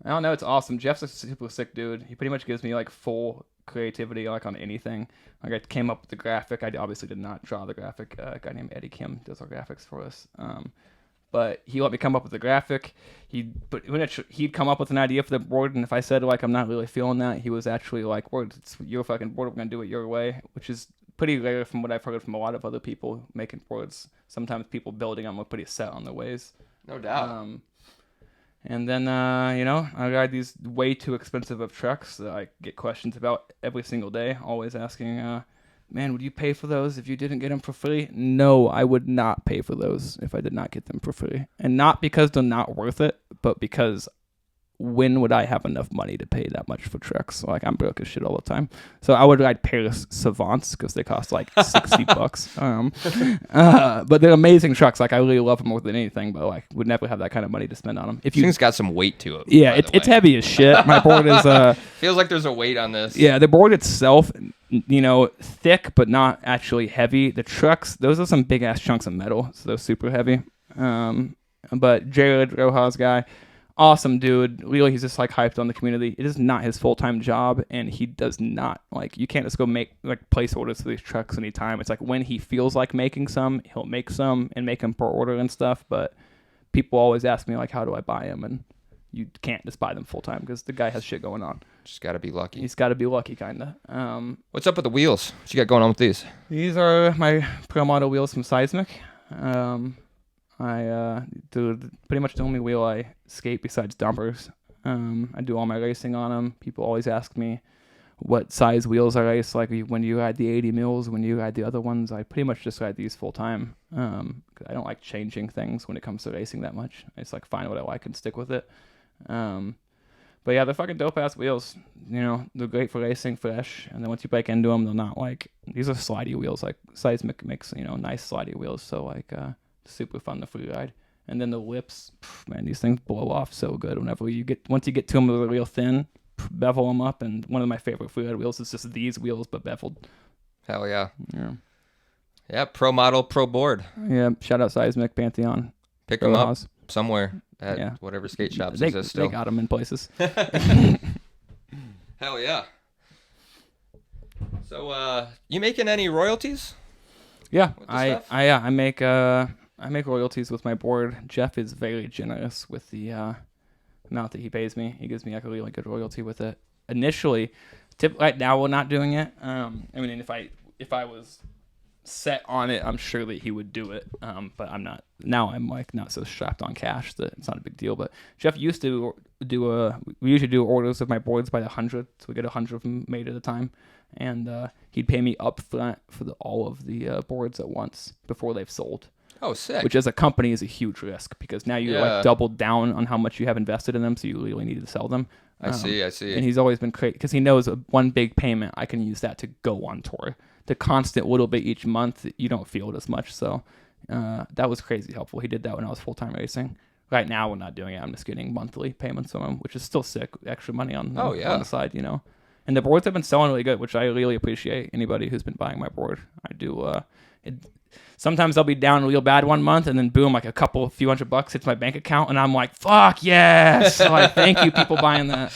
don't know. It's awesome. Jeff's a super sick dude. He pretty much gives me like full creativity like on anything. Like, I came up with the graphic. I obviously did not draw the graphic. A guy named Eddie Kim does our graphics for us. But he let me come up with the graphic. He'd come up with an idea for the board, and if I said like I'm not really feeling that, he was actually like, "Well, it's your fucking board. We're gonna do it your way," which is pretty rare from what I've heard from a lot of other people making boards. Sometimes people building them are pretty set on their ways. No doubt. And then, I ride these way too expensive of trucks that I get questions about every single day, always asking, man, would you pay for those if you didn't get them for free? No, I would not pay for those if I did not get them for free. And not because they're not worth it, but because when would I have enough money to pay that much for trucks? Like, I'm broke as shit all the time. So I would ride Paris Savants because they cost like $60. But they're amazing trucks. Like, I really love them more than anything, but like would never have that kind of money to spend on them. This thing's got some weight to it. Yeah, it's heavy as shit. My board is feels like there's a weight on this. Yeah, the board itself, thick but not actually heavy. The trucks, those are some big ass chunks of metal, so they're super heavy. But Jared Rojas guy, awesome dude. Really, he's just like hyped on the community. It is not his full-time job, and he does not like. You can't just go make like place orders for these trucks anytime. It's like when he feels like making some, he'll make some and make them per order and stuff. But people always ask me like, how do I buy them? And you can't just buy them full time because the guy has shit going on. Just gotta be lucky. He's got to be lucky, kinda. What's up with the wheels? What you got going on with these? These are my Pro Model wheels from Seismic. I do pretty much the only wheel I skate besides dumpers. I do all my racing on them. People always ask me what size wheels I race. Like, when you ride the 80 mils, when you ride the other ones, I pretty much just ride these full time. I don't like changing things when it comes to racing that much. It's like find what I like and stick with it. But yeah, they're fucking dope ass wheels. They're great for racing, fresh. And then once you break into them, they're not like, these are slidey wheels. Like, Seismic makes, nice slidey wheels. So like, super fun to free ride. And then the whips, man, these things blow off so good whenever once you get to them, they're real thin, bevel them up. And one of my favorite free ride wheels is just these wheels, but beveled. Hell yeah. Yeah, pro model, pro board. Yeah, shout out Seismic, Pantheon. Pick them up somewhere at whatever skate shops exist still. They got them in places. Hell yeah. So, you making any royalties? Yeah, I make royalties with my board. Jeff is very generous with the amount that he pays me. He gives me like a really good royalty with it. Initially, right now we're not doing it. If I was set on it, I'm sure that he would do it. But I'm not. Now I'm like not so strapped on cash that it's not a big deal. But Jeff used to we usually do orders of my boards by the 100, so we get 100 of them made at a time, and he'd pay me up front for all of the boards at once before they've sold. Oh, sick. Which as a company is a huge risk because now you're like doubled down on how much you have invested in them, so you really need to sell them. I see. And he's always been great because he knows one big payment, I can use that to go on tour. The constant little bit each month, you don't feel it as much. So that was crazy helpful. He did that when I was full-time racing. Right now, we're not doing it. I'm just getting monthly payments from him, which is still sick. Extra money on the side, you know. And the boards have been selling really good, which I really appreciate. Anybody who's been buying my board, I do. Sometimes I'll be down real bad one month, and then boom, like a few $100 hits my bank account, and I'm like, fuck yes! So like, thank you, people buying that.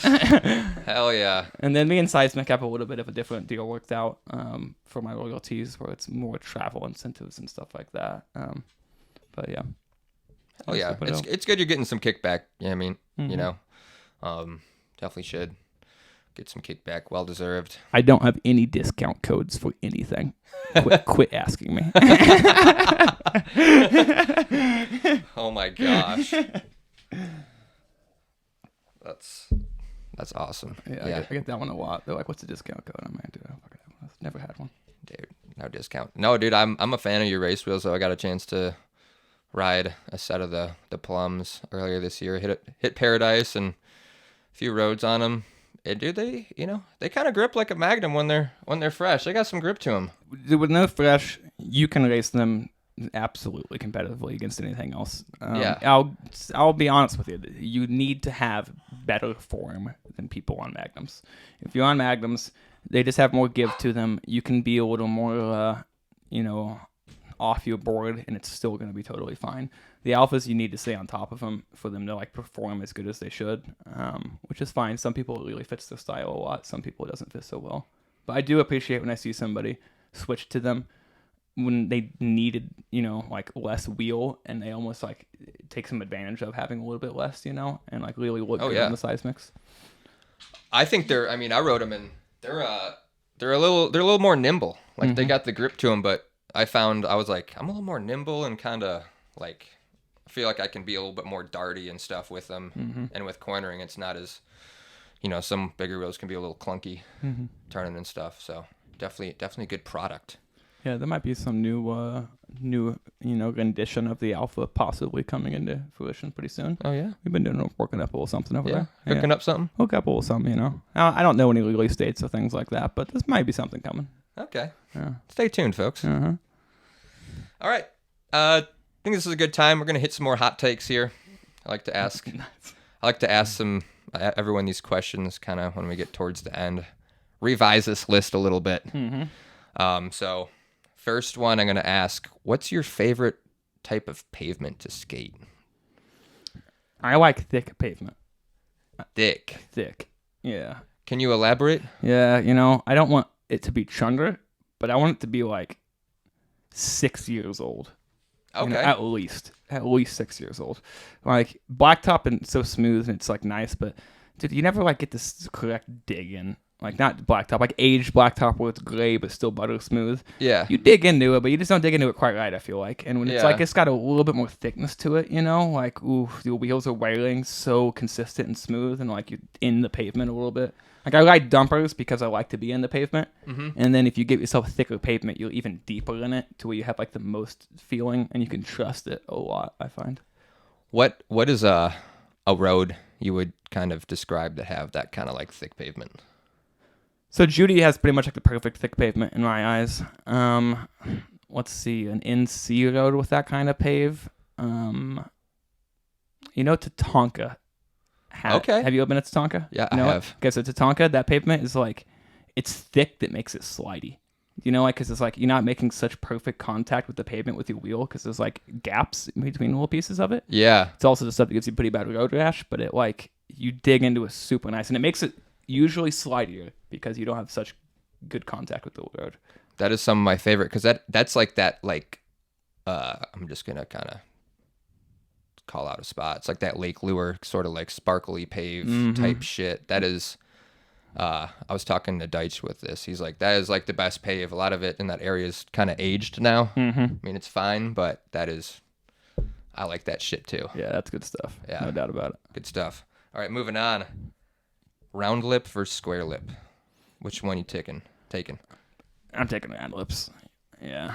Hell yeah! And then me and Seismic have a little bit of a different deal worked out for my royalties, where it's more travel incentives and stuff like that. But yeah. Oh yeah, it's good you're getting some kickback. Yeah, I mean, you know, definitely should get some kickback. Well deserved. I don't have any discount codes for anything. Quit asking me. Oh my gosh, that's awesome. Yeah. I get that one a lot. They're like, "What's the discount code?" I'm like, "Dude, I've never had one." Dude, no discount. No, dude, I'm a fan of your race wheels, so I got a chance to ride a set of the plums earlier this year. Hit Paradise and a few roads on them. And dude, they kind of grip like a Magnum when they're fresh. They got some grip to them. With no fresh, you can race them absolutely competitively against anything else. I'll be honest with you. You need to have better form than people on Magnums. If you're on Magnums, they just have more give to them. You can be a little more, off your board, and it's still going to be totally fine. The alphas, you need to stay on top of them for them to like perform as good as they should, which is fine. Some people it really fits their style a lot. Some people it doesn't fit so well. But I do appreciate when I see somebody switch to them when they needed, like less wheel, and they almost like take some advantage of having a little bit less, and like really look good on the Seismics. I think I rode them, and they're a little more nimble. Like they got the grip to them, but I was like, I'm a little more nimble and kind of like, I feel like I can be a little bit more darty and stuff with them. And with cornering, it's not as, some bigger wheels can be a little clunky turning and stuff. So definitely good product. Yeah, there might be some new rendition of the Alpha possibly coming into fruition pretty soon. Oh yeah, we've been working up a little something over there. Cooking up something. Hook up a little something. I don't know any release dates or things like that, but this might be something coming. Okay. Yeah. Stay tuned, folks. All right. I think this is a good time. We're gonna hit some more hot takes here. I like to ask everyone these questions kind of when we get towards the end. Revise this list a little bit. So first one I'm gonna ask: what's your favorite type of pavement to skate? I like thick pavement. Thick. Yeah. Can you elaborate? Yeah. I don't want it to be chunder, but I want it to be like 6 years old. Okay. At least 6 years old. Like blacktop and so smooth and it's like nice, but dude, you never like get this correct dig in. Like not blacktop, like aged blacktop where it's gray but still butter smooth. Yeah. You dig into it, but you just don't dig into it quite right, I feel like. And when it's like it's got a little bit more thickness to it, like the wheels are wearing so consistent and smooth and like you're in the pavement a little bit. Like I like dumpers because I like to be in the pavement. And then if you give yourself a thicker pavement, you're even deeper in it to where you have like the most feeling and you can trust it a lot, I find. What is a road you would kind of describe to have that kind of like thick pavement? So Judy has pretty much like the perfect thick pavement in my eyes. Let's see, an NC road with that kind of pave. Tatanka. Okay. Have you ever been to Tatanka? Yeah, I have. Okay, so Tatanka, that pavement is like, it's thick that makes it slidey. Because it's like you're not making such perfect contact with the pavement with your wheel because there's like gaps in between little pieces of it. Yeah. It's also the stuff that gives you pretty bad road rash, but it like, you dig into it super nice and it makes it usually slidier because you don't have such good contact with the road. That is some of my favorite because that's like that like I'm just gonna kind of call out a spot. It's like that Lake Lure sort of like sparkly pave type shit. That is I was talking to Deitch with this. He's like, that is like the best pave. A lot of it in that area is kind of aged now. Mm-hmm. I mean, it's fine, but I like that shit too. Yeah, that's good stuff. Yeah. No doubt about it. Good stuff. All right, moving on. Round lip versus square lip. Which one you taking? I'm taking round lips. Yeah,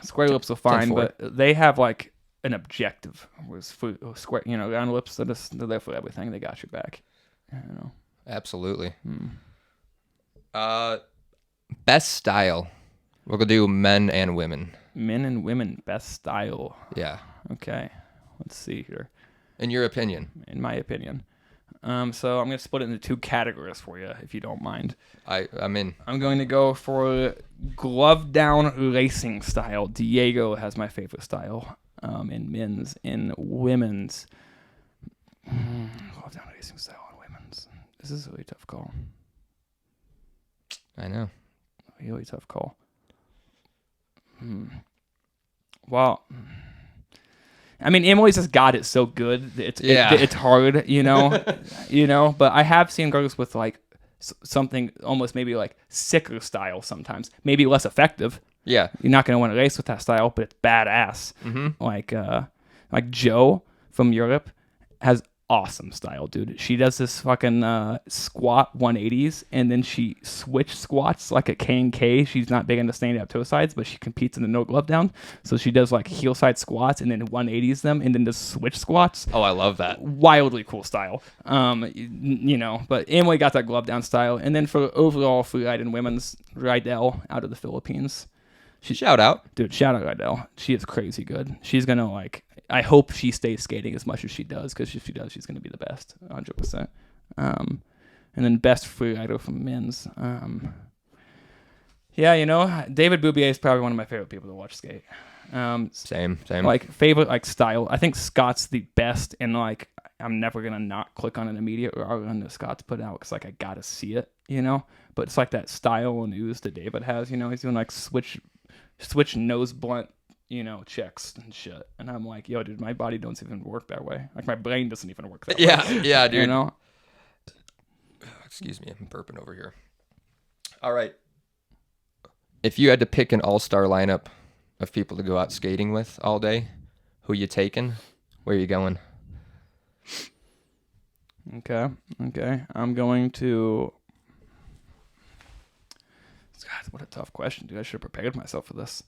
square lips are fine, 10-4. but they have like an objective. Was square, round lips. They're there for everything. They got your back. Absolutely. Best style. We're gonna do men and women. Men and women best style. Yeah. Okay, let's see here. In your opinion. In my opinion. So I'm going to split it into 2 categories for you, if you don't mind. I'm in. I'm going to go for glove down racing style. Diego has my favorite style in men's. In women's, glove down racing style in women's. This is a really tough call. I know. Really tough call. Well, I mean, Emily's just got it so good. It's hard, But I have seen girls with like something almost maybe like sicker style sometimes, maybe less effective. Yeah, you're not going to want to race with that style, but it's badass. Mm-hmm. Like Joe from Europe has awesome style, dude. She does this fucking squat 180s, and then she switch squats like a K&K. She's not big into standing up toe sides, but she competes in the no glove down. So she does like heel side squats and then 180s them, and then does switch squats. Oh, I love that. Wildly cool style. But Emily got that glove down style. And then for overall freeride and women's, Rydell out of the Philippines. Shout out. Dude, shout out Rydell. she is crazy good. She's gonna I hope she stays skating as much as she does, because if she does, she's gonna be the best, 100%. And then best freerider from men's. David Boubier is probably one of my favorite people to watch skate. Same. Like favorite like style. I think Scott's the best, and like I'm never gonna not click on an immediate run that Scott's put out, because like I gotta see it, But it's like that style and ooze that David has. He's doing like switch nose blunt, checks and shit. And I'm like, yo, dude, my body don't even work that way. Like my brain doesn't even work that way. Yeah, dude. Excuse me, I'm burping over here. All right. If you had to pick an all-star lineup of people to go out skating with all day, who you taking? Where you going? Okay. I'm going to... God, what a tough question, dude. I should have prepared myself for this.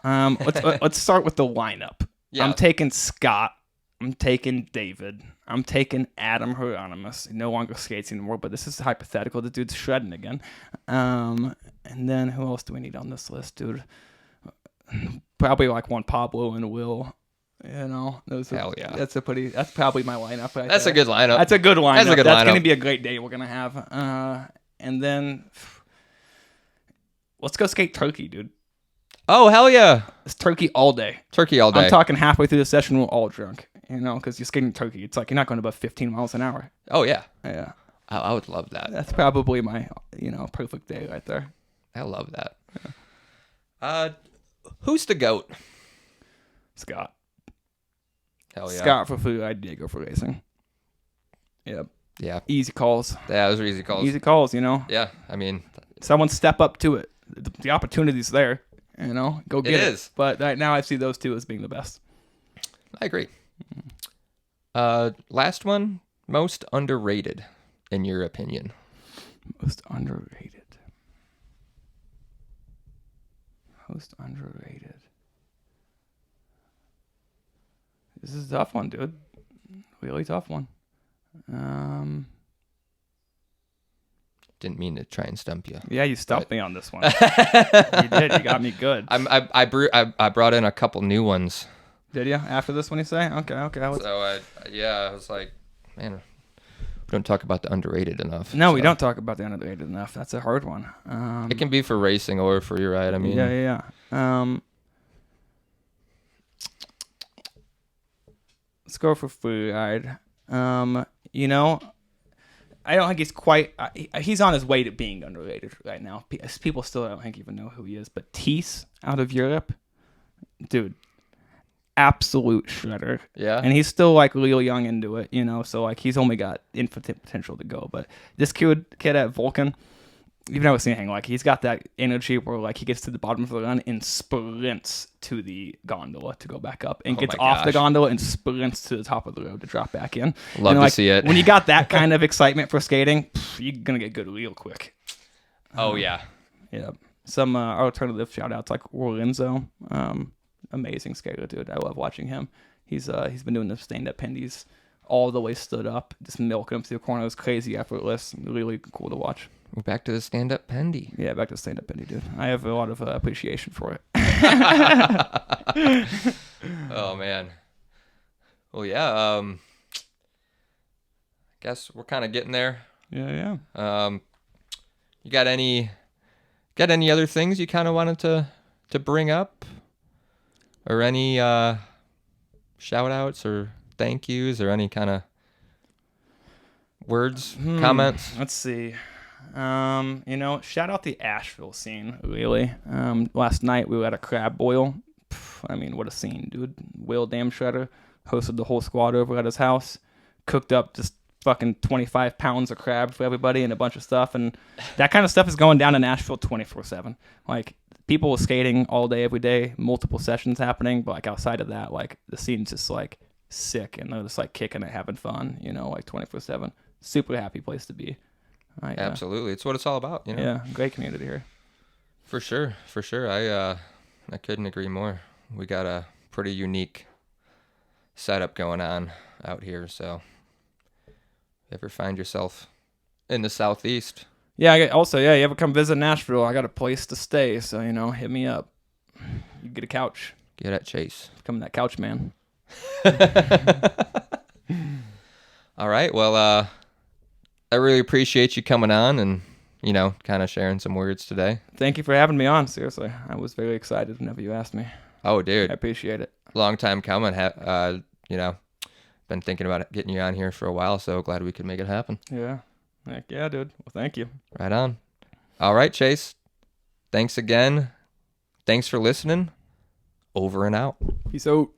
Let's start with the lineup. Yeah. I'm taking Scott. I'm taking David. I'm taking Adam Hieronymus. He no longer skates anymore, but this is hypothetical. The dude's shredding again. And then who else do we need on this list, dude? Probably like Juan Pablo and Will. Hell yeah. That's probably my lineup. Right That's there. a good lineup. That's a good lineup. That's going to lineup. be a great day we're going to have. And then let's go skate Turkey, dude. Oh, hell yeah. It's Turkey all day. I'm talking halfway through the session, we're all drunk, because you're skating Turkey. It's like you're not going above 15 miles an hour. Oh, yeah. Yeah. I would love that. That's probably my, perfect day right there. I love that. Yeah. Who's the GOAT? Scott. Hell yeah. Scott for food, Diego for racing. Yep. Yeah. Easy calls. Yeah, those are easy calls. Easy calls, Yeah, I mean. Someone step up to it. The opportunity's there. Go get it. It is. But right now I see those two as being the best. I agree. Last one, most underrated, in your opinion. Most underrated. This is a tough one, dude. Really tough one. Didn't mean to try and stump you. Yeah, you stumped me on this one. You did. You got me good. I brought in a couple new ones. Did you? After this one, you say? Okay. I was like, man, we don't talk about the underrated enough. No, we don't talk about the underrated enough. That's a hard one. It can be for racing or for your ride. I mean, yeah. Let's go for free ride. I don't think he's quite... he's on his way to being underrated right now. People still don't think even know who he is. But Tees out of Europe, dude, absolute shredder. Yeah. And he's still like real young into it, so like he's only got infinite potential to go. But this kid at Vulcan, you've never seen anything like. He's got that energy where like he gets to the bottom of the run and sprints to the gondola to go back up, and gets off the gondola and sprints to the top of the road to drop back in. Love and, to see it. When you got that kind of excitement for skating, you're gonna get good real quick. Oh yeah. Yeah. Some alternative shout outs like Lorenzo. Amazing skater, dude. I love watching him. He's been doing the stand-up pendies all the way stood up, just milking them through the corners, crazy effortless, really cool to watch. We're back to the stand-up pendy. Yeah, back to the stand-up pendy, dude. I have a lot of appreciation for it. Oh man. Well, yeah. Guess we're kind of getting there. Yeah. You got any other things you kind of wanted to bring up, or any shout outs or thank yous or any kind of words, comments? Let's see. Shout out the Asheville scene, really. Last night we were at a crab boil. I mean, what a scene, dude. Will Damn Shredder hosted the whole squad over at his house, cooked up just fucking 25 pounds of crab for everybody and a bunch of stuff, and that kind of stuff is going down in Asheville 24/7. Like, people skating all day, every day, multiple sessions happening, but like outside of that, like the scene's just like sick, and they're just like kicking it, having fun, like 24/7. Super happy place to be. Absolutely, it's what it's all about, Yeah, great community here. For sure. I couldn't agree more. We got a pretty unique setup going on out here, so if you ever find yourself in the Southeast. Yeah, you ever come visit Nashville, I got a place to stay, so, hit me up. You get a couch. Get at Chase. Become that couch man. All right, well, I really appreciate you coming on and, kind of sharing some words today. Thank you for having me on, seriously. I was very excited whenever you asked me. Oh, dude. I appreciate it. Long time coming, been thinking about getting you on here for a while, so glad we could make it happen. Yeah. Heck yeah, dude. Well, thank you. Right on. All right, Chase. Thanks again. Thanks for listening. Over and out. Peace out.